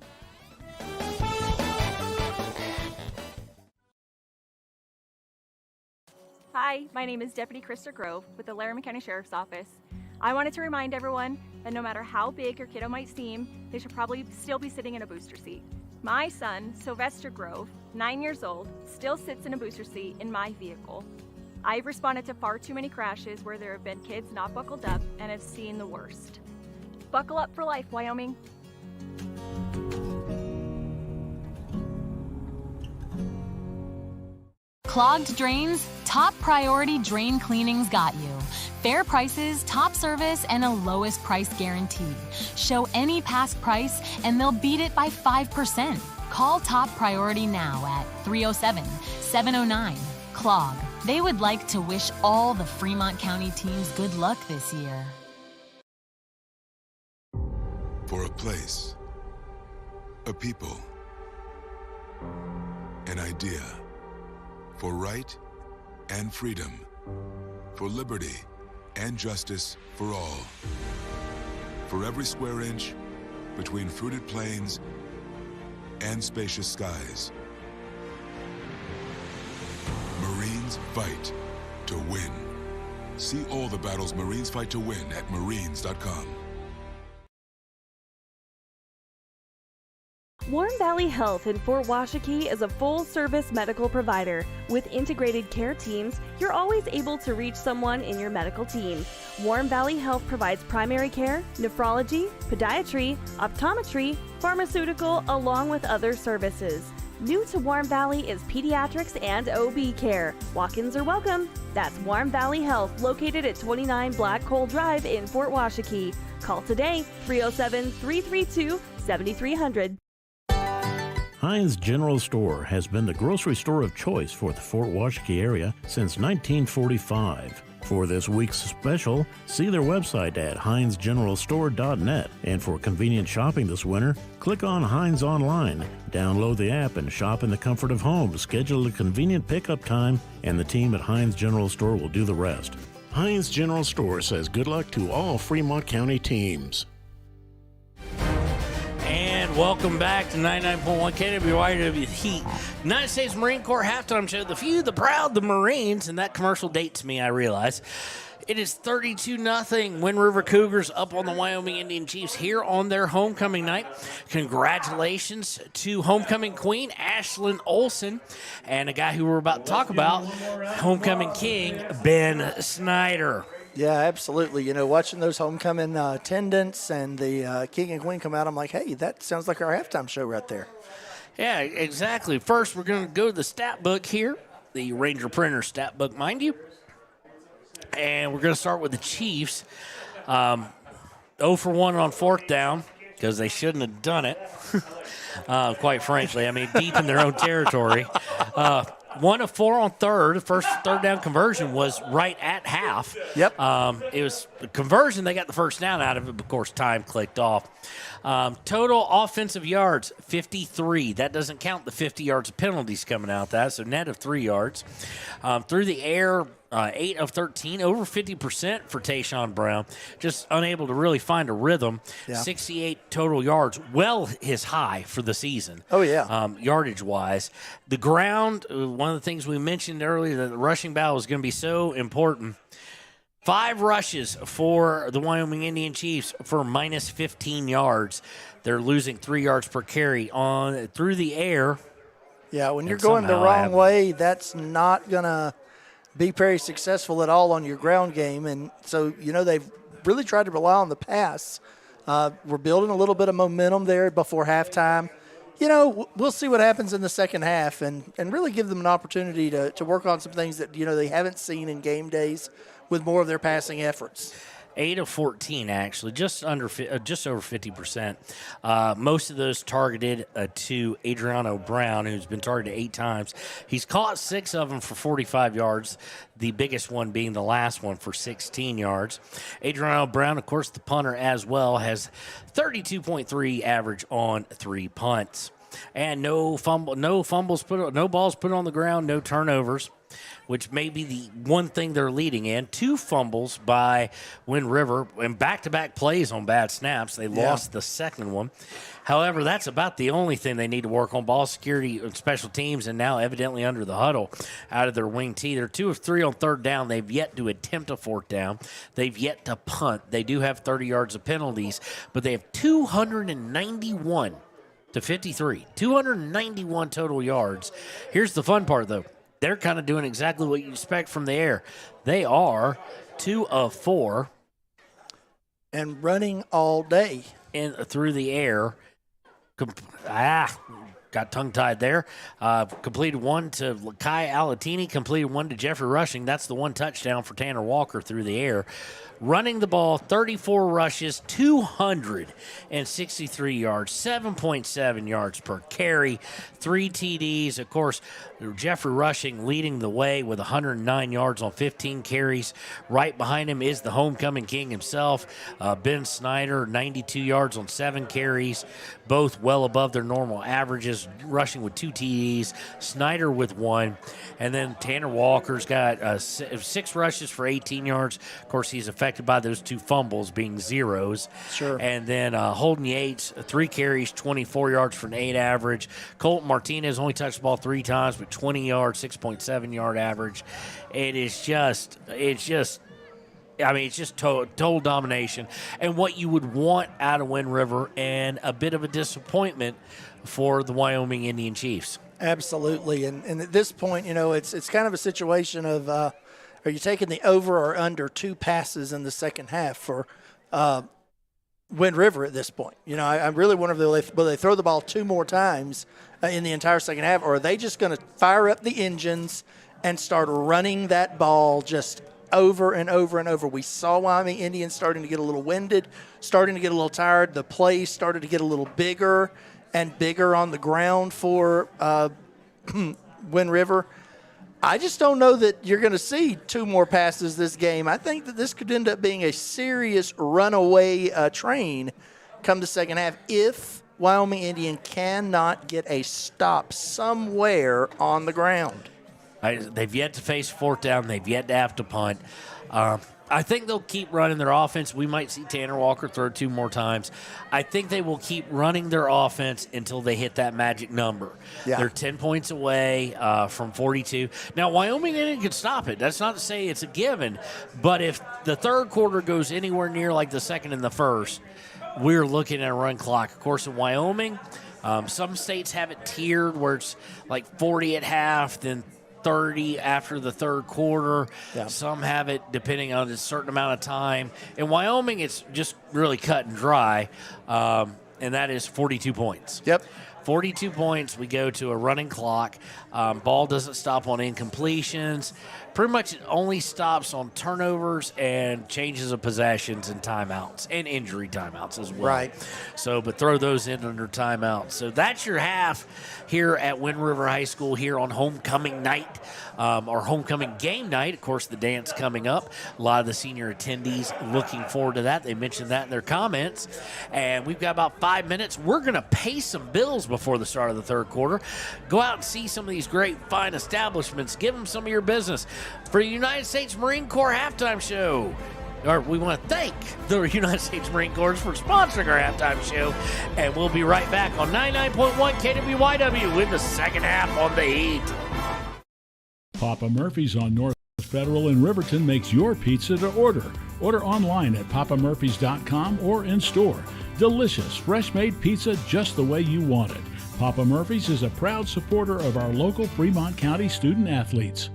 Hi, my name is Deputy Krista Grove with the Laramie County Sheriff's Office. I wanted to remind everyone that no matter how big your kiddo might seem, they should probably still be sitting in a booster seat. My son, Sylvester Grove, 9 years old, still sits in a booster seat in my vehicle. I've responded to far too many crashes where there have been kids not buckled up and have seen the worst. Buckle up for life, Wyoming. Clogged drains? Top Priority Drain Cleaning's got you. Fair prices, top service, and a lowest price guarantee. Show any past price, and they'll beat it by 5%. Call Top Priority now at 307-709-CLOG. They would like to wish all the Fremont County teams good luck this year. For a place, a people, an idea, for right and freedom, for liberty and justice for all. For every square inch between fruited plains and spacious skies. Marines fight to win. See all the battles Marines fight to win at marines.com. Warm Valley Health in Fort Washakie is a full-service medical provider. With integrated care teams, you're always able to reach someone in your medical team. Warm Valley Health provides primary care, nephrology, podiatry, optometry, pharmaceutical, along with other services. New to Warm Valley is pediatrics and OB care. Walk-ins are welcome. That's Warm Valley Health, located at 29 Black Coal Drive in Fort Washakie. Call today, 307-332-7300. Heinz General Store has been the grocery store of choice for the Fort Washakie area since 1945. For this week's special, see their website at heinzgeneralstore.net. And for convenient shopping this winter, click on Heinz Online, download the app, and shop in the comfort of home. Schedule a convenient pickup time, and the team at Heinz General Store will do the rest. Heinz General Store says good luck to all Fremont County teams. And welcome back to 99.1 KWYW Heat. United States Marine Corps halftime show. The few, the proud, the Marines. And that commercial dates me, I realize. It is 32-0. Wind River Cougars up on the Wyoming Indian Chiefs here on their homecoming night. Congratulations to homecoming queen, Ashlyn Olsen, and a guy who we're about to talk about, homecoming king, Ben Snyder. Yeah, absolutely. You know, watching those homecoming attendants and the king and queen come out, I'm like, hey, that sounds like our halftime show right there. Yeah, exactly. First, we're going to go to the stat book here, the Ranger Printer stat book, mind you. And we're going to start with the Chiefs. 0 for 1 on fourth down because they shouldn't have done it, quite frankly. I mean, deep in their own territory. 1 of 4 on third. The first third down conversion was right at half. Yep. It was a conversion. They got the first down out of it. Of course, time clicked off. Total offensive yards, 53. That doesn't count the 50 yards of penalties coming out of that, so net of 3 yards. Through the air, 8 of 13, over 50% for Tayshawn Brown. Just unable to really find a rhythm. Yeah. 68 total yards, well his high for the season. Oh, yeah. Yardage-wise. The ground, one of the things we mentioned earlier, that the rushing battle is going to be so important. 5 rushes for the Wyoming Indian Chiefs for minus 15 yards. They're losing 3 yards per carry on through the air. Yeah, when you're going the wrong way, that's not going to be very successful at all on your ground game. And so, you know, they've really tried to rely on the pass. We're building a little bit of momentum there before halftime. You know, we'll see what happens in the second half and really give them an opportunity to work on some things that, you know, they haven't seen in game days with more of their passing efforts. 8 of 14, actually, just over 50%. Most of those targeted to Adriano Brown, who's been targeted 8 times. He's caught 6 of them for 45 yards, the biggest one being the last one for 16 yards. Adriano Brown, of course, the punter as well, has 32.3 average on 3 punts. And no balls put on the ground, no turnovers, which may be the one thing they're leading in. 2 fumbles by Wind River and back-to-back plays on bad snaps. They lost the second one. However, that's about the only thing they need to work on. Ball security and special teams, and now evidently under the huddle out of their wing tee. They're 2 of 3 on third down. They've yet to attempt a fourth down. They've yet to punt. They do have 30 yards of penalties, but they have 291 to 53. 291 total yards. Here's the fun part, though. They're kind of doing exactly what you expect from the air. They are 2 of 4. And running all day. Through the air. Got tongue-tied there. Completed one to Kai Alatini, completed one to Jeffrey Rushing. That's the one touchdown for Tanner Walker through the air. Running the ball, 34 rushes, 263 yards, 7.7 yards per carry, 3 TDs. Of course, Jeffrey Rushing leading the way with 109 yards on 15 carries. Right behind him is the homecoming king himself, Ben Snyder, 92 yards on 7 carries, both well above their normal averages. Rushing with 2 TDs, Snyder with 1, and then Tanner Walker's got 6 rushes for 18 yards. Of course, he's affected by those 2 fumbles being zeros. Sure. And then Holden Yates, 3 carries, 24 yards for an 8 average. Colton Martinez only touched the ball 3 times, but 20 yards, 6.7 yard average. It's just total domination and what you would want out of Wind River, and a bit of a disappointment for the Wyoming Indian Chiefs. Absolutely. And at this point, it's kind of a situation of are you taking the over or under 2 passes in the second half for Wind River at this point? I really wonder will they throw the ball 2 more times in the entire second half, or are they just going to fire up the engines and start running that ball just over and over and over? We saw Wyoming Indians starting to get a little winded, starting to get a little tired. The plays started to get a little bigger and bigger on the ground for Wind River. I just don't know that you're going to see 2 more passes this game. I think that this could end up being a serious runaway train come the second half if Wyoming Indian cannot get a stop somewhere on the ground. They've yet to face 4th down. They've yet to have to punt. I think they'll keep running their offense. We might see Tanner Walker throw 2 more times. I think they will keep running their offense until they hit that magic number. Yeah. They're 10 points away from 42. Now, Wyoming Indian can stop it. That's not to say it's a given. But if the third quarter goes anywhere near like the second and the first, we're looking at a run clock. Of course, in Wyoming, some states have it tiered where it's like 40 at half, then 30 after the third quarter. Yeah. Some have it depending on a certain amount of time. In Wyoming, it's just really cut and dry, and that is 42 points. Yep. 42 points. We go to a running clock. Ball doesn't stop on incompletions. Pretty much it only stops on turnovers and changes of possessions and timeouts and injury timeouts as well. Right. So, but throw those in under timeout. So that's your half here at Wind River High School here on homecoming night, or homecoming game night. Of course, the dance coming up. A lot of the senior attendees looking forward to that. They mentioned that in their comments. And we've got about 5 minutes. We're going to pay some bills before the start of the third quarter. Go out and see some of these great, fine establishments. Give them some of your business. For the United States Marine Corps halftime show, we want to thank the United States Marine Corps for sponsoring our halftime show. And we'll be right back on 99.1 KWYW with the second half on the Heat. Papa Murphy's on North Federal in Riverton makes your pizza to order. Order online at papamurphys.com or in store. Delicious, fresh-made pizza just the way you want it. Papa Murphy's is a proud supporter of our local Fremont County student athletes.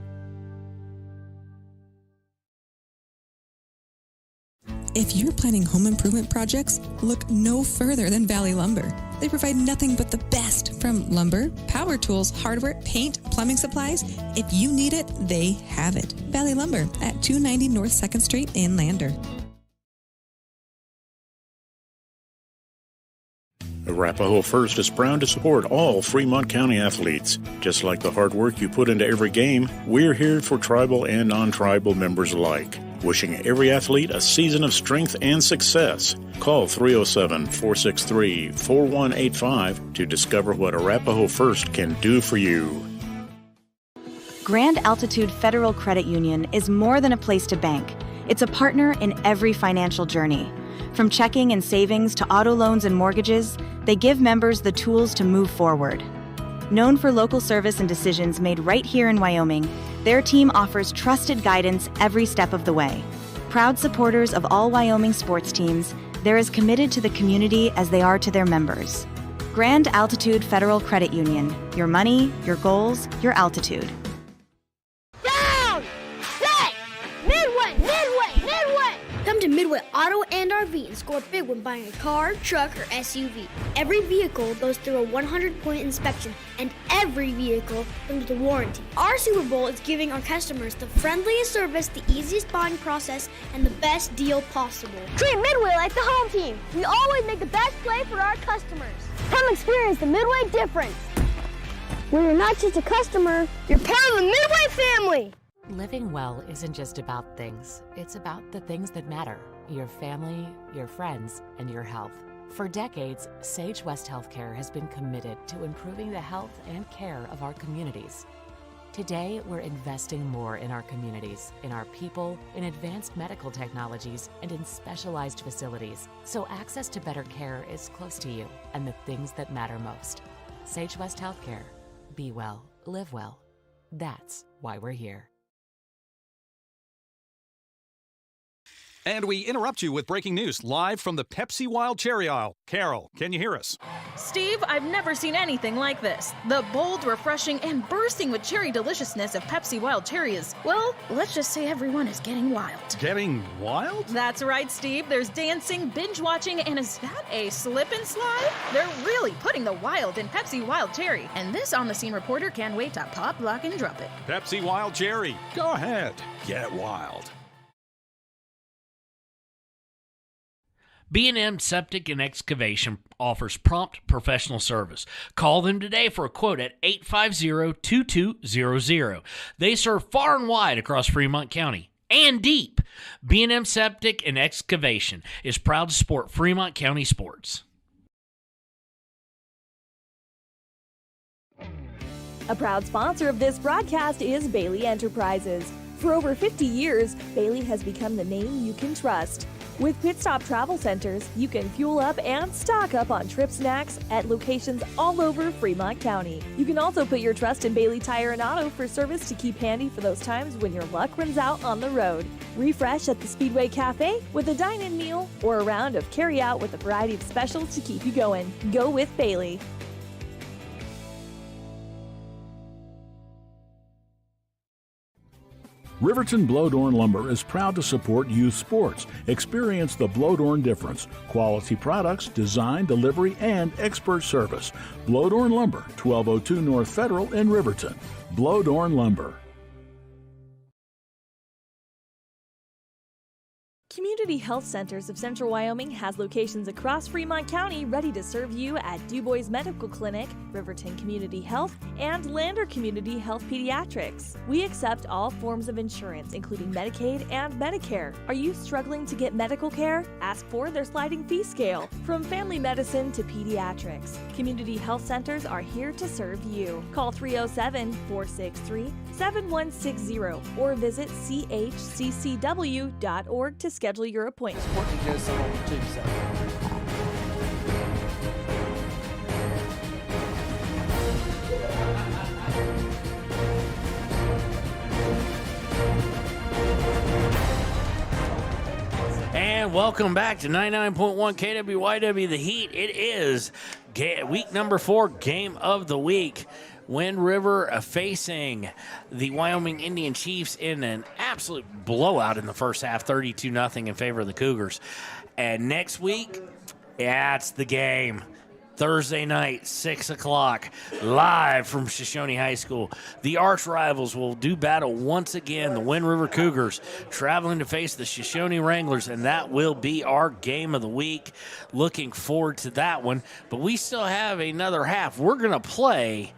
If you're planning home improvement projects, look no further than Valley Lumber. They provide nothing but the best from lumber, power tools, hardware, paint, plumbing supplies. If you need it, they have it. Valley Lumber at 290 North 2nd Street in Lander. Arapahoe First is proud to support all Fremont County athletes. Just like the hard work you put into every game, we're here for tribal and non-tribal members alike. Wishing every athlete a season of strength and success. Call 307-463-4185 to discover what Arapahoe First can do for you. Grand Altitude Federal Credit Union is more than a place to bank. It's a partner in every financial journey. From checking and savings to auto loans and mortgages, they give members the tools to move forward. Known for local service and decisions made right here in Wyoming, their team offers trusted guidance every step of the way. Proud supporters of all Wyoming sports teams, they're as committed to the community as they are to their members. Grand Altitude Federal Credit Union. Your money, your goals, your altitude. Down! Set! Midway! Midway! Midway! Come to Midway Auto and RV and score big when buying a car, truck, or SUV. Every vehicle goes through a 100-point inspection, and every vehicle comes with a warranty. Our Super Bowl is giving our customers the friendliest service, the easiest buying process, and the best deal possible. Treat Midway like the home team. We always make the best play for our customers. Come experience the Midway difference. Where you're not just a customer, you're part of the Midway family. Living well isn't just about things. It's about the things that matter. Your family, your friends, and your health. For decades, Sage West Healthcare has been committed to improving the health and care of our communities. Today, we're investing more in our communities, in our people, in advanced medical technologies, and in specialized facilities, so access to better care is close to you and the things that matter most. Sage West Healthcare. Be well, live well. That's why we're here. And we interrupt you with breaking news live from the Pepsi Wild Cherry aisle. Carol, can you hear us? Steve, I've never seen anything like this. The bold, refreshing, and bursting with cherry deliciousness of Pepsi Wild Cherry is, well, let's just say everyone is getting wild. Getting wild? That's right, Steve. There's dancing, binge-watching, and is that a slip and slide? They're really putting the wild in Pepsi Wild Cherry, and this on-the-scene reporter can't wait to pop, lock, and drop it. Pepsi Wild Cherry. Go ahead. Get wild. B&M Septic and Excavation offers prompt professional service. Call them today for a quote at 850-2200. They serve far and wide across Fremont County and deep. B&M Septic and Excavation is proud to support Fremont County sports. A proud sponsor of this broadcast is Bailey Enterprises. For over 50 years, Bailey has become the name you can trust. With Pit Stop Travel Centers, you can fuel up and stock up on trip snacks at locations all over Fremont County. You can also put your trust in Bailey Tire and Auto for service to keep handy for those times when your luck runs out on the road. Refresh at the Speedway Cafe with a dine-in meal or a round of carry-out with a variety of specials to keep you going. Go with Bailey. Riverton Blowdorn Lumber is proud to support youth sports. Experience the Blowdorn difference. Quality products, design, delivery, and expert service. Blowdorn Lumber, 1202 North Federal in Riverton. Blowdorn Lumber. Community Health Centers of Central Wyoming has locations across Fremont County ready to serve you at DuBois Medical Clinic, Riverton Community Health, and Lander Community Health Pediatrics. We accept all forms of insurance, including Medicaid and Medicare. Are you struggling to get medical care? Ask for their sliding fee scale. From family medicine to pediatrics, Community Health Centers are here to serve you. Call 307-463-7160 or visit chccw.org to schedule your appointment. And welcome back to 99.1 KWYW The Heat. It is week number 4, game of the week. Wind River facing the Wyoming Indian Chiefs in an absolute blowout in the first half, 32-0 in favor of the Cougars. And next week, that's the game. Thursday night, 6 o'clock, live from Shoshone High School. The arch rivals will do battle once again. The Wind River Cougars traveling to face the Shoshone Wranglers, and that will be our game of the week. Looking forward to that one. But we still have another half. We're going to play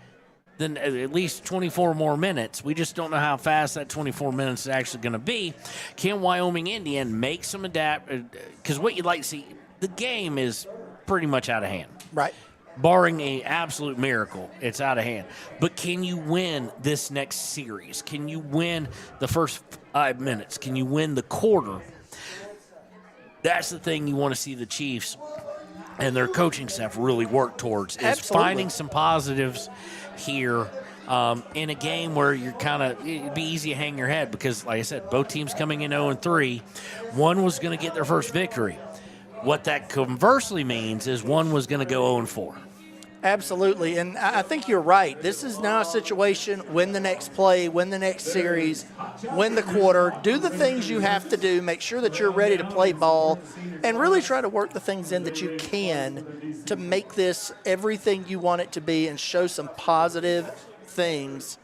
then at least 24 more minutes. We just don't know how fast that 24 minutes is actually going to be. Can Wyoming Indian make some adapt? Because what you'd like to see, the game is pretty much out of hand. Right. Barring an absolute miracle, it's out of hand. But can you win this next series? Can you win the first 5 minutes? Can you win the quarter? That's the thing you want to see the Chiefs and their coaching staff really work towards, is finding some positives here in a game where you're it'd be easy to hang your head because, like I said, both teams coming in 0-3. One was going to get their first victory. What that conversely means is one was going to go 0-4. Absolutely, and I think you're right. This is now a situation, win the next play, win the next series, win the quarter, do the things you have to do, make sure that you're ready to play ball, and really try to work the things in that you can to make this everything you want it to be and show some positive things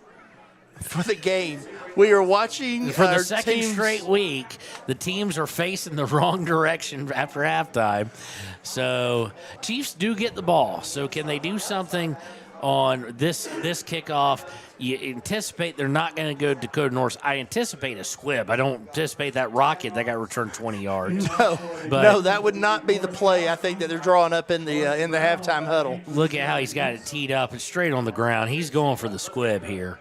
for the game. We are watching for the second straight week. The teams are facing the wrong direction after halftime. So Chiefs do get the ball. So can they do something on this kickoff? You anticipate they're not going to go to Dakota North. I anticipate a squib. I don't anticipate that rocket that got returned 20 yards. No, that would not be the play I think that they're drawing up in the halftime huddle. Look at how he's got it teed up and straight on the ground. He's going for the squib here.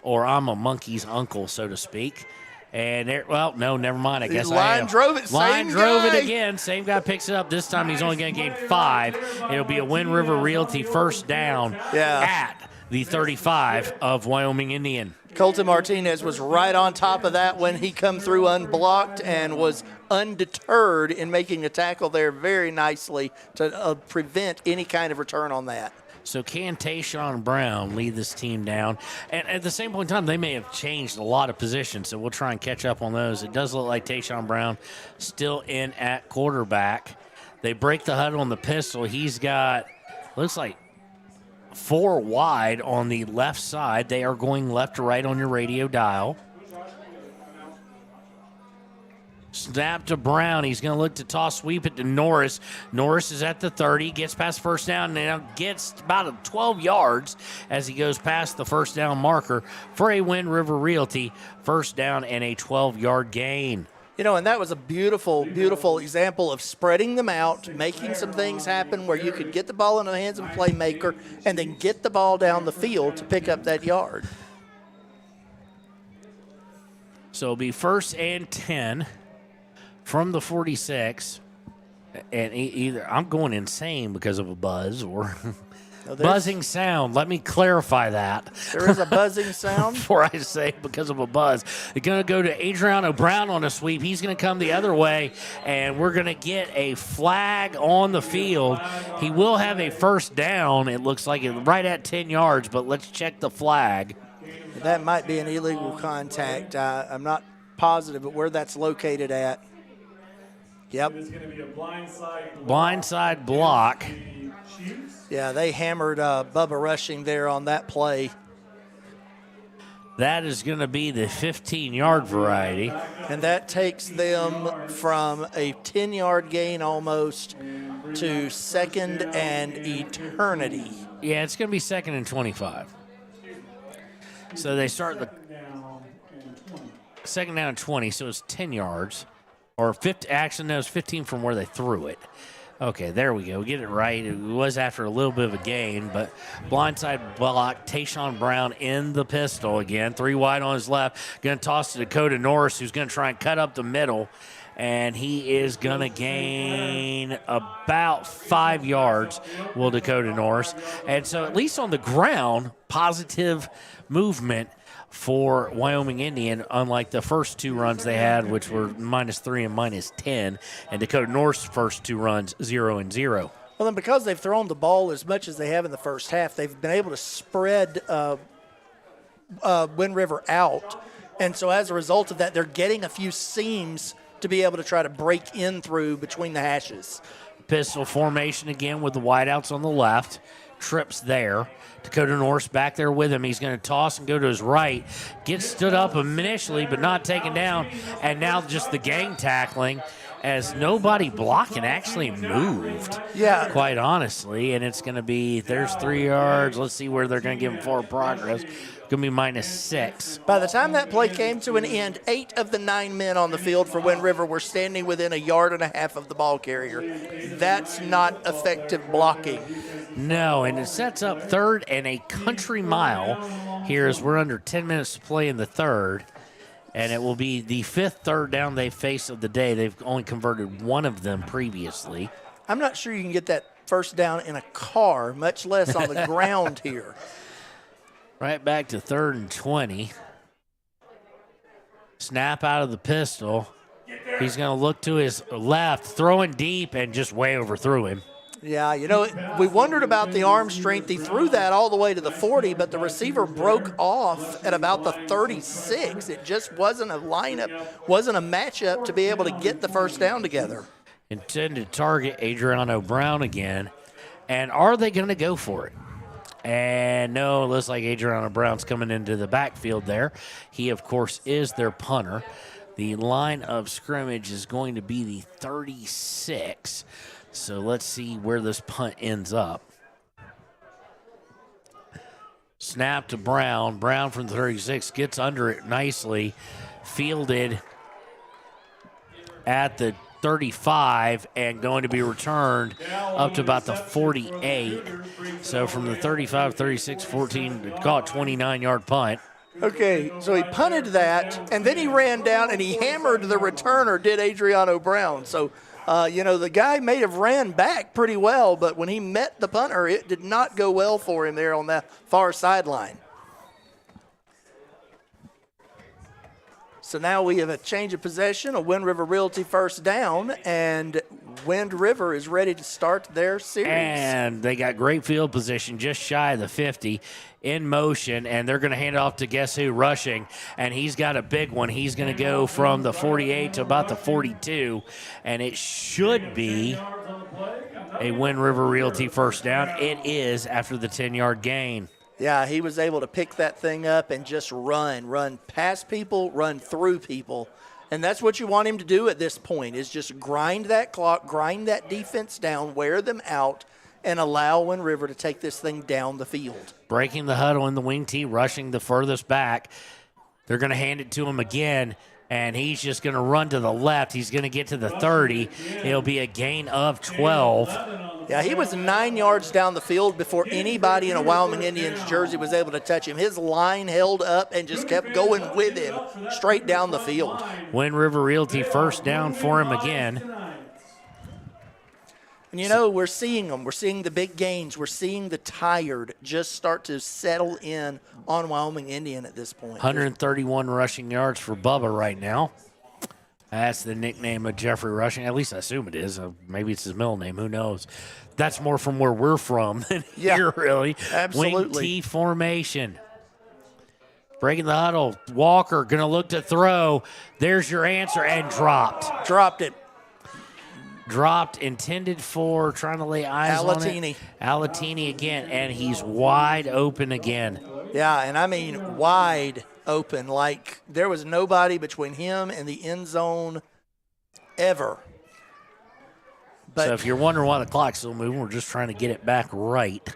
Or I'm a monkey's uncle, so to speak. And no, never mind. I guess I am. Drove it. Line drove it again. Same guy picks it up. This time he's only going to gain 5. It'll be a Wind River Realty first down at the 35 of Wyoming Indian. Colton Martinez was right on top of that when he come through unblocked and was undeterred in making a tackle there very nicely to prevent any kind of return on that. So can Tayshawn Brown lead this team down? And at the same point in time, they may have changed a lot of positions, so we'll try and catch up on those. It does look like Tayshawn Brown still in at quarterback. They break the huddle on the pistol. He's got, looks like, 4 wide on the left side. They are going left to right on your radio dial. Snap to Brown. He's going to look to toss, sweep it to Norris. Norris is at the 30, gets past first down, and now gets about 12 yards as he goes past the first down marker for a Wind River Realty first down and a 12-yard gain. You know, and that was a beautiful, beautiful example of spreading them out, making some things happen where you could get the ball in the hands of a playmaker and then get the ball down the field to pick up that yard. So it'll be 1st and 10. From the 46, and either I'm going insane because of a buzz or buzzing sound. Let me clarify that. There is a buzzing sound? Before I say because of a buzz. They're going to go to Adriano Brown on a sweep. He's going to come the other way, and we're going to get a flag on the field. He will have a first down, it looks like, right at 10 yards, but let's check the flag. That might be an illegal contact. I'm not positive, but where that's located at. Yep. It's going to be a blindside block. Yeah, they hammered Bubba Rushing there on that play. That is going to be the 15-yard variety. And that takes them from a 10-yard gain almost to second and eternity. Yeah, it's going to be 2nd and 25. So they start the second down and 20, so it's 10 yards. Or 50, actually, no, it was 15 from where they threw it. Okay, there we go. Get it right. It was after a little bit of a gain, but blindside block. Tayshawn Brown in the pistol again. 3 wide on his left. Going to toss to Dakota Norris, who's going to try and cut up the middle. And he is going to gain about 5 yards, will Dakota Norris. And so at least on the ground, positive movement for Wyoming Indian, unlike the first 2 runs they had, which were -3 and -10, and Dakota North's first 2 runs, 0 and 0. Well, then because they've thrown the ball as much as they have in the first half, they've been able to spread Wind River out. And so as a result of that, they're getting a few seams to be able to try to break in through between the hashes. Pistol formation again with the wideouts on the left. Trips there. Dakota Norris back there with him. He's going to toss and go to his right. Gets stood up initially, but not taken down. And now just the gang tackling as nobody blocking actually moved. Yeah. Quite honestly. And it's going to be, there's 3 yards. Let's see where they're going to give him forward progress. Going to be -6. By the time that play came to an end, 8 of the 9 men on the field for Wind River were standing within 1.5 yards of the ball carrier. That's not effective blocking. No, and it sets up 3rd and a country mile here as we're under 10 minutes to play in the 3rd. And it will be the 5th 3rd down they face of the day. They've only converted 1 of them previously. I'm not sure you can get that first down in a car, much less on the ground here. Right back to 3rd and 20. Snap out of the pistol. He's going to look to his left, throwing deep, and just way overthrew him. Yeah, we wondered about the arm strength. He threw that all the way to the 40, but the receiver broke off at about the 36. It just wasn't a lineup, wasn't a matchup to be able to get the first down together. Intended target Adriano Brown again. And are they going to go for it? And no, it looks like Adriano Brown's coming into the backfield there. He, of course, is their punter. The line of scrimmage is going to be the 36. So let's see where this punt ends up. Snap to Brown. Brown from the 36 gets under it nicely. Fielded at the 35 and going to be returned up to about the 48. So from the 35, 36, 14, call it 29-yard punt. Okay, so he punted that, and then he ran down and he hammered the returner, did Adriano Brown. So, the guy may have ran back pretty well, but when he met the punter, it did not go well for him there on that far sideline. So now we have a change of possession, a Wind River Realty first down, and Wind River is ready to start their series. And they got great field position just shy of the 50 in motion, and they're going to hand it off to guess who? Rushing, and he's got a big one. He's going to go from the 48 to about the 42, and it should be a Wind River Realty first down. It is after the 10-yard gain. Yeah, he was able to pick that thing up and just run past people, run through people. And that's what you want him to do at this point, is just grind that clock, grind that defense down, wear them out, and allow Wind River to take this thing down the field. Breaking the huddle in the wing tee, rushing the furthest back. They're going to hand it to him again, and he's just going to run to the left. He's going to get to the 30. It'll be a gain of 12. Yeah, he was 9 yards down the field before anybody in a Wyoming Indians jersey was able to touch him. His line held up and just kept going with him straight down the field. Wind River Realty first down for him again. And we're seeing them. We're seeing the big gains. We're seeing the tired just start to settle in on Wyoming Indian at this point. 131 rushing yards for Bubba right now. That's the nickname of Jeffrey Rushing. At least I assume it is. Maybe it's his middle name. Who knows? That's more from where we're from than here, really. Absolutely. Wing T formation. Breaking the huddle. Walker going to look to throw. There's your answer, and dropped. Dropped it. Dropped, intended for, trying to lay eyes on it. Alatini again, and he's wide open again. Yeah, and I mean wide open, like there was nobody between him and the end zone ever. But so if you're wondering why the clock's still moving, we're just trying to get it back right.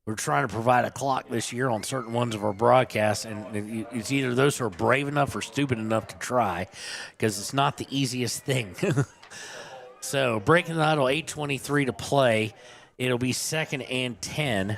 We're trying to provide a clock this year on certain ones of our broadcasts, and it's either those who are brave enough or stupid enough to try, because it's not the easiest thing. So breaking the huddle, 8:23 to play. It'll be 2nd and 10.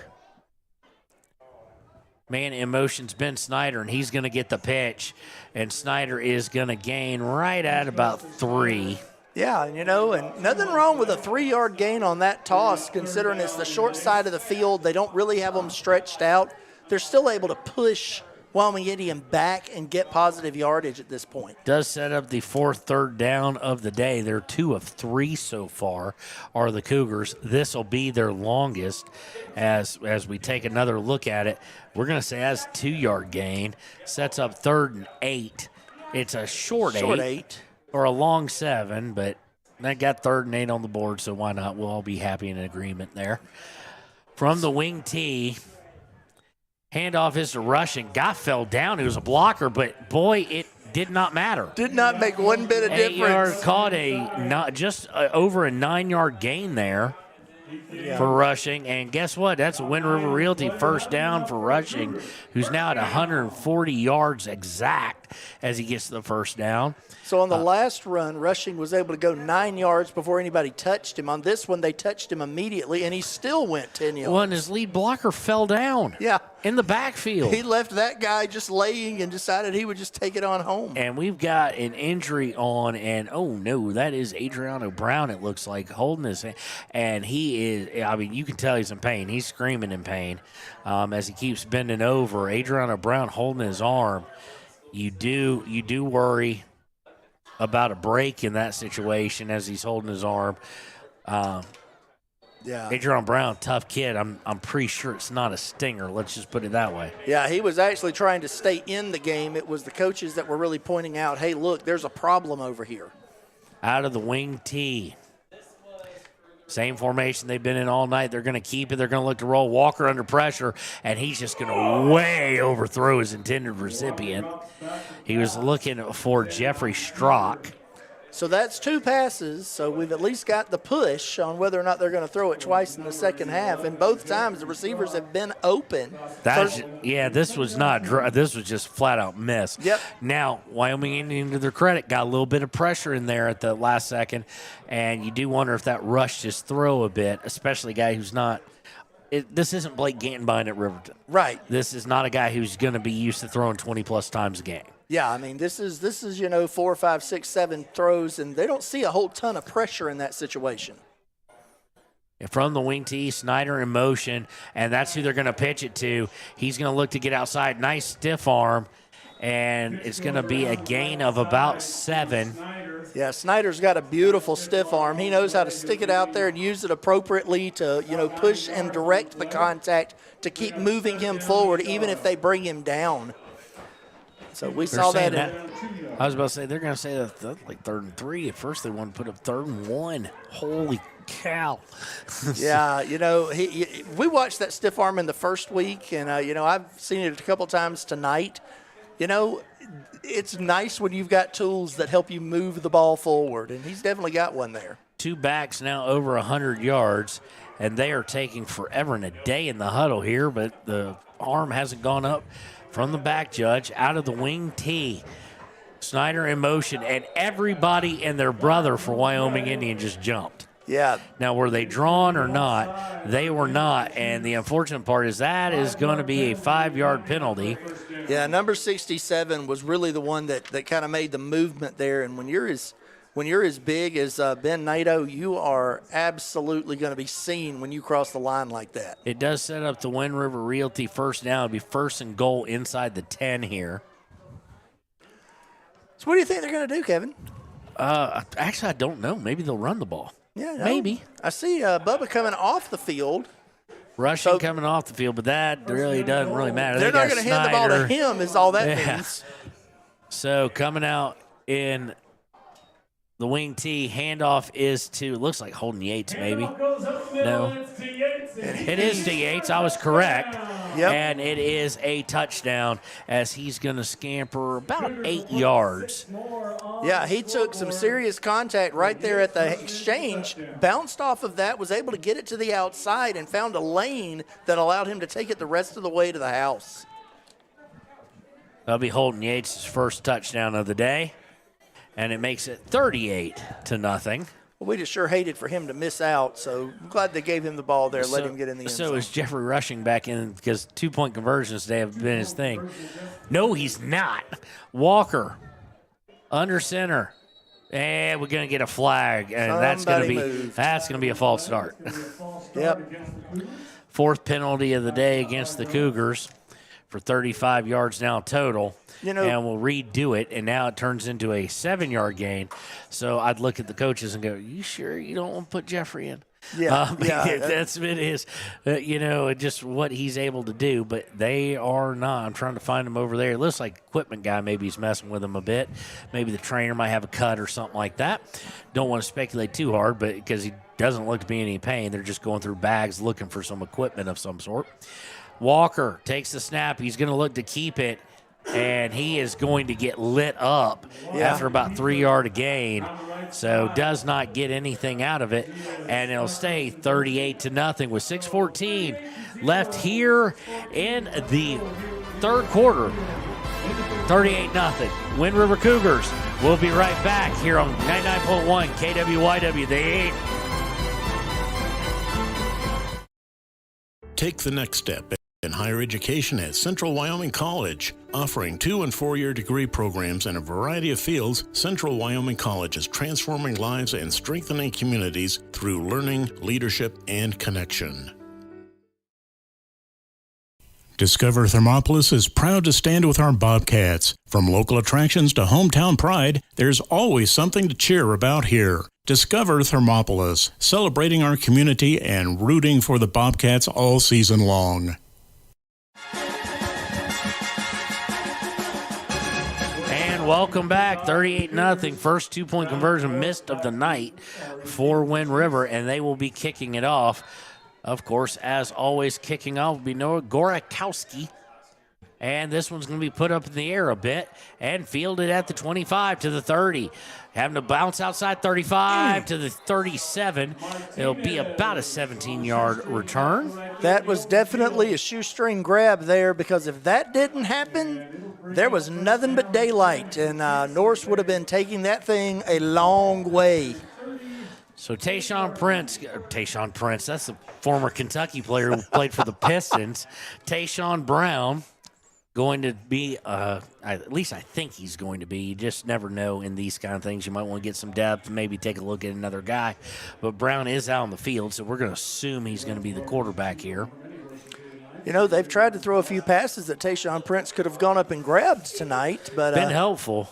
Man in motion's Ben Snyder, and he's going to get the pitch. And Snyder is going to gain right at about 3. Yeah, and nothing wrong with a 3-yard gain on that toss, considering it's the short side of the field. They don't really have them stretched out. They're still able to push Wyoming Indian back and get positive yardage at this point. Does set up the 4th third down of the day. They're 2 of 3 so far are the Cougars. This will be their longest as we take another look at it. We're going to say as 2-yard gain. Sets up 3rd and 8. It's a short 8. Or a long 7, but that got 3rd and 8 on the board, so why not? We'll all be happy in agreement there. From the wing tee, handoff is to Rushing. Guy fell down. It was a blocker, but boy, it did not matter. Did not make one bit of difference. 8-yard caught just over a 9-yard gain there for Rushing. And guess what? That's a Wind River Realty first down for Rushing, who's now at 140 yards exact as he gets to the first down. So on the last run, Rushing was able to go 9 yards before anybody touched him. On this one, they touched him immediately, and he still went 10 yards. Well, and his lead blocker fell down. Yeah. In the backfield. He left that guy just laying and decided he would just take it on home. And we've got an injury on, and oh no, that is Adriano Brown, it looks like, holding his hand. And he is, I mean, you can tell he's in pain. He's screaming in pain as he keeps bending over. Adriano Brown holding his arm. You do worry about a break in that situation as he's holding his arm. Yeah. Adrian Brown, tough kid. I'm pretty sure it's not a stinger. Let's just put it that way. Yeah, he was actually trying to stay in the game. It was the coaches that were really pointing out, hey, look, there's a problem over here. Out of the wing tee. Same formation they've been in all night. They're going to keep it. They're going to look to roll Walker under pressure, and he's just going to way overthrow his intended recipient. He was looking for Jeffrey Strock. So that's 2 passes, so we've at least got the push on whether or not they're going to throw it twice in the second half, and both times the receivers have been open. This was not dry. This was just flat-out miss. Yep. Now, Wyoming Indian, to their credit, got a little bit of pressure in there at the last second, and you do wonder if that rushed his throw a bit, especially a guy who's not this isn't Blake Gantenbein at Riverton. Right. This is not a guy who's going to be used to throwing 20-plus times a game. Yeah, I mean, this is 4, 5, 6, 7 throws, and they don't see a whole ton of pressure in that situation. And from the wing tee, Snyder in motion, and that's who they're going to pitch it to. He's going to look to get outside. Nice stiff arm, and it's going to be a gain of about 7. Yeah, Snyder's got a beautiful stiff arm. He knows how to stick it out there and use it appropriately to, push and direct the contact to keep moving him forward, even if they bring him down. So we saw that. I was about to say, they're going to say that's like 3rd and 3. At first, they want to put up 3rd and 1. Holy cow. Yeah, we watched that stiff arm in the first week, and, I've seen it a couple times tonight. It's nice when you've got tools that help you move the ball forward, and he's definitely got one there. 2 backs now over 100 yards, and they are taking forever and a day in the huddle here, but the arm hasn't gone up. From the back judge, out of the wing tee. Snyder in motion, and everybody and their brother for Wyoming Indian just jumped. Yeah. Now, were they drawn or not? They were not, and the unfortunate part is that is going to be a 5-yard penalty. Yeah, number 67 was really the one that kind of made the movement there, and when you're as big as Ben Nato, you are absolutely going to be seen when you cross the line like that. It does set up the Wind River Realty first down. It'll be 1st and goal inside the 10 here. So what do you think they're going to do, Kevin? Actually, I don't know. Maybe they'll run the ball. Yeah, no. Maybe. I see Bubba coming off the field. Rushing coming off the field, but that really doesn't really matter. They're not going to hand the ball to him is all that means. So coming out in the wing tee, handoff is to, it looks like Holden Yates maybe. No. It is to Yates. I was correct. Yep. And it is a touchdown as he's going to scamper about 8 yards. Yeah, he took some serious contact right there at the exchange, bounced off of that, was able to get it to the outside, and found a lane that allowed him to take it the rest of the way to the house. That'll be Holden Yates' first touchdown of the day, and it makes it 38-0. Well, we just sure hated for him to miss out, so I'm glad they gave him the ball there, let him get in the end zone. So is Jeffrey Rushing back in because 2-point conversions today have been his thing. No, he's not. Walker, under center. And we're going to get a flag, and that's going to be a false start. Yep. 4th penalty of the day against the Cougars for 35 yards now total. And we'll redo it, and now it turns into a 7-yard gain. So I'd look at the coaches and go, you sure you don't want to put Jeffrey in? Yeah. That's it is, just what he's able to do, but they are not. I'm trying to find him over there. It looks like equipment guy maybe he's messing with him a bit. Maybe the trainer might have a cut or something like that. Don't want to speculate too hard, but because he doesn't look to be in any pain, they're just going through bags looking for some equipment of some sort. Walker takes the snap. He's going to look to keep it. And he is going to get lit up after about 3-yard gain. So does not get anything out of it. And it'll stay 38-0 with 6:14 left here in the third quarter. 38-0. Wind River Cougars. We'll be right back here on 99.1 KWYW. The 8. Take the next step in higher education at Central Wyoming College. Offering 2- and 4-year degree programs in a variety of fields, Central Wyoming College is transforming lives and strengthening communities through learning, leadership, and connection. Discover Thermopolis is proud to stand with our Bobcats. From local attractions to hometown pride, there's always something to cheer about here. Discover Thermopolis, celebrating our community and rooting for the Bobcats all season long. And welcome back. 38-0. First two-point conversion missed of the night for Wind River, and they will be kicking it off. Of course, as always, kicking off will be Noah Gorakowski. And this one's going to be put up in the air a bit and fielded at the 25 to the 30. Having to bounce outside 35 to the 37. It'll be about a 17-yard return. That was definitely a shoestring grab there, because if that didn't happen, there was nothing but daylight. And Norse would have been taking that thing a long way. So Tayshawn Prince, that's a former Kentucky player who played for the Pistons. Tayshawn Brown going to be, at least I think he's going to be. You just never know in these kind of things. You might want to get some depth, maybe take a look at another guy. But Brown is out on the field, so we're going to assume he's going to be the quarterback here. You know, they've tried to throw a few passes that Tayshawn Prince could have gone up and grabbed tonight. But been helpful.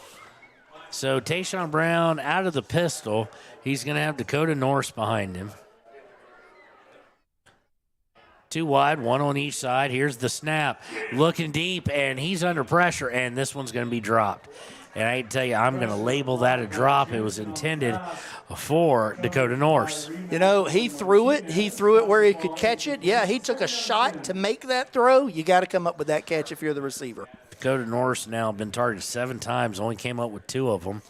So Tayshawn Brown out of the pistol. He's going to have Dakota Norse behind him. Two wide, one on each side. Here's the snap. Looking deep, and he's under pressure, and this one's going to be dropped. And I tell you, I'm going to label that a drop. It was intended for Dakota Norse. You know, he threw it. He threw it where he could catch it. Yeah, he took a shot to make that throw. You got to come up with that catch if you're the receiver. Dakota Norse now been targeted 7 times, only came up with 2 of them.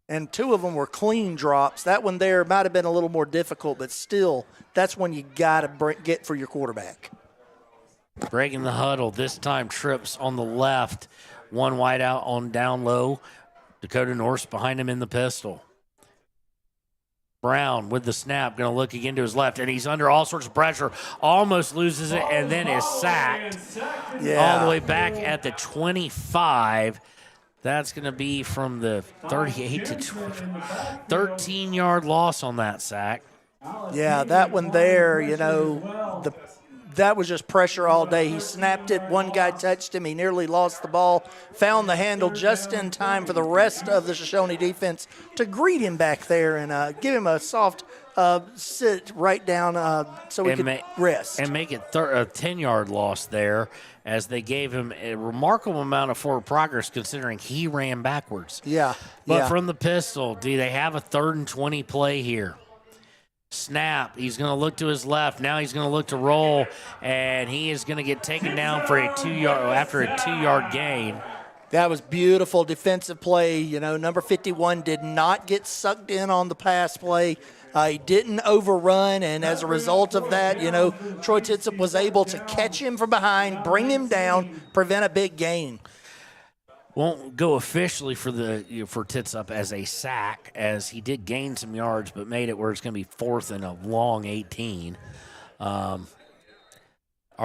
And 2 of them were clean drops. That one there might have been a little more difficult, but still, that's when you got to get for your quarterback. Breaking the huddle, this time trips on the left. 1 wide out on down low. Dakota Norse behind him in the pistol. Brown with the snap, going to look again to his left, and he's under all sorts of pressure. Almost loses it, and then is sacked. Yeah. All the way back at the 25. That's going to be from the 38 to 25. 13-yard loss on that sack. Yeah, that one there, you know, that was just pressure all day. He snapped it. One guy touched him. He nearly lost the ball. Found the handle just in time for the rest of the Shoshone defense to greet him back there and give him a soft sit right down so he could rest. And make it a 10-yard loss there, as they gave him a remarkable amount of forward progress considering he ran backwards. Yeah. But from the pistol, do they have a 3rd and 20 play here? Snap. He's going to look to his left. Now he's going to look to roll, and he is going to get taken down for a 2-yard gain. That was beautiful defensive play. You know, number 51 did not get sucked in on the pass play. He didn't overrun, and as a result of that, you know, Troy Titsop was able to catch him from behind, bring him down, prevent a big gain. Won't go officially for Titsop as a sack, as he did gain some yards, but made it where it's going to be 4th and a long 18. Are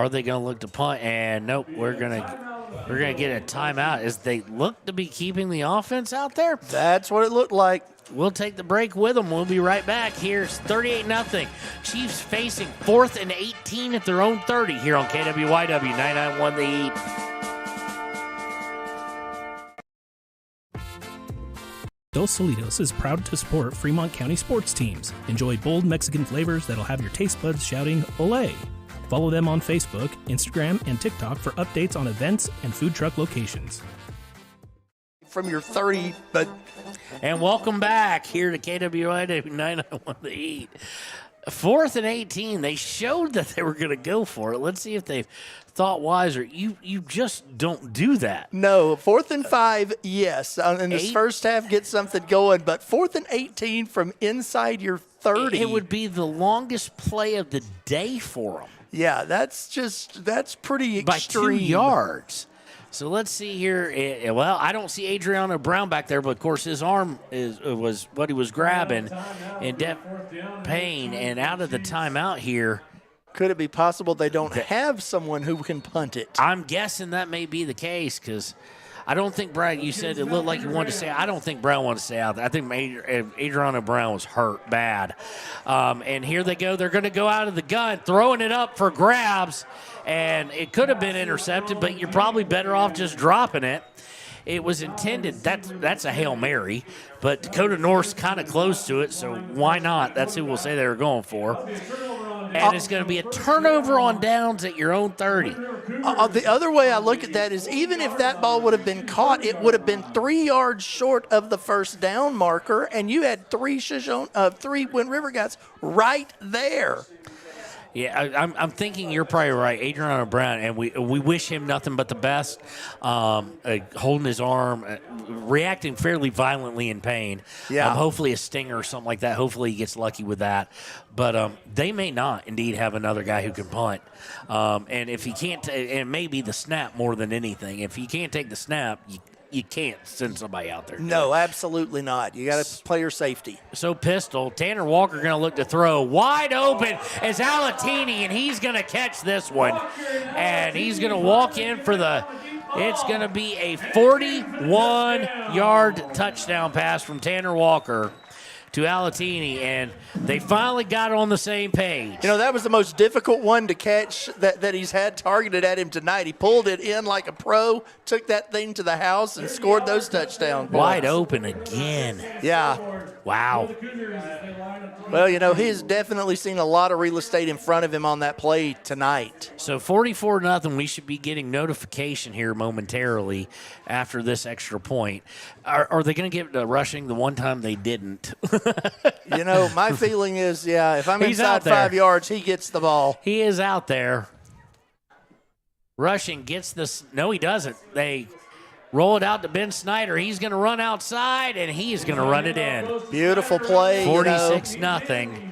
they going to look to punt? And nope, we're going to get a timeout as they look to be keeping the offense out there. That's what it looked like. We'll take the break with them. We'll be right back. Here's 38-0. Chiefs facing 4th and 18 at their own 30 here on KWYW 991 The Heat. Dos Solitos is proud to support Fremont County sports teams. Enjoy bold Mexican flavors that'll have your taste buds shouting, "Olé!" Follow them on Facebook, Instagram, and TikTok for updates on events and food truck locations. From your 30, but... And welcome back here to KWIW 991 The Heat. 4th and 18. They showed that they were going to go for it. Let's see if they've thought wiser. You just don't do that. No, 4th and 5, yes. In this first half, get something going. But 4th and 18 from inside your 30. It would be the longest play of the day for them. Yeah, that's pretty extreme. By 2 yards. So let's see here. Well, I don't see Adriano Brown back there, but of course his arm was what he was grabbing in depth pain. And out of the timeout here. Could it be possible they don't have someone who can punt it? I'm guessing that may be the case, because I don't think Brown, you said it looked like you wanted to say, I don't think Brown wanted to stay out there. I think Adriano Brown was hurt bad. And here they go. They're going to go out of the gun, throwing it up for grabs. And it could have been intercepted, but you're probably better off just dropping it. It was intended. That's a Hail Mary, but Dakota North's kind of close to it, so why not? That's who we'll say they were going for. And it's going to be a turnover on downs at your own 30. The other way I look at that is even if that ball would have been caught, it would have been 3 yards short of the first down marker, and you had three Wind River guys right there. Yeah, I'm thinking you're probably right, Adriano Brown, and we wish him nothing but the best. Holding his arm, reacting fairly violently in pain. Yeah. Hopefully a stinger or something like that. Hopefully he gets lucky with that. But they may not indeed have another guy who can punt. And if he can't, and it may be the snap more than anything. If you can't take the snap, you can't send somebody out there. No, absolutely not. You got to play your safety. So pistol, Tanner Walker going to look to throw. Wide open is Alatini, and he's going to catch this one. And he's going to walk in for it's going to be a 41-yard touchdown pass from Tanner Walker to Alatini, and they finally got on the same page. You know, that was the most difficult one to catch that he's had targeted at him tonight. He pulled it in like a pro, took that thing to the house, and scored those touchdowns. Wide open again. Yeah. Wow. Well, you know, he's definitely seen a lot of real estate in front of him on that play tonight. So 44-0, we should be getting notification here momentarily after this extra point. Are they going to give it to Rushing the one time they didn't? You know, my feeling is, yeah, if I'm inside 5 yards, he gets the ball. He is out there. Rushing gets this. No, he doesn't. They roll it out to Ben Snyder. He's going to run outside, and he's going to run it in. Beautiful play. 46-0.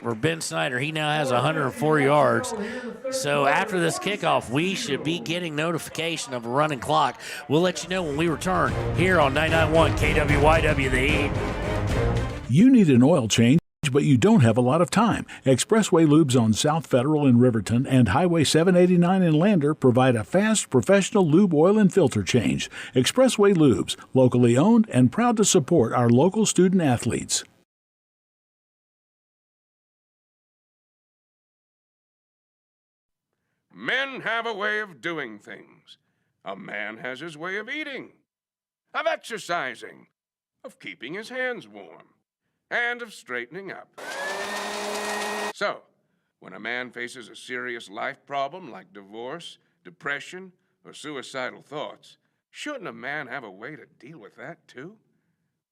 For Ben Snyder, he now has 104 yards. So after this kickoff, we should be getting notification of a running clock. We'll let you know when we return here on 99.1 KWYW The Heat. You need an oil change, but you don't have a lot of time. Expressway Lubes on South Federal in Riverton and Highway 789 in Lander provide a fast, professional lube oil and filter change. Expressway Lubes, locally owned and proud to support our local student athletes. Men have a way of doing things. A man has his way of eating, of exercising, of keeping his hands warm, and of straightening up. So, when a man faces a serious life problem like divorce, depression, or suicidal thoughts, shouldn't a man have a way to deal with that too?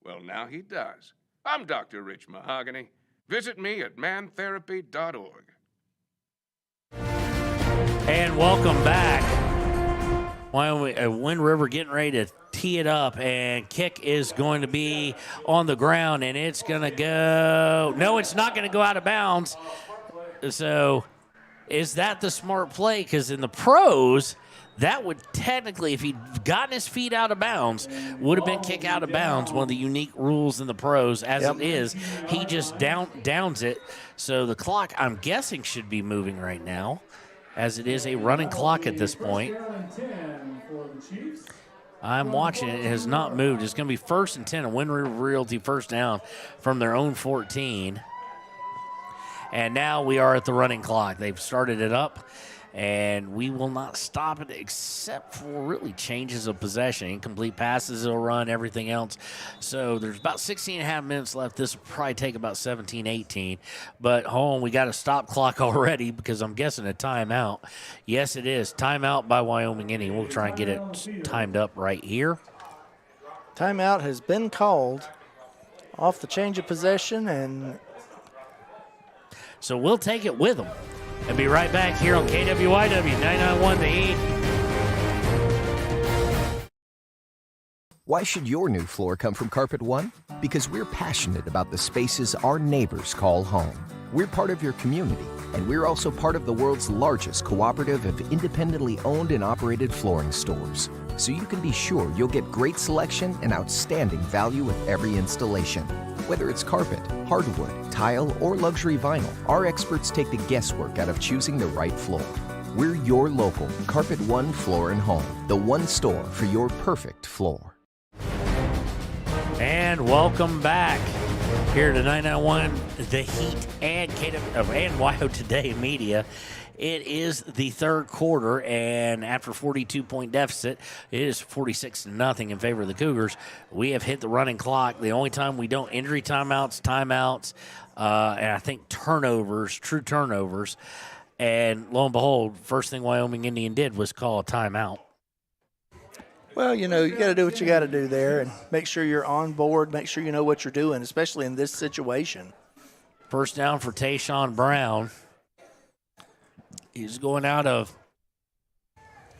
Well, now he does. I'm Dr. Rich Mahogany. Visit me at mantherapy.org. And welcome back. Wyoming, Wind River getting ready to tee it up, and kick is going to be on the ground, and it's going to go. No, it's not going to go out of bounds. So is that the smart play? Because in the pros, that would technically, if he'd gotten his feet out of bounds, would have been kick out of bounds. One of the unique rules in the pros, as it is, he just downs it. So the clock, I'm guessing, should be moving right now, as it is a running clock at this point. I'm watching it. It has not moved. It's going to be 1st and 10, a Wind River Realty first down from their own 14. And now we are at the running clock. They've started it up, and we will not stop it except for really changes of possession. Incomplete passes will run, everything else. So there's about 16 and a half minutes left. This will probably take about 17, 18. But hold on, we got a stop clock already because I'm guessing a timeout. Yes, it is. Timeout by Wyoming Indy. We'll try and get it timed up right here. Timeout has been called off the change of possession, and so we'll take it with them. And be right back here on KWYW 991 The Heat. Why should your new floor come from Carpet One? Because we're passionate about the spaces our neighbors call home. We're part of your community, and we're also part of the world's largest cooperative of independently owned and operated flooring stores. So you can be sure you'll get great selection and outstanding value with every installation. Whether it's carpet, hardwood, tile, or luxury vinyl, our experts take the guesswork out of choosing the right floor. We're your local Carpet One Floor and Home, the one store for your perfect floor. And welcome back here to 991 The Heat and WYO Today Media. It is the third quarter, and after a 42-point deficit, it is 46-0 in favor of the Cougars. We have hit the running clock. The only time we don't injury timeouts, and I think turnovers, true turnovers. And lo and behold, first thing Wyoming Indian did was call a timeout. Well, you got to do what you got to do there and make sure you're on board, make sure you know what you're doing, especially in this situation. First down for Tayshawn Brown. He's going out of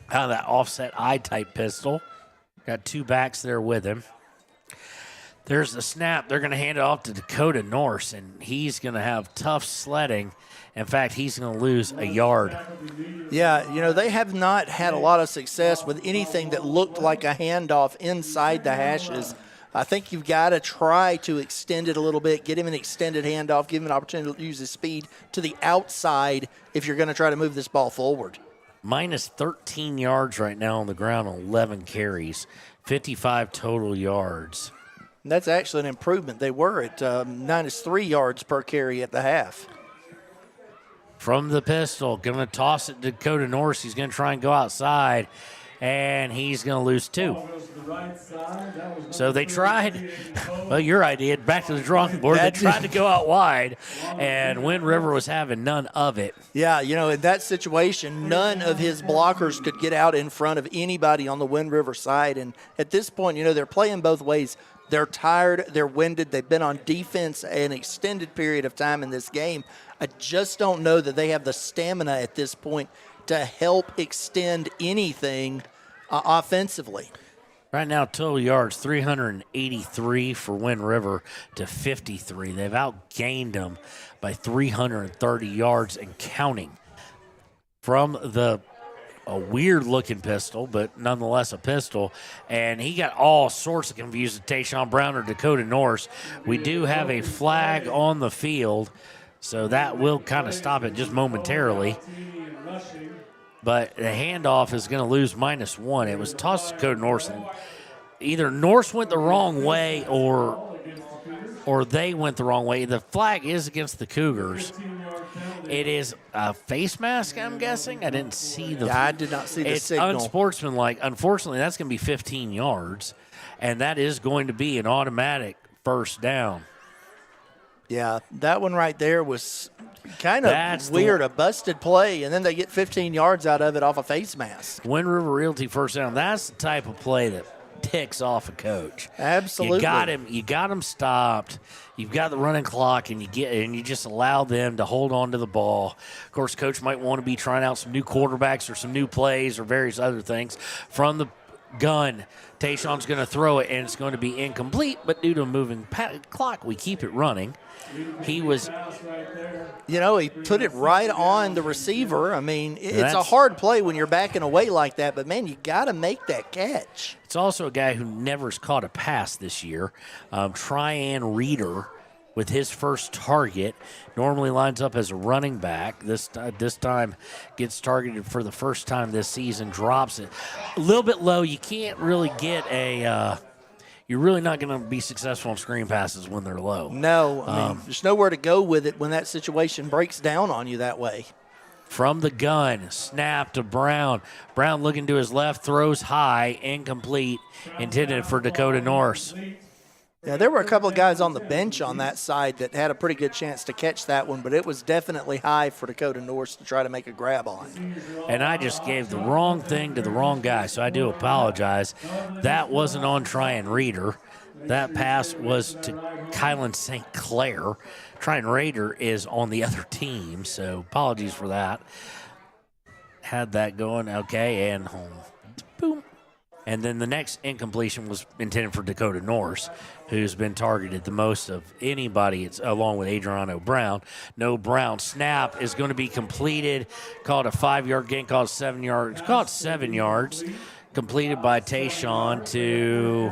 that offset I-type pistol. Got two backs there with him. There's the snap. They're going to hand it off to Dakota Norse, and he's going to have tough sledding. In fact, he's going to lose a yard. Yeah, they have not had a lot of success with anything that looked like a handoff inside the hashes. I think you've got to try to extend it a little bit, get him an extended handoff, give him an opportunity to use his speed to the outside if you're going to try to move this ball forward. Minus 13 yards right now on the ground on 11 carries, 55 total yards. And that's actually an improvement. They were at minus 3 yards per carry at the half. From the pistol, going to toss it to Dakota Norse. He's going to try and go outside, and he's going to lose 2. So they tried, well, your idea, back to the drawing board. They tried to go out wide, and Wind River was having none of it. Yeah, in that situation, none of his blockers could get out in front of anybody on the Wind River side. And at this point, they're playing both ways. They're tired. They're winded. They've been on defense an extended period of time in this game. I just don't know that they have the stamina at this point to help extend anything offensively. Right now, total yards, 383 for Wind River to 53. They've outgained them by 330 yards and counting. From a weird-looking pistol, but nonetheless a pistol, and he got all sorts of confused with Tayshawn Brown or Dakota Norse. We do have a flag on the field, so that will kind of stop it just momentarily. But the handoff is going to lose minus 1. It was tossed to Dakota Norse, and either Norse went the wrong way or they went the wrong way. The flag is against the Cougars. It is a face mask, I'm guessing. I didn't see the. Yeah, I did not see the signal. It's unsportsmanlike. Unfortunately, that's going to be 15 yards, and that is going to be an automatic first down. Yeah, that one right there was kind of weird, a busted play, and then they get 15 yards out of it off a face mask. Wind River Realty first down. That's the type of play that ticks off a coach. Absolutely. You got him stopped. You've got the running clock, and you just allow them to hold on to the ball. Of course, coach might want to be trying out some new quarterbacks or some new plays or various other things. From the gun, Tayshawn's going to throw it, and it's going to be incomplete, but due to a moving clock, we keep it running. He was, he put it right on the receiver. I mean, it's a hard play when you're backing away like that, but, man, you got to make that catch. It's also a guy who never's caught a pass this year. Tryan Reeder with his first target. Normally lines up as a running back. This time gets targeted for the first time this season, drops it. A little bit low. You can't really get you're really not going to be successful on screen passes when they're low. No, I mean, there's nowhere to go with it when that situation breaks down on you that way. From the gun, snap to Brown. Brown looking to his left, throws high, incomplete, intended for Dakota Norse. Yeah, there were a couple of guys on the bench on that side that had a pretty good chance to catch that one, but it was definitely high for Dakota Norse to try to make a grab on. And I just gave the wrong thing to the wrong guy, so I do apologize. That wasn't on Tryan Reeder. That pass was to Kylan St. Clair. Tryan Reeder is on the other team, so apologies for that. Had that going, okay, and home. Boom. And then the next incompletion was intended for Dakota Norse, who's been targeted the most of anybody, along with Adriano Brown. No Brown. Snap is going to be completed. Called a 5-yard gain, called 7 yards. Called 7 yards. Completed by Tayshawn to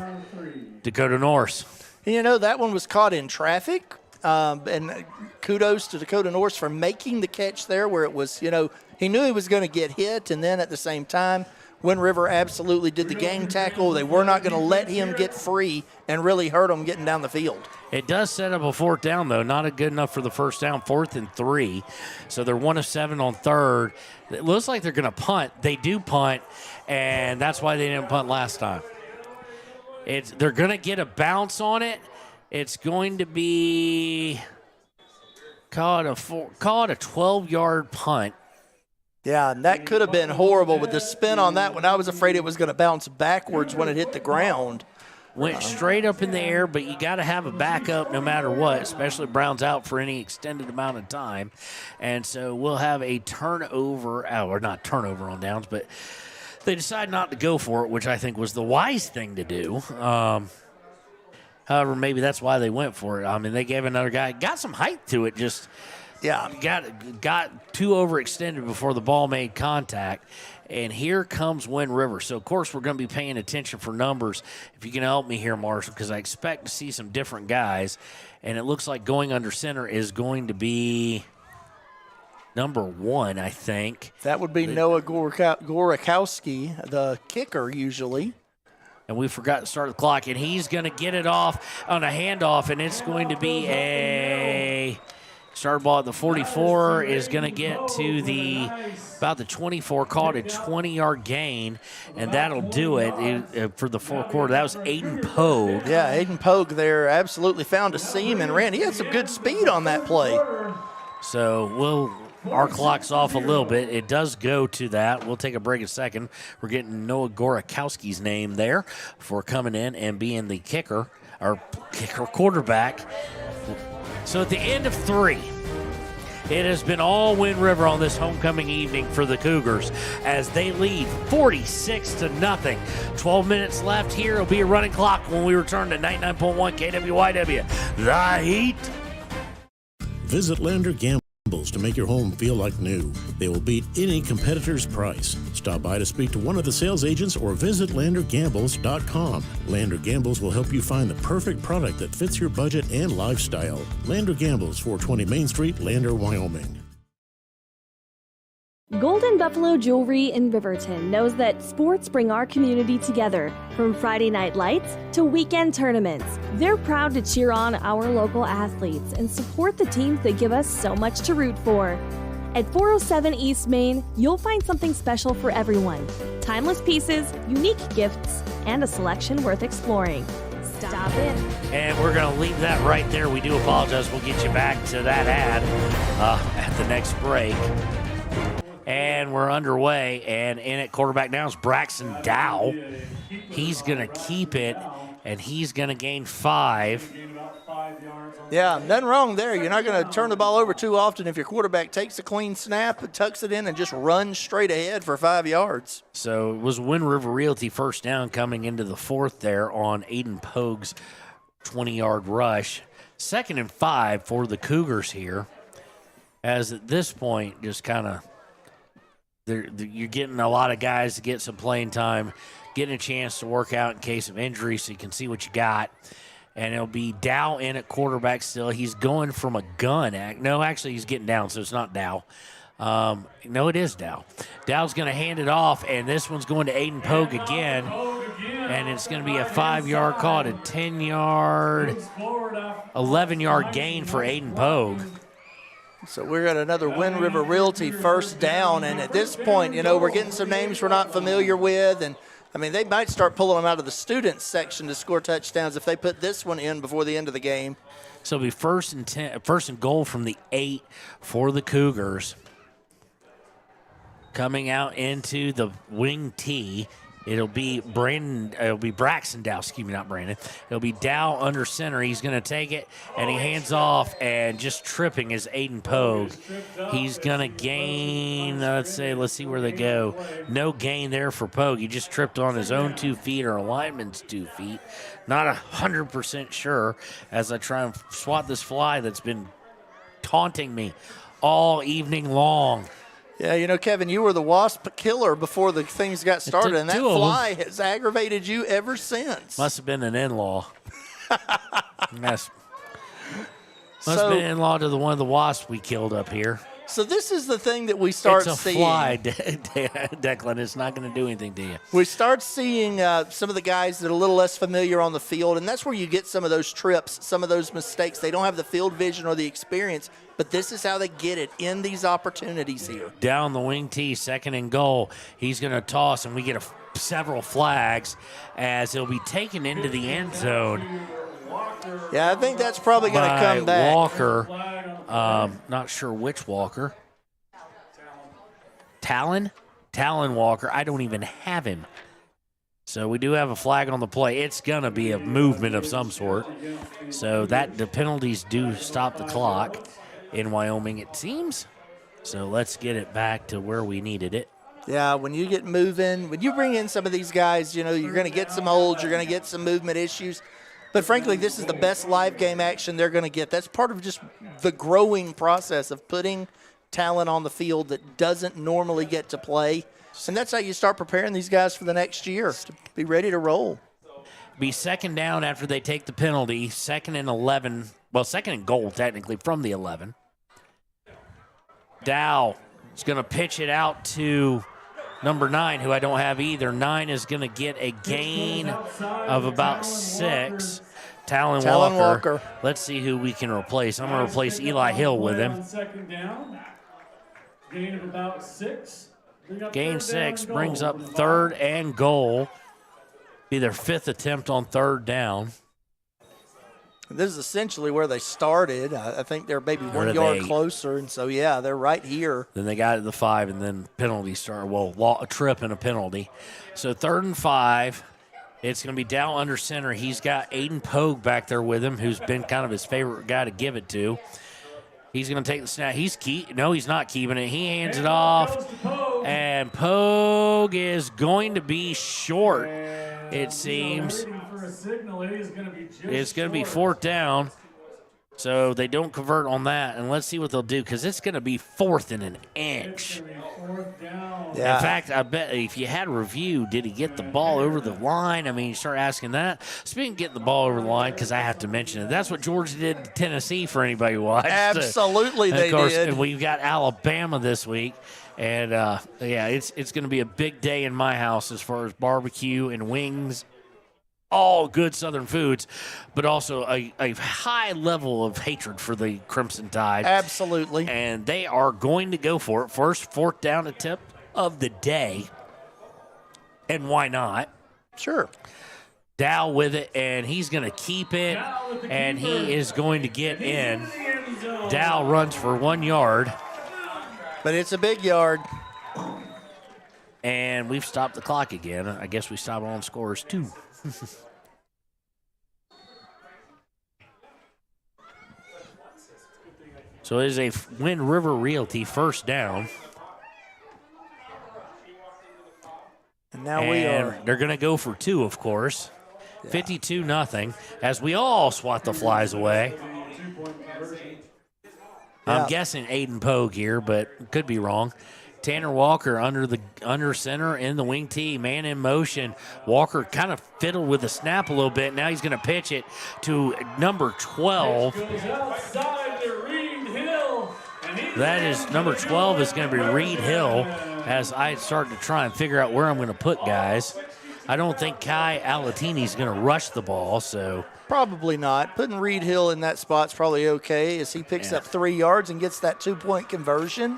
Dakota Norse. And that one was caught in traffic. And kudos to Dakota Norse for making the catch there where it was, he knew he was going to get hit. And then at the same time, Wind River absolutely did the gang tackle. They were not going to let him get free and really hurt him getting down the field. It does set up a 4th down, though. Not good enough for the first down, 4th and 3. So they're 1 of 7 on 3rd. It looks like they're going to punt. They do punt, and that's why they didn't punt last time. They're going to get a bounce on it. It's going to be call it a 12-yard punt. Yeah, and that could have been horrible with the spin on that one. I was afraid it was going to bounce backwards when it hit the ground. Went straight up in the air, but you got to have a backup no matter what, especially if Brown's out for any extended amount of time. And so we'll have a turnover, or not turnover on downs, but they decide not to go for it, which I think was the wise thing to do. However, maybe that's why they went for it. I mean, they gave another guy, got some height to it, just got too overextended before the ball made contact. And here comes Wind River. So, of course, we're going to be paying attention for numbers. If you can help me here, Marshall, because I expect to see some different guys. And it looks like going under center is going to be number 1, I think. That would be Noah Gorakowski, the kicker usually. And we forgot to start the clock. And he's going to get it off on a handoff, and it's going to be a start ball at the 44 is going to get to about the 24, called a 20-yard gain, and that'll do it for the 4th quarter. That was Aiden Pogue. Yeah, Aiden Pogue there absolutely found a seam and ran. He had some good speed on that play. So our clock's off a little bit. It does go to that. We'll take a break in a second. We're getting Noah Gorakowski's name there for coming in and being the quarterback. So at the end of 3, it has been all Wind River on this homecoming evening for the Cougars as they lead 46-0. 12 minutes left here. It'll be a running clock when we return to 99.1 KWYW. The Heat. Visit Lander Gambles to make your home feel like new. They will beat any competitor's price. Stop by to speak to one of the sales agents or visit LanderGambles.com. Lander Gambles will help you find the perfect product that fits your budget and lifestyle. Lander Gambles, 420 Main Street, Lander, Wyoming. Golden Buffalo Jewelry in Riverton knows that sports bring our community together. From Friday night lights to weekend tournaments, they're proud to cheer on our local athletes and support the teams that give us so much to root for. At 407 East Main, you'll find something special for everyone. Timeless pieces, unique gifts, and a selection worth exploring. Stop in. And we're going to leave that right there. We do apologize. We'll get you back to that ad at the next break. And we're underway, and in at quarterback now is Braxton Dow. He's going to keep it, and he's going to gain 5. Yeah, nothing wrong there. You're not going to turn the ball over too often if your quarterback takes a clean snap, tucks it in, and just runs straight ahead for 5 yards. So it was Wind River Realty first down coming into the 4th there on Aiden Pogue's 20-yard rush. 2nd and 5 for the Cougars here, as at this point just kind of you're getting a lot of guys to get some playing time, getting a chance to work out in case of injury so you can see what you got. And it'll be Dow in at quarterback still. He's going from a gun. No, actually, he's getting down, so it's not Dow. No, it is Dow. Dow's going to hand it off, and this one's going to Aiden Pogue again. And it's going to be a 5-yard call, a 10-yard, 11-yard gain for Aiden Pogue. So we're at another Wind River Realty first down, and at this point, we're getting some names we're not familiar with, and they might start pulling them out of the students section to score touchdowns if they put this one in before the end of the game. So it'll be first and goal from the 8 for the Cougars. Coming out into the wing tee, it'll be Braxton Dow, not Brandon. It'll be Dow under center. He's going to take it, and he hands off, and just tripping is Aiden Pogue. He's going to gain, let's see where they go. No gain there for Pogue. He just tripped on his own 2 feet or a lineman's 2 feet. Not 100% sure as I try and swat this fly that's been taunting me all evening long. Yeah, Kevin, you were the wasp killer before the things got started, and that fly has aggravated you ever since. Must have been an in-law. Yes. Must have been in-law to one of the wasps we killed up here. So this is the thing that we start seeing. It's a fly, Declan. It's not going to do anything to you. We start seeing some of the guys that are a little less familiar on the field, and that's where you get some of those trips, some of those mistakes. They don't have the field vision or the experience, but this is how they get it in these opportunities here. Down the wing tee, 2nd and goal. He's going to toss, and we get several flags as he'll be taken into the end zone. Yeah, I think that's probably going to come back. Walker. Not sure which Walker. Talon Walker. I don't even have him. So we do have a flag on the play. It's going to be a movement of some sort. So the penalties do stop the clock in Wyoming, it seems. So let's get it back to where we needed it. Yeah, when you get moving, when you bring in some of these guys, you're going to get some holds, you're going to get some movement issues. But frankly, this is the best live game action they're going to get. That's part of just the growing process of putting talent on the field that doesn't normally get to play. And that's how you start preparing these guys for the next year to be ready to roll. Be 2nd down after they take the penalty, 2nd and 11. Well, 2nd and goal, technically, from the 11. Dow is going to pitch it out to number 9, who I don't have either. 9 is going to get a gain of about 6. Talon Walker. Let's see who we can replace. I'm going to replace Eli Hill with him. 2nd down. Gain of about 6. Gain 6 brings up 3rd and goal. Be their 5th attempt on 3rd down. This is essentially where they started. I think they're maybe 1 yard closer, and so, yeah, they're right here. Then they got it to the 5, and then penalty start. Well, a trip and a penalty. So 3rd and 5. It's going to be Dow under center. He's got Aiden Pogue back there with him, who's been kind of his favorite guy to give it to. He's going to take the snap. No, he's not keeping it. He hands it off, and Pogue is going to be short, it seems. It's going to be 4th down, so they don't convert on that. And let's see what they'll do, because it's going to be 4th and an inch. Yeah. In fact, I bet if you had a review, did he get the ball over the line? I mean, you start asking that. Speaking of getting the ball over the line, because I have to mention it, that's what Georgia did to Tennessee for anybody who watched. Absolutely, they did. And we've got Alabama this week. And, it's going to be a big day in my house as far as barbecue and wings, all good Southern foods, but also a high level of hatred for the Crimson Tide. Absolutely. And they are going to go for it. First 4th down attempt of the day. And why not? Sure. Dow with it, and he's going to keep it, and he is going to get in. Dow runs for 1 yard. But it's a big yard. And we've stopped the clock again. I guess we stop on scores too. So it is a Wind River Realty 1st down. And now they're going to go for 2, of course. Yeah. 52-0 as we all swat the flies away. I'm guessing Aiden Pogue here, but could be wrong. Tanner Walker under center in the wing tee, man in motion. Walker kind of fiddled with the snap a little bit. Now he's going to pitch it to number 12. That is number 12 is going to be Reed Hill as I start to try and figure out where I'm going to put guys. I don't think Kai Alatini is going to rush the ball, so. Probably not. Putting Reed Hill in that spot's probably okay as he picks up 3 yards and gets that 2-point conversion.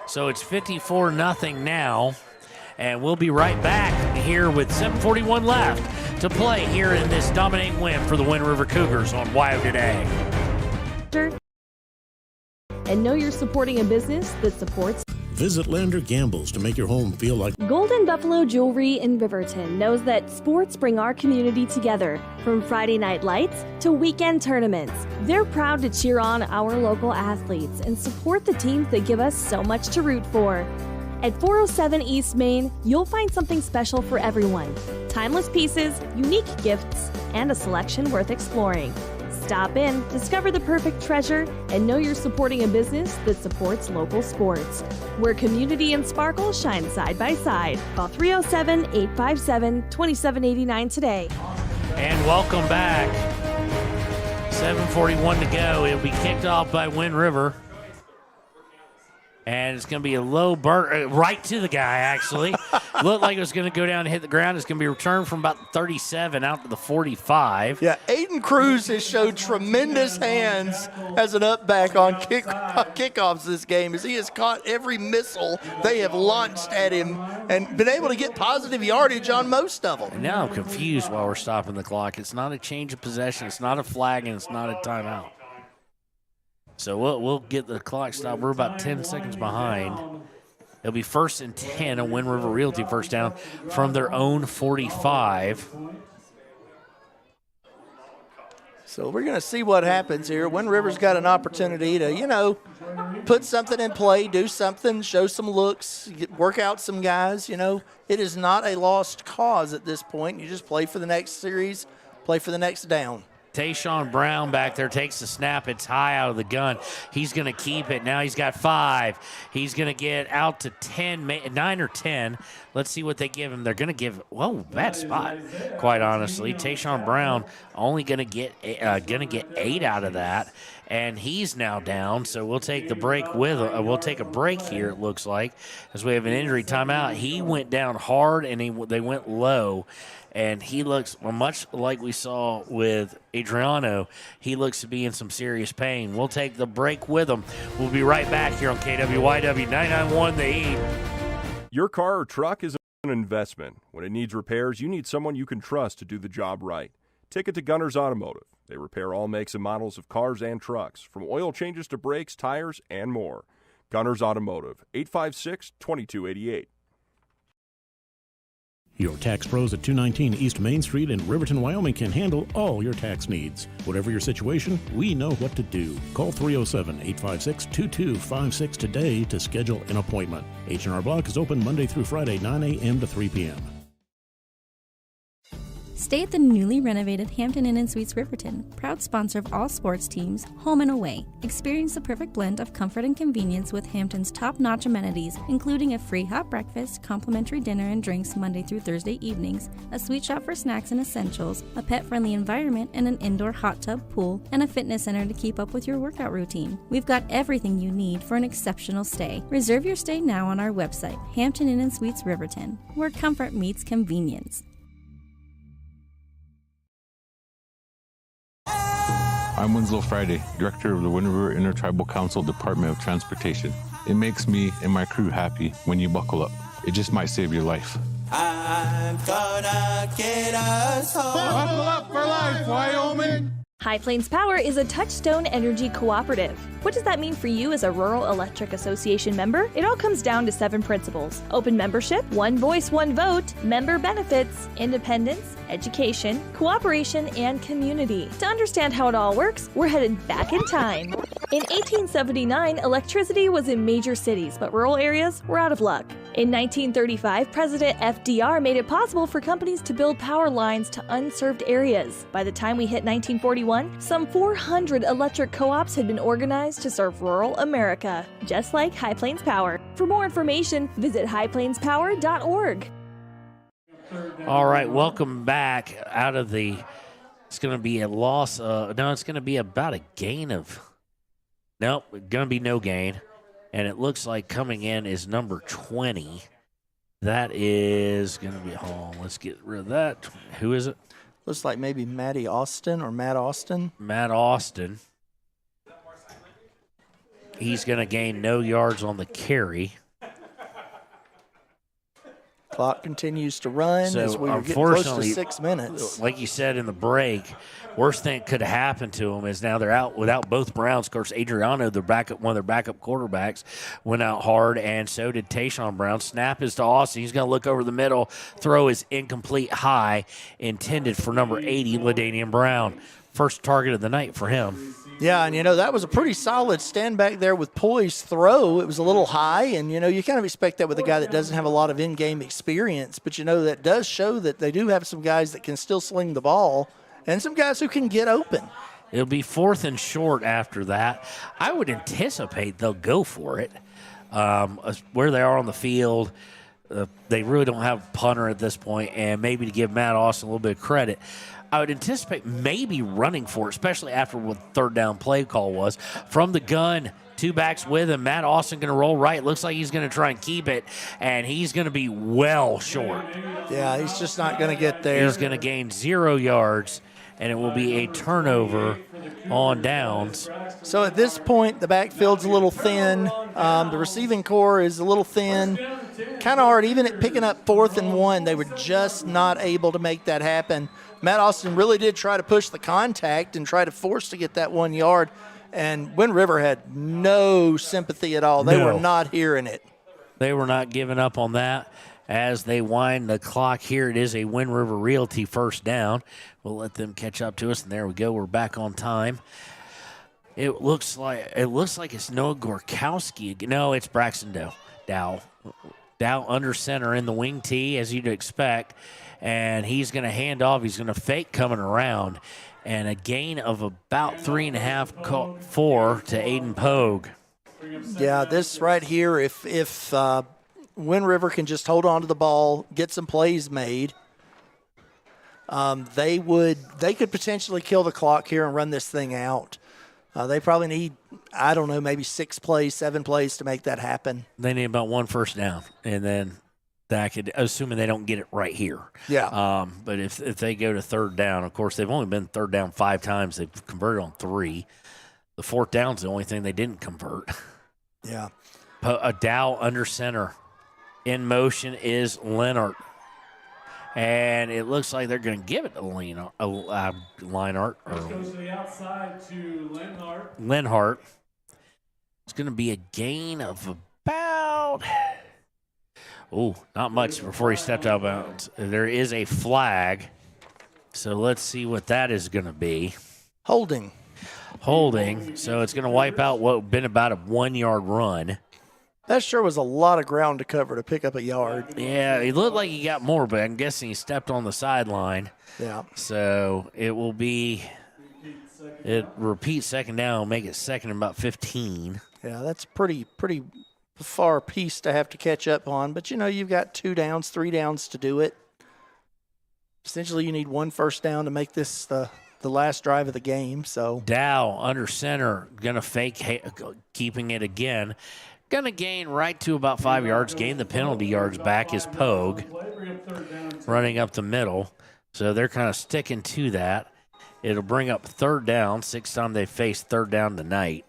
So it's 54-0 now, and we'll be right back here with 7:41 left to play here in this dominating win for the Wind River Cougars on WYO Today. And know you're supporting a business that supports. Visit Lander Gambles to make your home feel like Golden Buffalo Jewelry in Riverton knows that sports bring our community together. From Friday night lights to weekend tournaments, they're proud to cheer on our local athletes and support the teams that give us so much to root for. At 407 East Main, you'll find something special for everyone. Timeless pieces, unique gifts, and a selection worth exploring. Stop in, discover the perfect treasure, and know you're supporting a business that supports local sports. Where community and sparkle shine side by side. Call 307-857-2789 today. And welcome back. 7:41 to go. It'll be kicked off by Wind River. And it's going to be a low burn, right to the guy, actually. Looked like it was going to go down and hit the ground. It's going to be returned from about 37 out to the 45. Yeah, Aiden Cruz has showed tremendous hands as an up back on kickoffs this game, as he has caught every missile they have launched at him and been able to get positive yardage on most of them. And now I'm confused while we're stopping the clock. It's not a change of possession. It's not a flag, and it's not a timeout. So we'll get the clock stopped. We're about 10 seconds behind. It'll be 1st and 10, a Wind River Realty first down from their own 45. So we're going to see what happens here. Wind River's got an opportunity to, put something in play, do something, show some looks, work out some guys. It is not a lost cause at this point. You just play for the next series, play for the next down. Tayshawn Brown back there takes the snap. It's high out of the gun. He's going to keep it. Now he's got 5. He's going to get out to 10, 9 or 10. Let's see what they give him. They're going to give, bad spot, quite honestly. Tayshawn Brown only going to get 8 out of that, and he's now down. So we'll take the break we'll take a break here, it looks like, as we have an injury timeout. He went down hard, and they went low. And he looks much like we saw with Adriano. He looks to be in some serious pain. We'll take the break with him. We'll be right back here on KWYW 991 The E. Your car or truck is an investment. When it needs repairs, you need someone you can trust to do the job right. Take it to Gunners Automotive. They repair all makes and models of cars and trucks, from oil changes to brakes, tires, and more. Gunners Automotive, 856-2288. Your tax pros at 219 East Main Street in Riverton, Wyoming can handle all your tax needs. Whatever your situation, we know what to do. Call 307-856-2256 today to schedule an appointment. H&R Block is open Monday through Friday, 9 a.m. to 3 p.m. Stay at the newly renovated Hampton Inn & Suites Riverton, proud sponsor of all sports teams, home and away. Experience the perfect blend of comfort and convenience with Hampton's top-notch amenities, including a free hot breakfast, complimentary dinner and drinks Monday through Thursday evenings, a sweet shop for snacks and essentials, a pet-friendly environment and an indoor hot tub pool, and a fitness center to keep up with your workout routine. We've got everything you need for an exceptional stay. Reserve your stay now on our website, Hampton Inn & Suites Riverton, where comfort meets convenience. I'm Winslow Friday, Director of the Wind River Intertribal Council Department of Transportation. It makes me and my crew happy when you buckle up. It just might save your life. I'm gonna get us home. Buckle up for life, Wyoming! High Plains Power is a Touchstone Energy cooperative. What does that mean for you as a Rural Electric Association member? It all comes down to 7 principles: open membership, one voice, one vote, member benefits, independence, education, cooperation, and community. To understand how it all works, we're headed back in time. In 1879, electricity was in major cities, but rural areas were out of luck. In 1935, President FDR made it possible for companies to build power lines to unserved areas. By the time we hit 1941, some 400 electric co-ops had been organized to serve rural America, just like High Plains Power. For more information, visit highplainspower.org. All right, welcome back out of the – it's going to be a loss. It's going to be about a gain of – nope, going to be no gain. And it looks like coming in is number 20. That is going to be home. Let's get rid of that. Who is it? Looks like maybe Matt Austin. Matt Austin. He's going to gain no yards on the carry. Clock continues to run as we were getting close to 6 minutes. Like you said in the break, worst thing that could have happened to them is now they're out without both Browns. Of course, Adriano, one of their backup quarterbacks, went out hard, and so did Tayshawn Brown. Snap is to Austin. He's going to look over the middle. Throw is incomplete high, intended for number 80, LaDainian Brown. First target of the night for him. Yeah, and, that was a pretty solid stand back there with poised throw. It was a little high, and, you kind of expect that with a guy that doesn't have a lot of in-game experience. But, that does show that they do have some guys that can still sling the ball and some guys who can get open. It'll be 4th and short after that. I would anticipate they'll go for it. Where they are on the field, they really don't have a punter at this point, and maybe to give Matt Austin a little bit of credit, I would anticipate maybe running for it, especially after what the third down play call was. From the gun, 2 backs with him. Matt Austin going to roll right. Looks like he's going to try and keep it, and he's going to be well short. Yeah, he's just not going to get there. He's going to gain 0 yards, and it will be a turnover on downs. So at this point, the backfield's a little thin. The receiving core is a little thin. Kind of hard. Even at picking up 4th and 1, they were just not able to make that happen. Matt Austin really did try to push the contact and try to force to get that 1 yard, and Wind River had no sympathy at all. They were not hearing it. They were not giving up on that. As they wind the clock here, it is a Wind River Realty first down. We'll let them catch up to us, and there we go. We're back on time. It looks like it's Noah Gorkowski. No, it's Braxton Dow. Dow under center in the wing tee, as you'd expect, and he's going to hand off. He's going to fake coming around, and a gain of about 3.5, 4 to Aiden Pogue. Yeah, this right here, if Wind River can just hold on to the ball, get some plays made, they could potentially kill the clock here and run this thing out. They probably need, I don't know, maybe 6 plays, 7 plays to make that happen. They need about 1 first down, and then that could, assuming they don't get it right here. Yeah. But if they go to third down, of course, they've only been third down 5 times. They've converted on 3. The 4th down's the only thing they didn't convert. Yeah. A Dow under center. In motion is Leonard. And it looks like they're going to give it to Leinart. This goes to the outside to Lenhart. It's going to be a gain of about, not much before he stepped out of bounds. There is a flag. So let's see what that is going to be. Holding. So it's going to wipe out what would have been about a 1-yard run. That sure was a lot of ground to cover to pick up a yard. Yeah, it looked like he got more, but I'm guessing he stepped on the sideline. Yeah. So it will be repeat second down, make it second and about 15. Yeah, that's pretty far piece to have to catch up on. But, you've got 2 downs, 3 downs to do it. Essentially, you need 1 first down to make this the last drive of the game. So Dow under center, going to fake keeping it again. Going to gain right to about 5 yards. Gain the penalty yards back is Pogue running up the middle. So they're kind of sticking to that. It'll bring up third down. 6th time they faced third down tonight.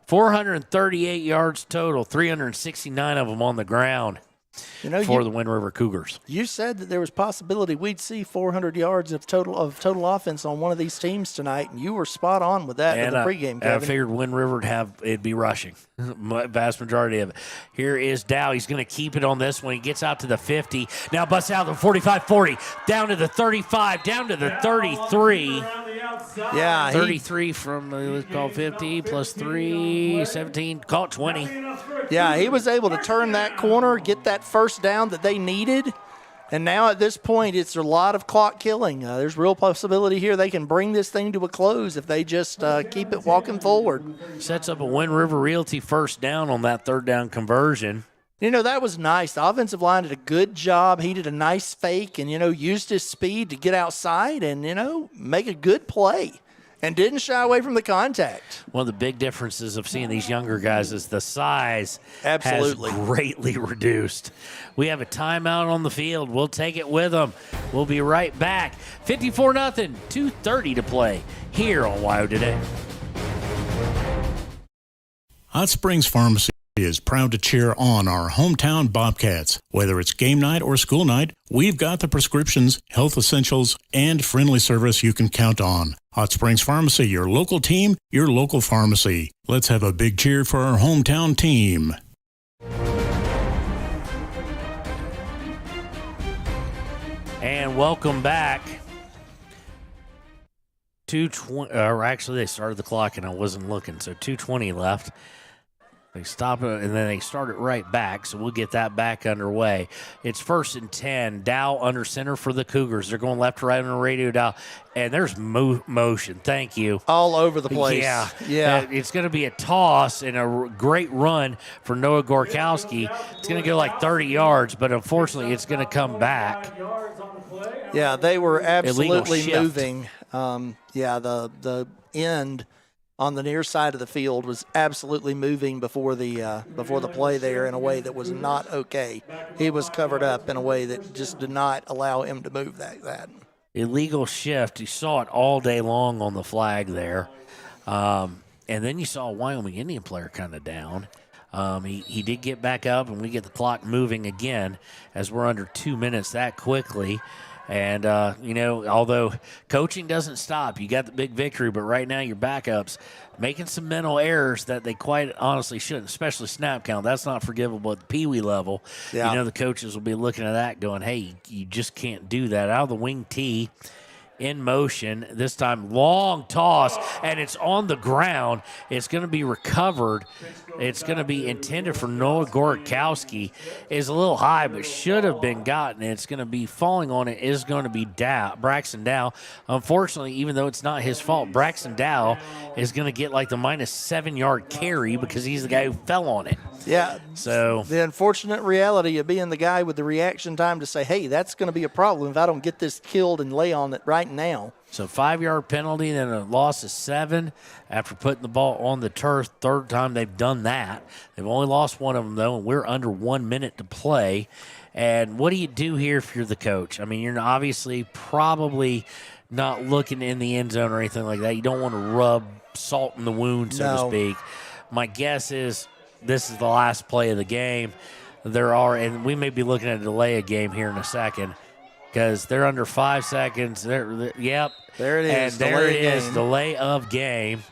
438 yards total, 369 of them on the ground for the Wind River Cougars. You said that there was possibility we'd see 400 yards of total offense on one of these teams tonight, and you were spot on with that in the pregame, Kevin. I figured Wind River it'd be rushing, vast majority of it. Here is Dow. He's going to keep it on this one. He gets out to the 50. Now busts out the 45-40, down to the 35, down to the 33. Yeah, 33 from the call 50 plus 3, 17, call it 20. Yeah, he was able to turn that corner, get that first down that they needed. And now at this point, it's a lot of clock killing. There's real possibility here they can bring this thing to a close if they just keep it walking forward. Sets up a Wind River Realty first down on that third down conversion. That was nice. The offensive line did a good job. He did a nice fake and, used his speed to get outside and, make a good play. And didn't shy away from the contact. One of the big differences of seeing these younger guys is the size has greatly reduced. We have a timeout on the field. We'll take it with them. We'll be right back. 54-0, 2:30 to play here on WYO Today. Hot Springs Pharmacy is proud to cheer on our hometown Bobcats. Whether it's game night or school night, we've got the prescriptions, health essentials, and friendly service you can count on. Hot Springs Pharmacy, your local team, your local pharmacy. Let's have a big cheer for our hometown team. And welcome back. 2:20, or actually they started the clock and I wasn't looking, so 2:20 left. They stop it, and then they start it right back, so we'll get that back underway. It's 1st and 10. Dow under center for the Cougars. They're going left to right on the radio dial, and there's motion. Thank you. All over the place. Yeah. It's going to be a toss and a great run for Noah Gorkowski. It's going to go like 30 yards, but unfortunately it's going to come back. Yeah, they were absolutely moving. The end on the near side of the field was absolutely moving before the play there in a way that was not okay. He was covered up in a way that just did not allow him to move that. Illegal shift. You saw it all day long on the flag there. And then you saw a Wyoming Indian player kind of down. He did get back up, and we get the clock moving again as we're under 2 minutes that quickly. And, although coaching doesn't stop, you got the big victory, but right now your backups making some mental errors that they quite honestly shouldn't, especially snap count. That's not forgivable at the Pee-wee level. Yeah. The coaches will be looking at that going, hey, you just can't do that. Out of the wing tee, in motion, this time long toss, and it's on the ground. It's going to be recovered. It's going to be intended for Noah Gorkowski. Is a little high, but should have been gotten. It's going to be falling on it is going to be Braxton Dow. Unfortunately, even though it's not his fault, Braxton Dow is going to get like the -7 yard carry because he's the guy who fell on it. Yeah. So the unfortunate reality of being the guy with the reaction time to say, hey, that's going to be a problem if I don't get this killed and lay on it right now. So 5-yard penalty, then a loss of 7 after putting the ball on the turf. Third time they've done that. They've only lost one of them, though, and we're under 1 minute to play. And what do you do here if you're the coach? I mean, you're obviously probably not looking in the end zone or anything like that. You don't want to rub salt in the wound, so to speak. My guess is this is the last play of the game. And we may be looking at a delay of game here in a second because they're under 5 seconds. Yep. There it is. And there it is, delay of game.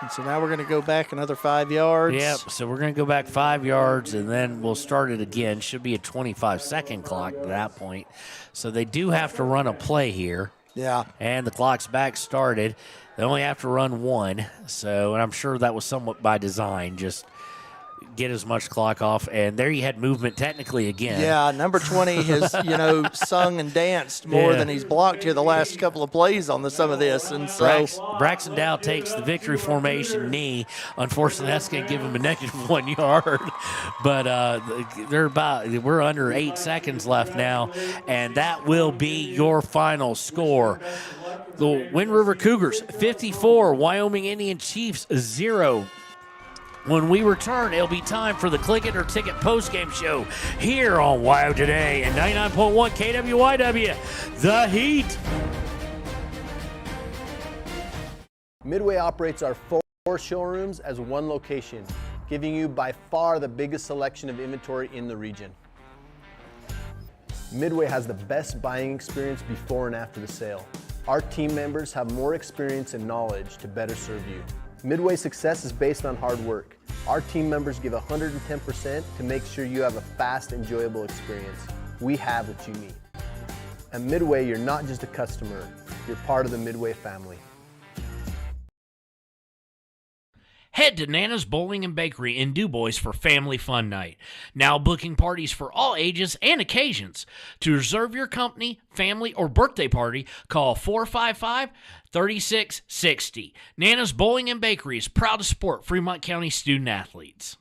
And so now we're going to go back another 5 yards. Yep, so we're going to go back 5 yards, and then we'll start it again. Should be a 25-second clock at that point. So they do have to run a play here. Yeah. And the clock's back started. They only have to run one. So, and I'm sure that was somewhat by design, just get as much clock off. And there you had movement technically again. Yeah, number 20 has, sung and danced more than he's blocked here the last couple of plays on some of this. And so Braxton Dow takes the victory formation knee. Unfortunately, that's going to give him a -1 yard. But we're under 8 seconds left now, and that will be your final score. The Wind River Cougars 54, Wyoming Indian Chiefs 0. When we return, it'll be time for the Click It or Ticket postgame show here on WYO Today and 99.1 KWYW, The Heat. Midway operates our 4 showrooms as one location, giving you by far the biggest selection of inventory in the region. Midway has the best buying experience before and after the sale. Our team members have more experience and knowledge to better serve you. Midway's success is based on hard work. Our team members give 110% to make sure you have a fast, enjoyable experience. We have what you need. At Midway, you're not just a customer, you're part of the Midway family. Head to Nana's Bowling and Bakery in DuBois for Family Fun Night. Now booking parties for all ages and occasions. To reserve your company, family, or birthday party, call 455-3660. Nana's Bowling and Bakery is proud to support Fremont County student athletes.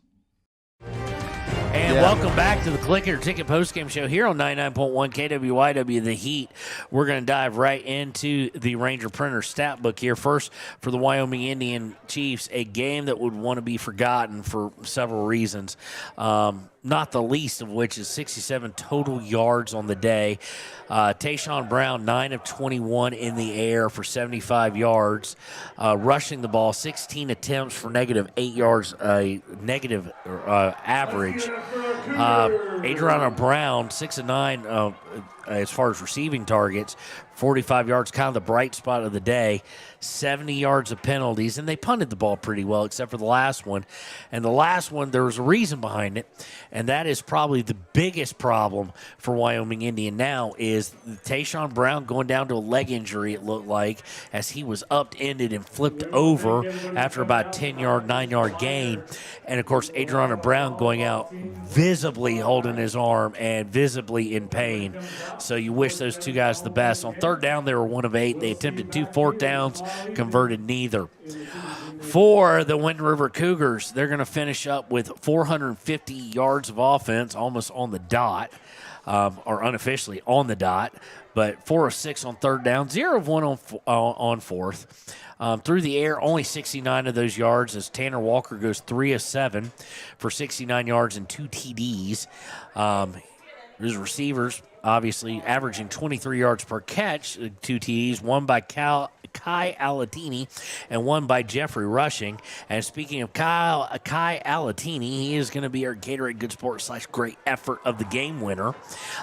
And welcome back to the Click It or Ticket postgame show here on 99.1 KWYW, The Heat. We're going to dive right into the Ranger Printer stat book here. First, for the Wyoming Indian Chiefs, a game that would want to be forgotten for several reasons, not the least of which is 67 total yards on the day. Tayshawn Brown, 9 of 21 in the air for 75 yards. Rushing the ball, 16 attempts for -8 yards, negative average. Adriana Brown, 6 of 9 as far as receiving targets, 45 yards, kind of the bright spot of the day, 70 yards of penalties, and they punted the ball pretty well except for the last one. And the last one, there was a reason behind it, and that is probably the biggest problem for Wyoming Indian now is Tayshawn Brown going down to a leg injury, it looked like, as he was upended and flipped over after about a 10-yard, 9-yard gain. And, of course, Adriana Brown going out visibly holding his arm and visibly in pain. So you wish those two guys the best. On third down, they were 1 of 8. They attempted 2 fourth downs, converted neither. For the Wind River Cougars, they're going to finish up with 450 yards of offense, almost on the dot, or unofficially on the dot, but 4 of 6 on third down, 0 of 1 on fourth. Through the air, only 69 of those yards as Tanner Walker goes 3 of 7 for 69 yards and 2 TDs. His receivers, obviously, averaging 23 yards per catch, 2 TDs, one by Kai Alatini and one by Jeffrey Rushing. And speaking of Kai Alatini, he is going to be our Gatorade Good Sport / Great Effort of the game winner.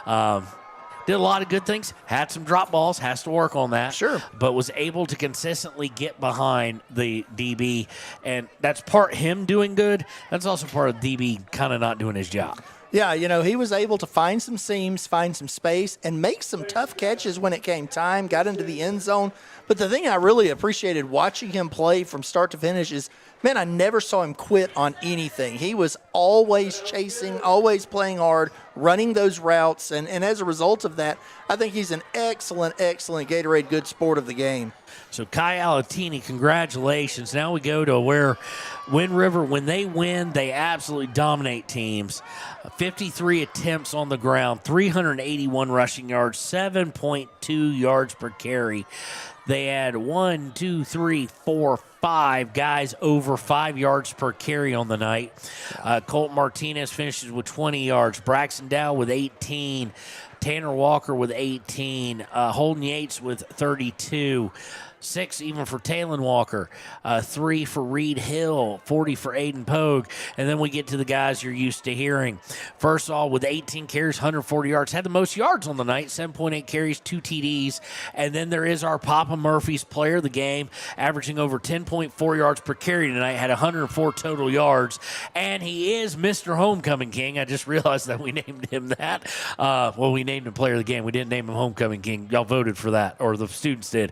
Did a lot of good things, had some drop balls, has to work on that. Sure. But was able to consistently get behind the DB. And that's part him doing good. That's also part of DB kind of not doing his job. Yeah, he was able to find some seams, find some space, and make some tough catches when it came time, got into the end zone. But the thing I really appreciated watching him play from start to finish is, man, I never saw him quit on anything. He was always chasing, always playing hard, running those routes, and as a result of that, I think he's an excellent, excellent Gatorade Good Sport of the game. So Kai Alatini, congratulations. Now we go to where Wind River, when they win, they absolutely dominate teams. 53 attempts on the ground, 381 rushing yards, 7.2 yards per carry. They had 5 guys over 5 yards per carry on the night. Colt Martinez finishes with 20 yards. Braxton Dow with 18. Tanner Walker with 18. Holden Yates with 32. 6 even for Talon Walker, 3 for Reed Hill, 40 for Aiden Pogue. And then we get to the guys you're used to hearing. First of all, with 18 carries, 140 yards, had the most yards on the night, 7.8 carries, 2 TDs. And then there is our Papa Murphy's player of the game, averaging over 10.4 yards per carry tonight, had 104 total yards. And he is Mr. Homecoming King. I just realized that we named him that. We named him player of the game. We didn't name him Homecoming King. Y'all voted for that, or the students did.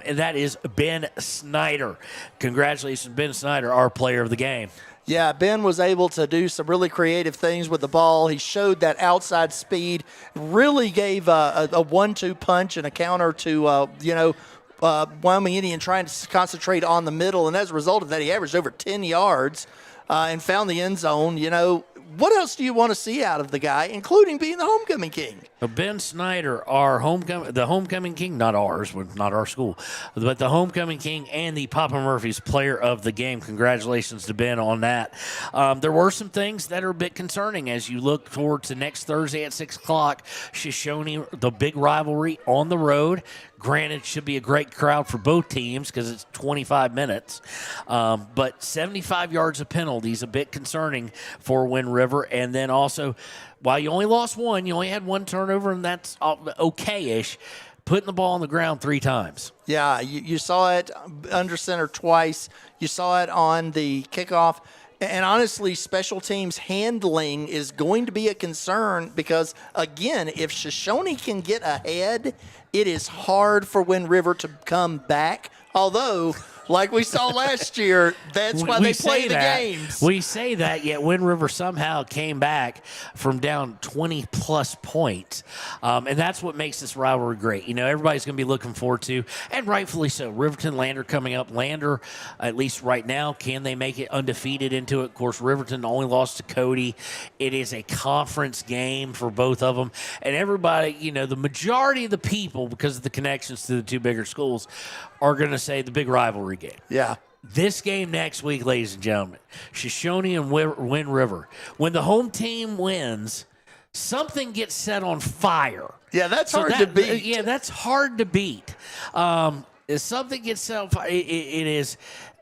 And that is Ben Snyder. Congratulations, Ben Snyder, our player of the game. Yeah, Ben was able to do some really creative things with the ball. He showed that outside speed, really gave a 1-2 punch and a counter to, Wyoming Indian trying to concentrate on the middle. And as a result of that, he averaged over 10 yards and found the end zone. What else do you want to see out of the guy, including being the homecoming king? Ben Snyder, the homecoming king, not ours, not our school, but the homecoming king and the Papa Murphy's player of the game. Congratulations to Ben on that. There were some things that are a bit concerning as you look forward to next Thursday at 6 o'clock. Shoshone, the big rivalry on the road. Granted, should be a great crowd for both teams because it's 25 minutes. But 75 yards of penalties, a bit concerning for Wind River. And then also, while you only lost one, you only had one turnover, and that's okay-ish, putting the ball on the ground 3 times. Yeah, you saw it under center twice. You saw it on the kickoff. And honestly, special teams handling is going to be a concern because, again, if Shoshone can get ahead, it is hard for Wind River to come back. Although, like we saw last year, that's why they play the games. We say that, yet Wind River somehow came back from down 20-plus points. And that's what makes this rivalry great. Everybody's going to be looking forward to, and rightfully so, Riverton Lander coming up. Lander, at least right now, can they make it undefeated into it? Of course, Riverton only lost to Cody. It is a conference game for both of them. And everybody, the majority of the people, because of the connections to the two bigger schools, are going to say the big rivalry game. Yeah. This game next week, ladies and gentlemen, Shoshone and Wind River. When the home team wins, something gets set on fire. Yeah, that's hard to beat. Yeah, that's hard to beat. something gets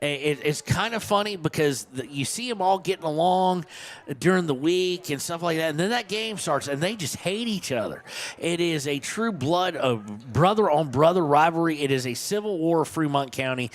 it's kind of funny because you see them all getting along during the week and stuff like that, and then that game starts and they just hate each other. It is a true blood of brother on brother rivalry. It is a civil war of Fremont County.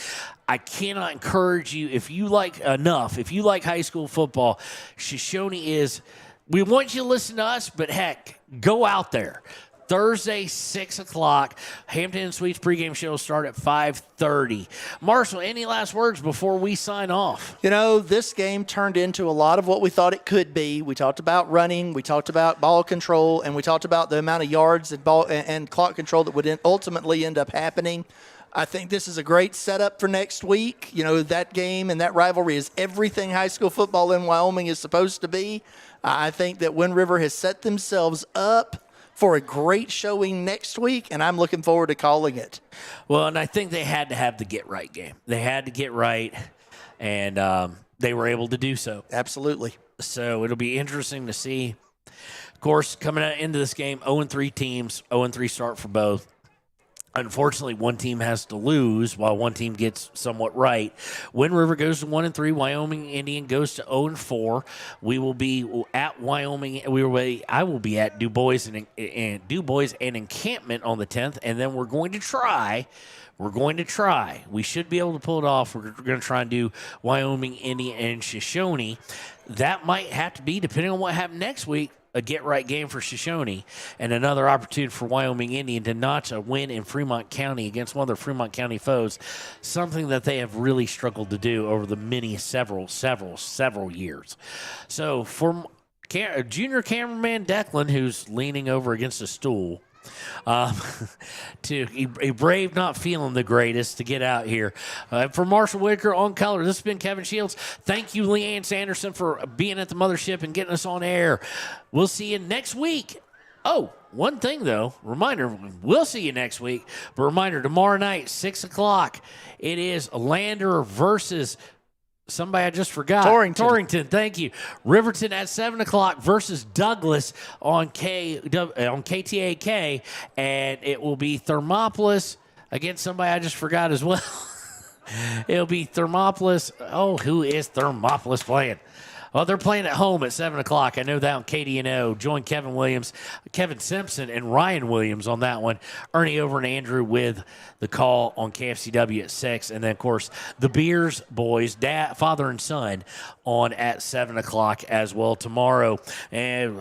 I cannot encourage you, if you like high school football, Shoshone is. We want you to listen to us, but heck, go out there. Thursday, 6 o'clock. Hampton and Sweets pregame show will start at 5:30. Marshall, any last words before we sign off? This game turned into a lot of what we thought it could be. We talked about running, we talked about ball control, and we talked about the amount of yards and ball and clock control that would ultimately end up happening. I think this is a great setup for next week. That game and that rivalry is everything high school football in Wyoming is supposed to be. I think that Wind River has set themselves up for a great showing next week, and I'm looking forward to calling it. Well, and I think they had to have the get-right game. They had to get right, and they were able to do so. Absolutely. So it'll be interesting to see. Of course, coming into this game, 0-3 teams, 0-3 start for both. Unfortunately, one team has to lose while one team gets somewhat right. Wind River goes to 1-3. Wyoming Indian goes to 0-4. We will be at Wyoming. I will be at Du Bois and Encampment on the 10th, and then we're going to try. We should be able to pull it off. We're going to try and do Wyoming Indian and Shoshone. That might have to be, depending on what happens next week, a get-right game for Shoshone and another opportunity for Wyoming Indian to notch a win in Fremont County against one of their Fremont County foes, something that they have really struggled to do over the several years. So for junior cameraman Declan, who's leaning over against a stool, to a Brave not feeling the greatest to get out here. For Marshall Whitaker on color, this has been Kevin Shields. Thank you, Leanne Sanderson, for being at the mothership and getting us on air. We'll see you next week. Oh, one thing, though. Reminder, we'll see you next week. But reminder, tomorrow night, 6 o'clock, it is Lander versus somebody I just forgot. Torrington, thank you. Riverton at 7 o'clock versus Douglas on KTAK, and it will be Thermopolis against somebody I just forgot as well. It'll be Thermopolis. Oh, who is Thermopolis playing? Well, they're playing at home at 7 o'clock. I know that on KDNO. Join Kevin Simpson, and Ryan Williams on that one. Ernie Over and Andrew with the call on KFCW at 6. And then, of course, the Beers boys, father and son, on at 7 o'clock as well tomorrow. And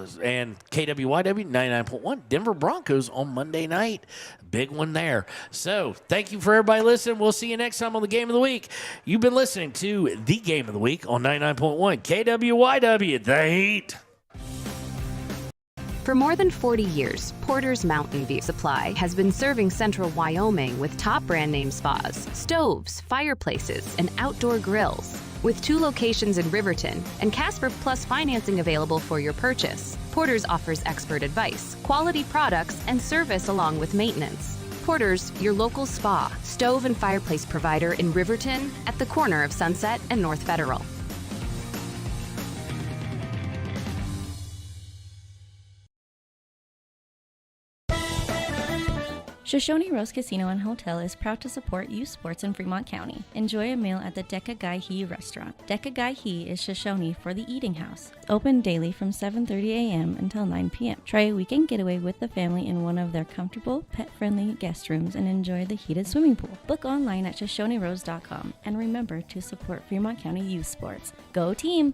KWYW 99.1, Denver Broncos on Monday night. Big one there. So thank you for everybody listening. We'll see you next time on the Game of the Week. You've been listening to the Game of the Week on 99.1 KWYW, The Heat. For more than 40 years, Porter's Mountain View Supply has been serving central Wyoming with top brand name spas, stoves, fireplaces, and outdoor grills. With 2 locations in Riverton and Casper Plus financing available for your purchase, Porter's offers expert advice, quality products, and service along with maintenance. Porter's, your local spa, stove, and fireplace provider in Riverton at the corner of Sunset and North Federal. Shoshone Rose Casino and Hotel is proud to support youth sports in Fremont County. Enjoy a meal at the Deca Gai He restaurant. Deca Gai He is Shoshone for the eating house. Open daily from 7:30 a.m. until 9 p.m. Try a weekend getaway with the family in one of their comfortable, pet-friendly guest rooms and enjoy the heated swimming pool. Book online at ShoshoneRose.com and remember to support Fremont County youth sports. Go team!